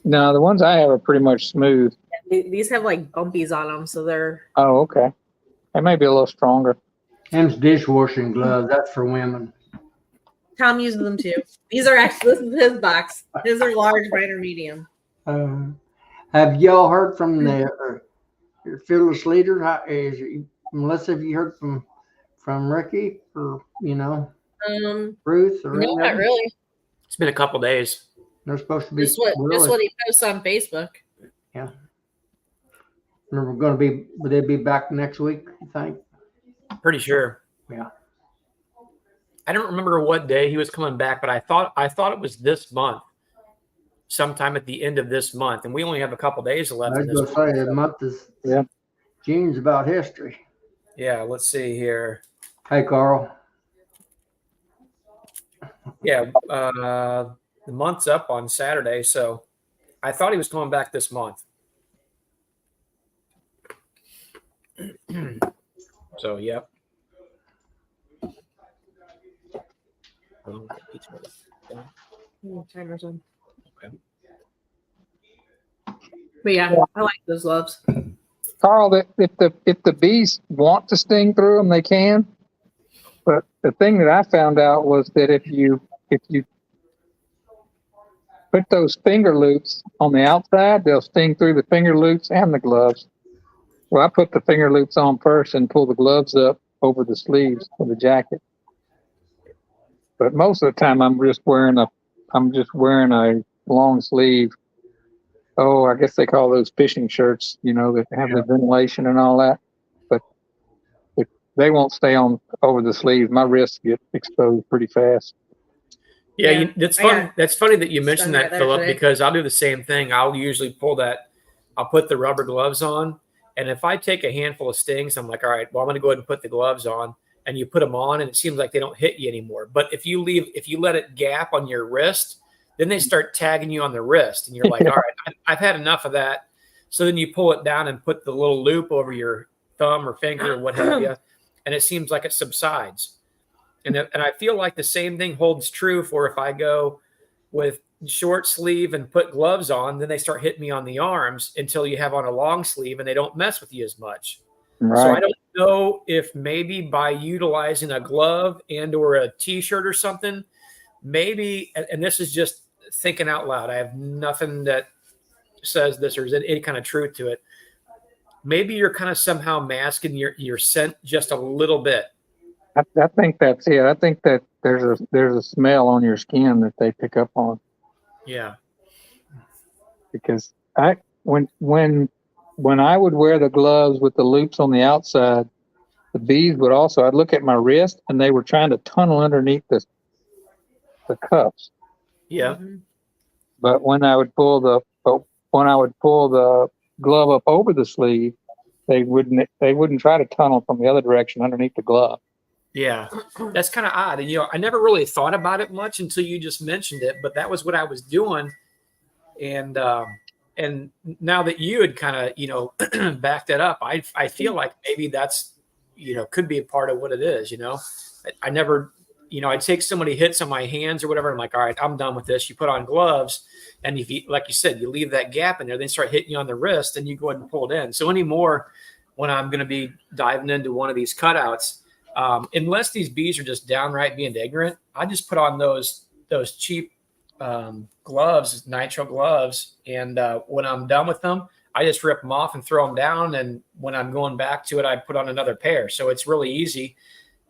Speaker 6: No, the ones I have are pretty much smooth.
Speaker 3: These have like bumpies on them, so they're.
Speaker 6: Oh, okay. They may be a little stronger.
Speaker 5: Them's dishwashing gloves. That's for women.
Speaker 3: Tom uses them too. These are actually, this is his box. His are large, mine are medium.
Speaker 5: Have y'all heard from your fearless leader? Melissa, have you heard from Ricky or Ruth or
Speaker 3: No, not really.
Speaker 1: It's been a couple days.
Speaker 5: They're supposed to be
Speaker 3: Just what he posts on Facebook.
Speaker 5: Yeah. And would they be back next week, you think?
Speaker 1: Pretty sure.
Speaker 5: Yeah.
Speaker 1: I don't remember what day he was coming back, but I thought it was this month, sometime at the end of this month, and we only have a couple days left.
Speaker 5: I
Speaker 1: In
Speaker 5: was
Speaker 1: this
Speaker 5: going to say the month is June's about history.
Speaker 1: Yeah, let's see here.
Speaker 5: Hey, Carl.
Speaker 1: Yeah, the month's up on Saturday, so I thought he was coming back this month. So, yep.
Speaker 3: Timer's on.
Speaker 1: Okay.
Speaker 3: But yeah, I like those gloves.
Speaker 6: Carl, if the bees want to sting through them, they can. But the thing that I found out was that if you put those finger loops on the outside, they'll sting through the finger loops and the gloves. Well, I put the finger loops on first and pull the gloves up over the sleeves of the jacket. But most of the time, I'm just wearing a long sleeve. Oh, I guess they call those fishing shirts, that have the ventilation and all that. But they won't stay on over the sleeves. My wrists get exposed pretty fast.
Speaker 1: Yeah, that's fun. That's funny that you mentioned
Speaker 3: Stung
Speaker 1: that,
Speaker 3: right there
Speaker 1: Philip,
Speaker 3: today.
Speaker 1: because I'll do the same thing. I'll usually I'll put the rubber gloves on, and if I take a handful of stings, I'm like, all right, well, I'm going to go ahead and put the gloves on, and you put them on, and it seems like they don't hit you anymore. But if you let it gap on your wrist, then they start tagging you on the wrist, and you're like, all right, I've had enough of that. So then you pull it down and put the little loop over your thumb or finger or what have you, and it seems like it subsides. And I feel like the same thing holds true for if I go with short sleeve and put gloves on, then they start hitting me on the arms until you have on a long sleeve and they don't mess with you as much.
Speaker 6: Right.
Speaker 1: So I don't know if maybe by utilizing a glove and or a t-shirt or something, maybe, and this is just thinking out loud, I have nothing that says this or is any kind of truth to it. Maybe you're kind of somehow masking your scent just a little bit.
Speaker 6: I think that's it. I think that there's a smell on your skin that they pick up on.
Speaker 1: Yeah.
Speaker 6: Because when I would wear the gloves with the loops on the outside, the bees would also, I'd look at my wrist and they were trying to tunnel underneath the cuffs.
Speaker 1: Yeah.
Speaker 6: But when I would pull the glove up over the sleeve, they wouldn't try to tunnel from the other direction underneath the glove.
Speaker 1: Yeah, that's kind of odd. And, I never really thought about it much until you just mentioned it, but that was what I was doing. And now that you had kind of, backed that up, I feel like maybe that's, could be a part of what it is, I never, I'd take somebody hits on my hands or whatever. I'm like, all right, I'm done with this. You put on gloves. And if you, like you said, you leave that gap in there, they start hitting you on the wrist and you go ahead and pull it in. So anymore, when I'm going to be diving into one of these cutouts, unless these bees are just downright being ignorant, I just put on those cheap gloves, nitro gloves. And when I'm done with them, I just rip them off and throw them down. And when I'm going back to it, I put on another pair. So it's really easy.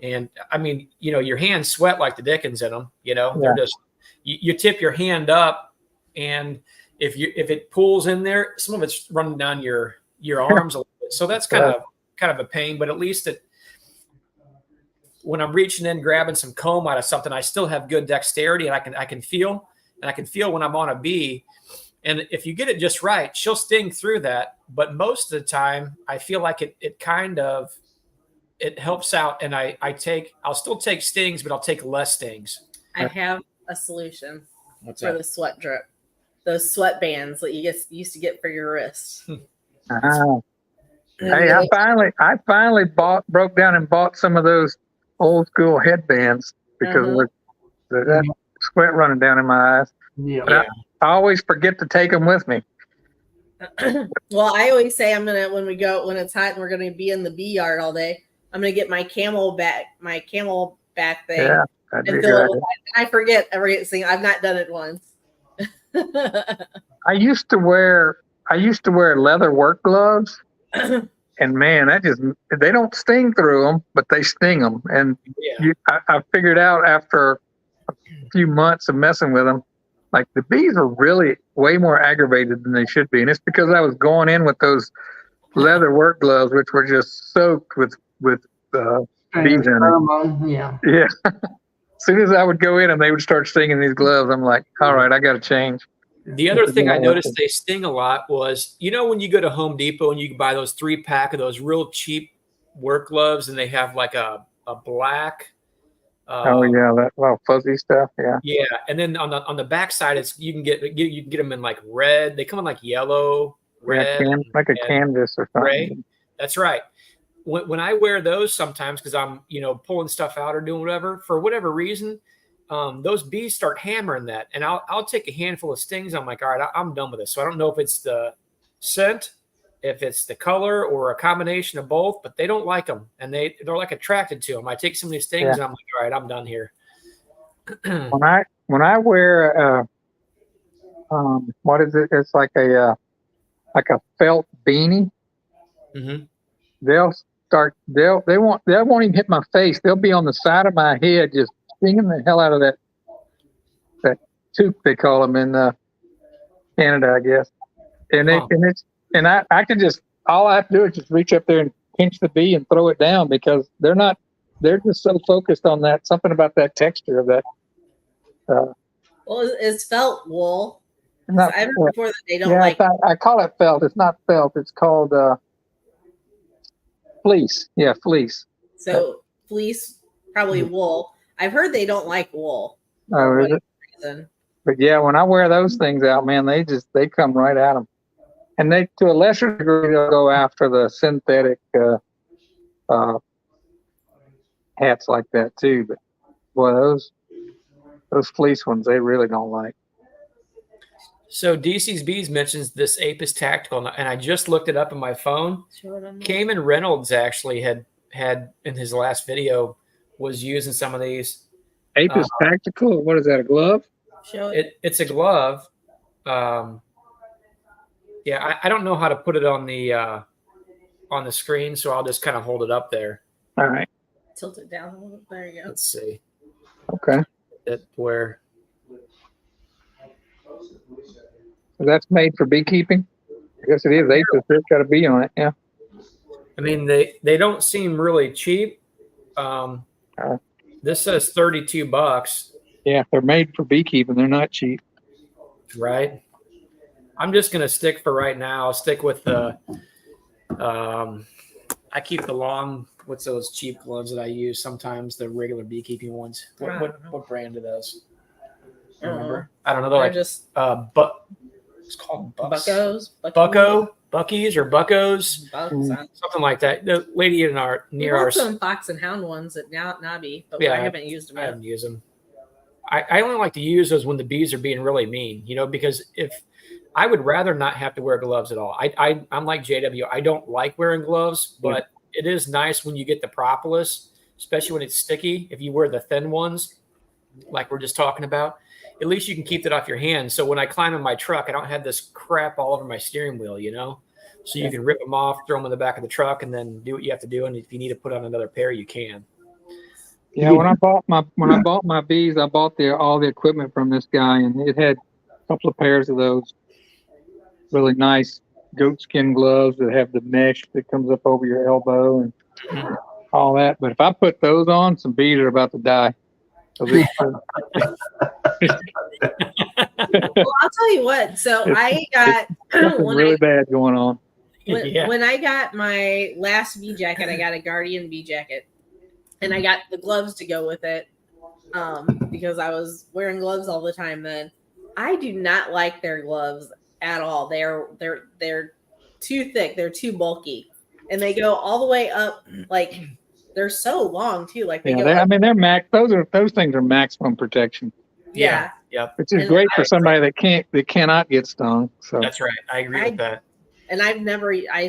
Speaker 1: And I mean, your hands sweat like the dickens in them, they're just, you tip your hand up. And if it pulls in there, some of it's running down your arms a little bit. So that's kind of a pain, but at least when I'm reaching in, grabbing some comb out of something, I still have good dexterity and I can feel when I'm on a bee. And if you get it just right, she'll sting through that. But most of the time I feel like it helps out. And I'll still take stings, but I'll take less stings.
Speaker 3: I have a solution
Speaker 1: What's
Speaker 3: for
Speaker 1: that?
Speaker 3: the sweat drip. Those sweat bands that you used to get for your wrists.
Speaker 6: Hey, I finally broke down and bought some of those old school headbands because of that sweat running down in my eyes.
Speaker 5: Yeah.
Speaker 6: But I always forget to take them with me.
Speaker 3: Well, I always say when it's hot and we're gonna be in the bee yard all day, I'm gonna get my camel back thing.
Speaker 6: Yeah, that'd be
Speaker 3: and
Speaker 6: good.
Speaker 3: I forget everything. I've not done it once.
Speaker 6: I used to wear leather work gloves, and man, they don't sting through them, but they sting them. And I figured out after a few months of messing with them, like the bees are really way more aggravated than they should be, and it's because I was going in with those leather work gloves, which were just soaked with bees in them.
Speaker 5: Yeah.
Speaker 6: Yeah. As soon as I would go in and they would start stinging these gloves, I'm like, all right, I got to change.
Speaker 1: The other thing I noticed they sting a lot was, when you go to Home Depot and you can buy those 3-pack of those real cheap work gloves and they have like a black.
Speaker 6: That fuzzy stuff. Yeah.
Speaker 1: Yeah. And then on the back side, you can get them in like red. They come in like yellow, red,
Speaker 6: like a canvas or something.
Speaker 1: Gray. That's right. When I wear those sometimes, because I'm, pulling stuff out or doing whatever, for whatever reason, those bees start hammering that. And I'll take a handful of stings. I'm like, all right, I'm done with this. So I don't know if it's the scent, if it's the color, or a combination of both, but they don't like them. And they're like attracted to them. I take some of these stings and I'm like, all right, I'm done here.
Speaker 6: when I wear what is it? It's like a felt beanie.
Speaker 1: Mm-hmm.
Speaker 6: They won't even hit my face. They'll be on the side of my head, just stinging the hell out of that toque they call them in Canada, I guess. And I can just, all I have to do is just reach up there and pinch the bee and throw it down because they're just so focused on that, something about that texture of that.
Speaker 3: Well, it's felt wool.
Speaker 6: I've
Speaker 3: heard before that they don't like.
Speaker 6: I call it felt. It's not felt. It's called fleece. Yeah, fleece.
Speaker 3: So fleece, probably wool. I've heard they don't like wool.
Speaker 6: Oh,
Speaker 3: for
Speaker 6: is it?
Speaker 3: whatever reason.
Speaker 6: But yeah, when I wear those things out, man, they come right at them. And they, to a lesser degree, they'll go after the synthetic hats like that too. But boy, those fleece ones, they really don't like.
Speaker 1: So DC's Bees mentions this Apis Tactical, and I just looked it up on my phone. Cayman Reynolds actually had in his last video was using some of these.
Speaker 6: Apis Tactical, what is that, a glove?
Speaker 3: Show it.
Speaker 1: It's a glove. Yeah, I don't know how to put it on the screen, so I'll just kind of hold it up there.
Speaker 6: All right.
Speaker 3: Tilt it down a little. There you go.
Speaker 1: Let's see.
Speaker 6: Okay.
Speaker 1: Where
Speaker 6: So that's made for beekeeping? I guess it is. Apis, it's got a bee on it, yeah.
Speaker 1: I mean, they don't seem really cheap. This says $32.
Speaker 6: Yeah, if they're made for beekeeping, they're not cheap.
Speaker 1: Right. I'm just gonna stick for right now. I'll stick with the. I keep the long. What's those cheap gloves that I use sometimes? The regular beekeeping ones. What brand are those? Remember? I don't know. They're like
Speaker 3: just
Speaker 1: but it's called
Speaker 3: Buckos.
Speaker 1: Buckies or Buckos, something like that. The lady in our near our
Speaker 3: some Fox and Hound ones at Nobby, but
Speaker 1: Yeah,
Speaker 3: I haven't used them
Speaker 1: I
Speaker 3: yet.
Speaker 1: haven't used them. I only like to use those when the bees are being really mean, because if I would rather not have to wear gloves at all. I'm like JW. I don't like wearing gloves, but it is nice when you get the propolis, especially when it's sticky. If you wear the thin ones, like we're just talking about, at least you can keep that off your hands. So when I climb in my truck, I don't have this crap all over my steering wheel, So you can rip them off, throw them in the back of the truck, and then do what you have to do. And if you need to put on another pair, you can.
Speaker 6: Yeah, when I bought my bees, I bought all the equipment from this guy, and it had a couple of pairs of those really nice goatskin gloves that have the mesh that comes up over your elbow and all that. But if I put those on, some bees are about to die.
Speaker 3: Well, I'll tell you what. So I got
Speaker 6: really bad going on.
Speaker 3: When I got my last bee jacket, I got a Guardian bee jacket, and I got the gloves to go with it because I was wearing gloves all the time. Then I do not like their gloves at all. They're too thick. They're too bulky, and they go all the way up. Like they're so long too. Like
Speaker 6: they're max. Those things are maximum protection.
Speaker 3: Yeah.
Speaker 6: Which is great for somebody that cannot get stung. So
Speaker 1: that's right. I agree with that.
Speaker 3: And I've never. I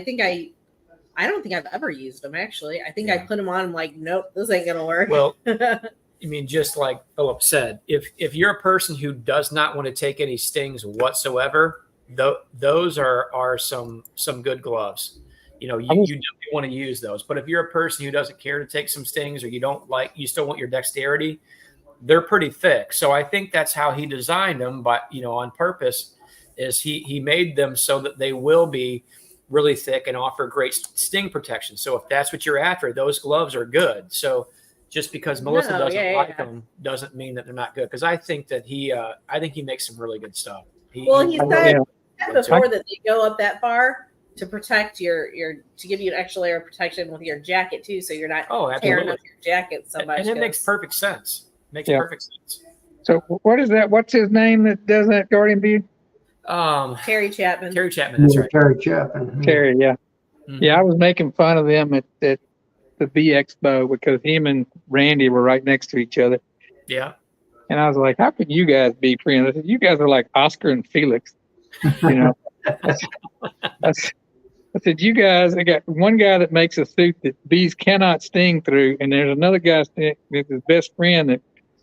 Speaker 3: don't think I've ever used them actually. I think I put them on. I'm like, nope, this ain't gonna work.
Speaker 1: Well, I mean, just like Philip said, if you're a person who does not want to take any stings whatsoever, those are some good gloves. You definitely want to use those. But if you're a person who doesn't care to take some stings, or you still want your dexterity, they're pretty thick. So I think that's how he designed them, but on purpose, is he made them so that they will be really thick and offer great sting protection. So if that's what you're after, those gloves are good. So just because Melissa doesn't like them doesn't mean that they're not good. Because I think that he makes some really good stuff. He
Speaker 3: said before that they go up that far to protect your to give you an extra layer of protection with your jacket too, so you're not tearing up your jacket so much.
Speaker 1: And it makes perfect sense. Perfect sense.
Speaker 6: So what is that? What's his name that does that Guardian bee?
Speaker 3: Terry Chapman.
Speaker 1: Terry Chapman, that's right.
Speaker 5: Terry Chapman.
Speaker 6: Terry, yeah. Mm-hmm. Yeah, I was making fun of them at the Bee Expo because him and Randy were right next to each other.
Speaker 1: Yeah.
Speaker 6: And I was like, how can you guys be friends? I said, you guys are like Oscar and Felix. I said, you guys, I got one guy that makes a suit that bees cannot sting through, and there's another guy that's his best friend that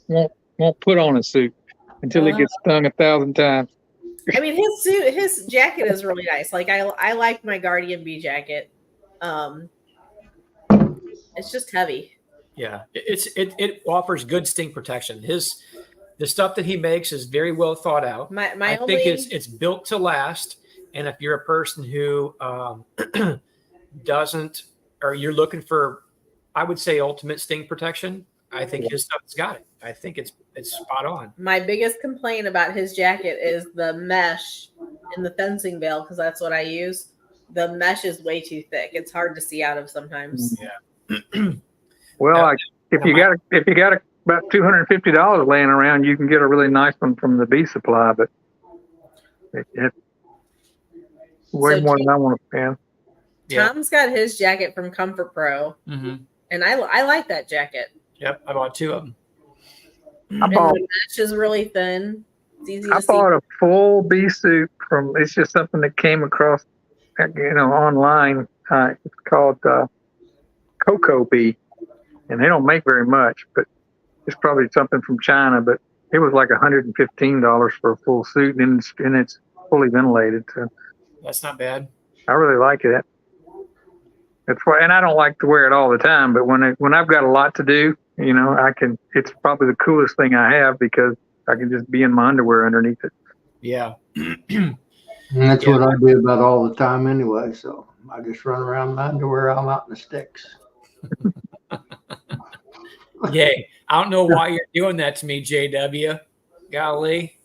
Speaker 6: won't put on a suit until he gets stung 1,000 times.
Speaker 3: I mean, his jacket is really nice. Like I like my Guardian bee jacket. It's just heavy.
Speaker 1: Yeah, it offers good sting protection. The stuff that he makes is very well thought out. I think it's built to last. And if you're a person who doesn't, or you're looking for, I would say, ultimate sting protection, I think his stuff's got it. I think it's spot on.
Speaker 3: My biggest complaint about his jacket is the mesh in the fencing veil, because that's what I use. The mesh is way too thick. It's hard to see out of sometimes.
Speaker 1: Yeah.
Speaker 6: Well, if you got about $250 laying around, you can get a really nice one from the bee supply, but it's way more than I want to spend.
Speaker 1: Yeah.
Speaker 3: Tom's got his jacket from Comfort Pro, and I like that jacket.
Speaker 1: Yep, I bought 2 of them.
Speaker 6: I
Speaker 3: And
Speaker 6: bought
Speaker 3: the mesh is really thin. It's easy to
Speaker 6: I
Speaker 3: see.
Speaker 6: bought a full bee suit from. It's just something that came across, online. It's called Cocoa Bee, and they don't make very much, but it's probably something from China. But it was like $115 for a full suit, and it's fully ventilated. So
Speaker 1: That's not bad.
Speaker 6: I really like it. It's why, and I don't like to wear it all the time, but when I've got a lot to do, I can. It's probably the coolest thing I have because I can just be in my underwear underneath it.
Speaker 1: Yeah.
Speaker 5: And that's what I do about all the time anyway. So I just run around in my underwear. I'm out in the sticks.
Speaker 1: Yay. I don't know why you're doing that to me, JW. Golly.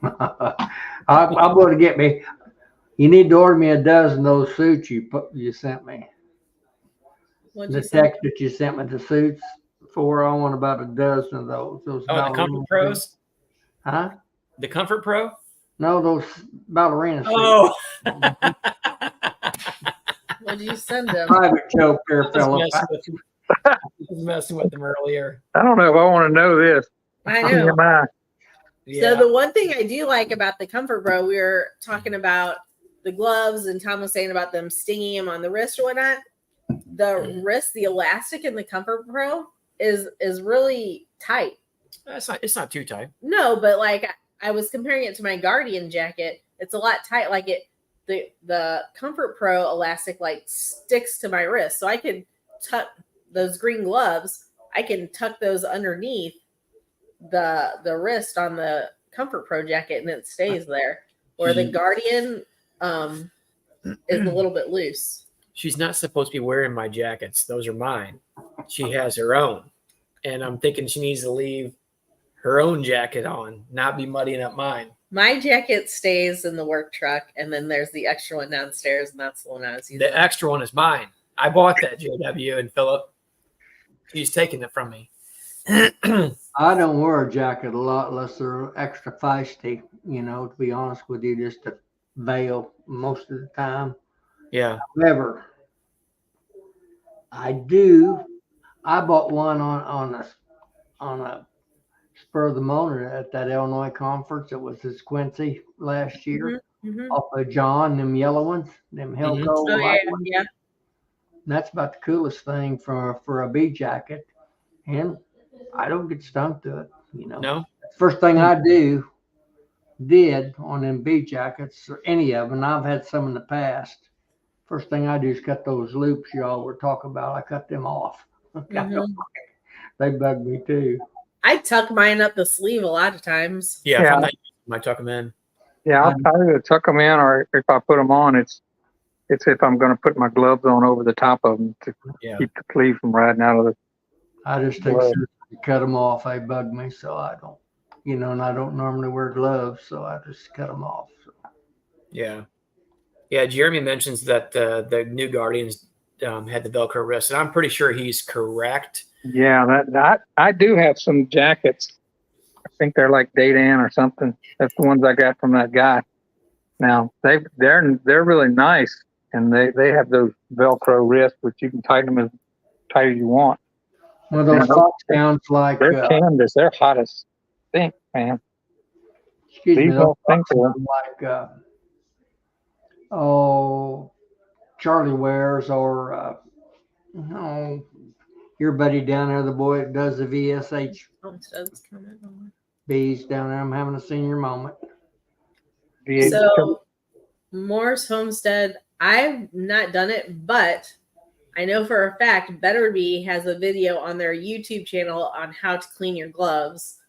Speaker 5: I'm going to get me. You need to order me a dozen of those suits you sent me.
Speaker 3: What'd
Speaker 5: The
Speaker 3: you say?
Speaker 5: text that you sent me the suits for, I want about a dozen of those. Those
Speaker 1: Oh, the Comfort
Speaker 5: ballerina
Speaker 1: Pros?
Speaker 5: suits. Huh?
Speaker 1: The Comfort Pro?
Speaker 5: No, those ballerina suits.
Speaker 1: Oh.
Speaker 3: What did you send him?
Speaker 5: Private joke there,
Speaker 1: I
Speaker 5: Philip.
Speaker 1: was messing with them earlier.
Speaker 6: I don't know if I want to know this.
Speaker 3: I know.
Speaker 6: Am I?
Speaker 1: Yeah.
Speaker 3: So the one thing I do like about the Comfort Pro, we were talking about the gloves, and Tom was saying about them stinging him on the wrist or whatnot. The wrist, the elastic in the Comfort Pro is really tight.
Speaker 1: It's not too tight.
Speaker 3: No, but like I was comparing it to my Guardian jacket. It's a lot tight. Like the Comfort Pro elastic like sticks to my wrist, so I can tuck those green gloves. I can tuck those underneath the wrist on the Comfort Pro jacket, and it stays there. Or the Guardian is a little bit loose.
Speaker 1: She's not supposed to be wearing my jackets. Those are mine. She has her own. And I'm thinking she needs to leave her own jacket on, not be muddying up mine.
Speaker 3: My jacket stays in the work truck, and then there's the extra one downstairs, and that's the one I was using.
Speaker 1: The extra one is mine. I bought that, JW and Philip. She's taking it from me.
Speaker 5: I don't wear a jacket a lot unless they're extra feisty, to be honest with you, just to veil most of the time.
Speaker 1: Yeah.
Speaker 5: However, I bought one on a spur of the moment at that Illinois conference. It was this Quincy last year off of John, them yellow ones, them Hilco light ones.
Speaker 3: Yeah.
Speaker 5: And that's about the coolest thing for a bee jacket. And I don't get stung to it,
Speaker 1: No?
Speaker 5: First thing I did on them bee jackets or any of them, I've had some in the past. First thing I do is cut those loops y'all were talking about. I cut them off. They bug me too.
Speaker 3: I tuck mine up the sleeve a lot of times.
Speaker 1: Yeah.
Speaker 6: Yeah.
Speaker 1: If I'm not, I might tuck them in.
Speaker 6: Yeah, I'll either tuck them in, or if I put them on, it's if I'm going to put my gloves on over the top of them to keep the sleeve from riding out of the.
Speaker 5: I just take scissors and cut them off. They bug me, so I don't, and I don't normally wear gloves, so I just cut them off. So.
Speaker 1: Yeah. Yeah. Jeremy mentions that the new Guardians had the Velcro wrist, and I'm pretty sure he's correct.
Speaker 6: Yeah, I do have some jackets. I think they're like Daydan or something. That's the ones I got from that guy. Now they're really nice, and they have those Velcro wrists, which you can tighten them as tight as you want.
Speaker 5: Well, those fox sounds like
Speaker 6: they're canvas. They're hot as stink, man.
Speaker 5: Excuse me,
Speaker 6: These
Speaker 5: those
Speaker 6: don't think so.
Speaker 5: like Charlie wears or your buddy down there, the boy that does the VSH bees down there. I'm having a senior moment.
Speaker 3: So Moore's Homestead, I've not done it, but I know for a fact Better Bee has a video on their YouTube channel on how to clean your gloves.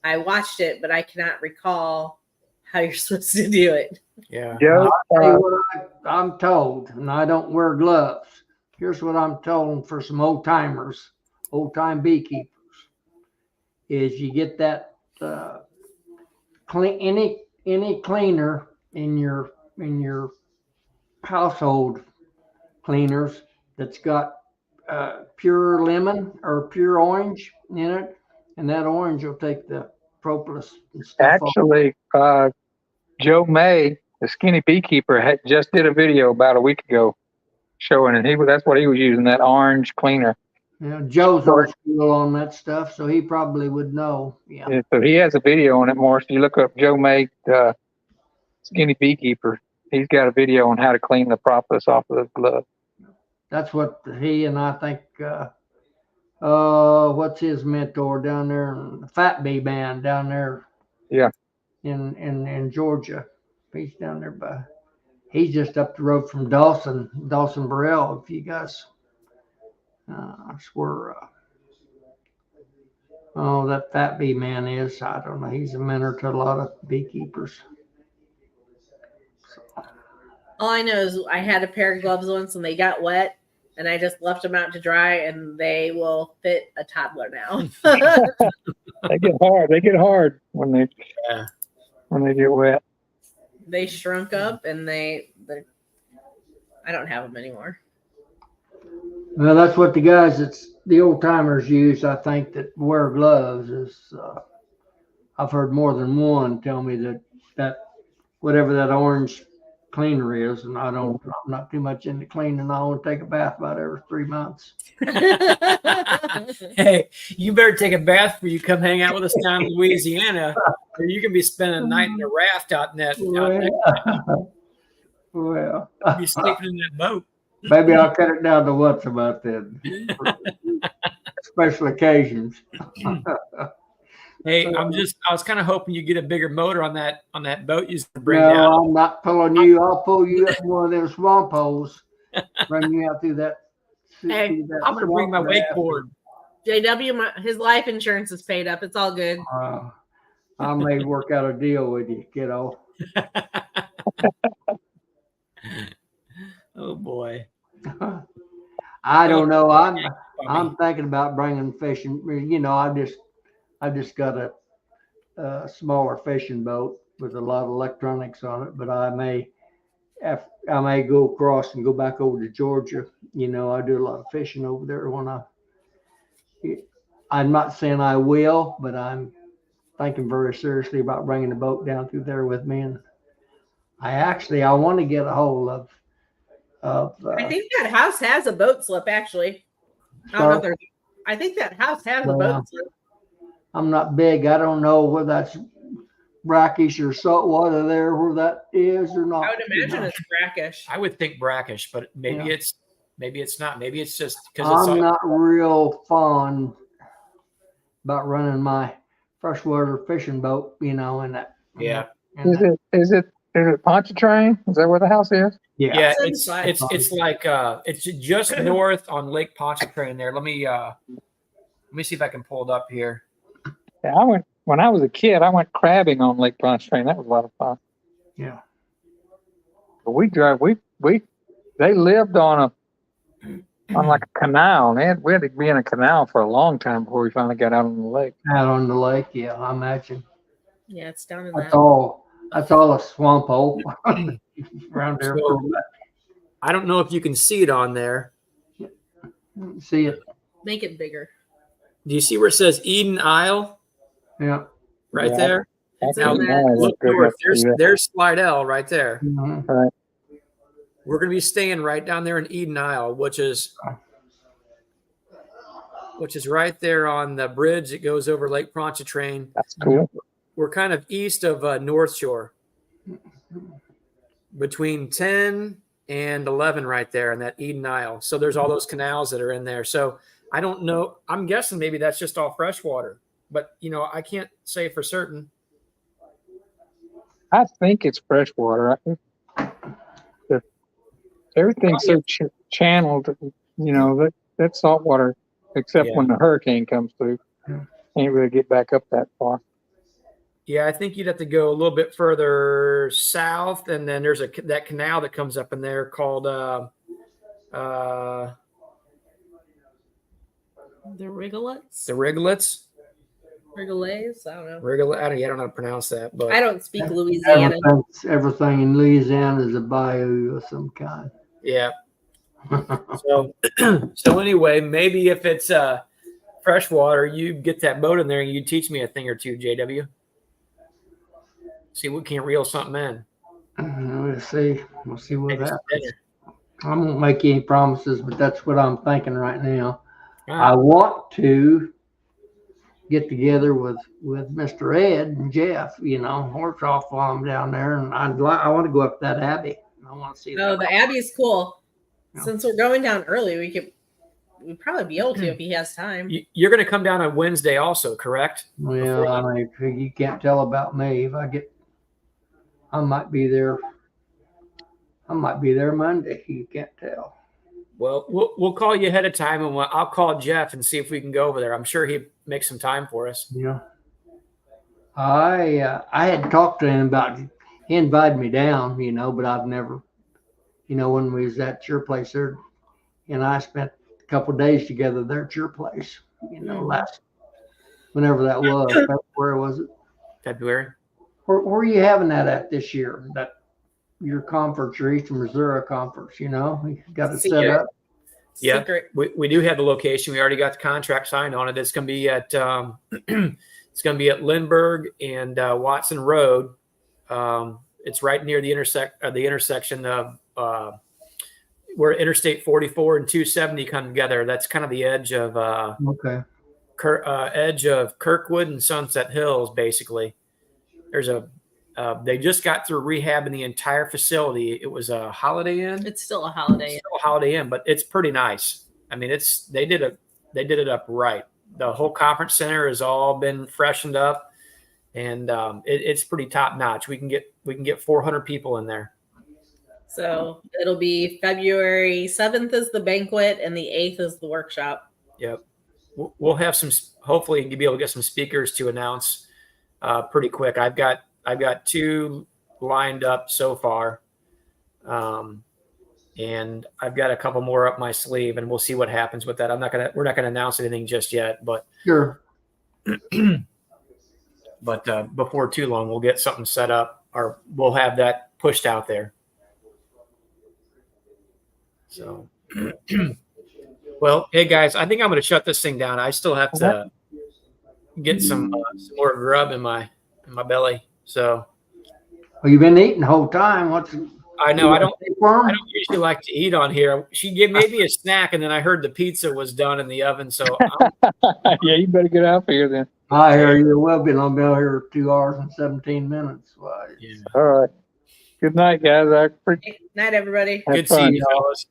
Speaker 3: I watched it, but I cannot recall how you're supposed to do it.
Speaker 1: Yeah.
Speaker 6: Joe,
Speaker 5: I'll tell you what I'm told, and I don't wear gloves. Here's what I'm told for some old time beekeepers, is you get that clean any cleaner in your household cleaners that's got pure lemon or pure orange in it, and that orange will take the propolis and stuff off.
Speaker 6: Actually, Joe May, the skinny beekeeper, had just did a video about a week ago showing it. That's what he was using, that orange cleaner.
Speaker 5: Joe's old school on that stuff, so he probably would know. Yeah.
Speaker 6: So he has a video on it, Morris. You look up Joe May, skinny beekeeper. He's got a video on how to clean the propolis off of the glove.
Speaker 5: That's what he and I think. What's his mentor down there? The Fat Bee Band down there.
Speaker 6: Yeah.
Speaker 5: In Georgia, he's down there by. He's just up the road from Dawson Burrell. If you guys, that's where. That Fat Bee man is. I don't know. He's a mentor to a lot of beekeepers.
Speaker 3: All I know is I had a pair of gloves once and they got wet, and I just left them out to dry, and they will fit a toddler now.
Speaker 6: They get hard. They get hard when they get wet.
Speaker 3: They shrunk up, and I don't have them anymore.
Speaker 5: Well, that's what the guys the old timers use. I think that wear gloves is. I've heard more than one tell me that whatever that orange cleaner is, and I'm not too much into cleaning. I only take a bath about every 3 months.
Speaker 1: Hey, you better take a bath before you come hang out with us down in Louisiana, or you can be spending a night in a raft out in that.
Speaker 5: Well,
Speaker 1: You'll be sleeping in that boat.
Speaker 5: Maybe I'll cut it down to once a month then. Special occasions.
Speaker 1: Hey, I was kind of hoping you get a bigger motor on that boat you bring
Speaker 5: No,
Speaker 1: down.
Speaker 5: I'm not pulling you. I'll pull you up one of them swamp holes, run you out through that.
Speaker 1: Hey, I'm going to bring my wakeboard.
Speaker 3: JW, his life insurance is paid up. It's all good.
Speaker 5: I may work out a deal with you, kiddo.
Speaker 1: Oh boy.
Speaker 5: I don't know. I'm thinking about bringing fishing. You know, I've just got a smaller fishing boat with a lot of electronics on it, but I may go across and go back over to Georgia. You know, I do a lot of fishing over there I'm not saying I will, but I'm thinking very seriously about bringing the boat down through there with me. And I want to get a hold of
Speaker 3: I think that house has a boat slip, actually. I think that house has a boat slip.
Speaker 5: I'm not big. I don't know whether that's brackish or salt water there where that is or not.
Speaker 3: I would imagine it's brackish.
Speaker 1: I would think brackish, but maybe it's not. Maybe it's just because
Speaker 5: I'm not real fond about running my freshwater fishing boat, you know, and that.
Speaker 1: Yeah.
Speaker 6: Is it Pontchartrain? Is that where the house is?
Speaker 1: Yeah. It's like it's just north on Lake Pontchartrain there. Let me see if I can pull it up here.
Speaker 6: Yeah, when I was a kid, I went crabbing on Lake Pontchartrain. That was a lot of fun.
Speaker 5: Yeah.
Speaker 6: But they lived on like a canal. We had to be in a canal for a long time before we finally got out on the lake.
Speaker 5: Out on the lake, yeah, I imagine.
Speaker 3: Yeah, it's down in
Speaker 5: That's all a swamp hole around there.
Speaker 1: So, I don't know if you can see it on there.
Speaker 5: See it?
Speaker 3: Make it bigger.
Speaker 1: Do you see where it says Eden Isle?
Speaker 5: Yeah.
Speaker 1: Right there.
Speaker 3: Now,
Speaker 1: look north. There's Slidell right there.
Speaker 5: Mm-hmm.
Speaker 6: Right.
Speaker 1: We're going to be staying right down there in Eden Isle, which is right there on the bridge that goes over Lake Pontchartrain.
Speaker 6: That's cool.
Speaker 1: We're kind of east of North Shore, between 10 and 11 right there in that Eden Isle. So there's all those canals that are in there. So I don't know. I'm guessing maybe that's just all freshwater, but I can't say for certain.
Speaker 6: I think it's freshwater. Everything's so channeled, that's saltwater, except when the hurricane comes through. Can't really get back up that far.
Speaker 1: Yeah, I think you'd have to go a little bit further south, and then there's that canal that comes up in there called
Speaker 3: the Rigolets.
Speaker 1: The Rigolets.
Speaker 3: Rigolets? I don't know.
Speaker 1: I don't know how to pronounce that, but
Speaker 3: I don't speak Louisiana.
Speaker 5: Everything in Louisiana is a bayou of some kind.
Speaker 1: Yeah. So, so anyway, maybe if it's freshwater, you get that boat in there and you teach me a thing or two, JW. See, we can reel something in.
Speaker 5: We'll see. We'll see what
Speaker 1: Maybe some
Speaker 5: happens.
Speaker 1: dinner.
Speaker 5: I won't make any promises, but that's what I'm thinking right now.
Speaker 1: All
Speaker 5: I
Speaker 1: right.
Speaker 5: want to get together with Mr. Ed and Jeff, horse off while I'm down there, and I want to go up that abbey. I want to see
Speaker 3: Oh,
Speaker 5: that.
Speaker 3: the Abbey's cool.
Speaker 5: Yeah.
Speaker 3: Since we're going down early, we'd probably be able to if he has time.
Speaker 1: You're going to come down on Wednesday also, correct?
Speaker 5: Well, I mean, you can't tell about me. I might be there. I might be there Monday. You can't tell.
Speaker 1: Well, we'll call you ahead of time, and I'll call Jeff and see if we can go over there. I'm sure he'd make some time for us.
Speaker 5: Yeah. I had talked to him about he invited me down, but I've never, when we was at your place there, and I spent a couple of days together there at your place, whenever that was. Where was it?
Speaker 1: February.
Speaker 5: Where are you having that at this year? Your conference, your Eastern Missouri conference, you got it set up.
Speaker 1: Yeah,
Speaker 3: Secret.
Speaker 1: we do have the location. We already got the contract signed on it. It's going to be at it's going to be at Lindbergh and Watson Road. It's right near the intersection of where Interstate 44 and 270 come together. That's kind of the edge of edge of Kirkwood and Sunset Hills. Basically, there's they just got through rehabbing the entire facility. It was a Holiday Inn.
Speaker 3: It's still a Holiday Inn.
Speaker 1: Still a Holiday Inn, but it's pretty nice. I mean, they did it up right. The whole conference center has all been freshened up, and it's pretty top notch. We can get 400 people in there.
Speaker 3: So it'll be February 7th is the banquet and the 8th is the workshop.
Speaker 1: Yep. We'll have some. Hopefully, you'll be able to get some speakers to announce pretty quick. I've got 2 lined up so far, and I've got a couple more up my sleeve, and we'll see what happens with that. We're not gonna announce anything just yet, but
Speaker 5: Sure.
Speaker 1: but before too long, we'll get something set up, or we'll have that pushed out there. So, well, hey guys, I think I'm going to shut this thing down. I still have to get some more grub in my belly. So,
Speaker 5: Well, you've been eating the whole time.
Speaker 1: I know I don't usually like to eat on here. She gave me a snack, and then I heard the pizza was done in the oven. So,
Speaker 6: Yeah, you better get out of here then.
Speaker 5: I hear you. Well, been on been here 2 hours and 17 minutes. Well,
Speaker 1: yeah.
Speaker 6: All right. Good night, guys.
Speaker 3: Night, everybody.
Speaker 1: Good seeing you, fellas.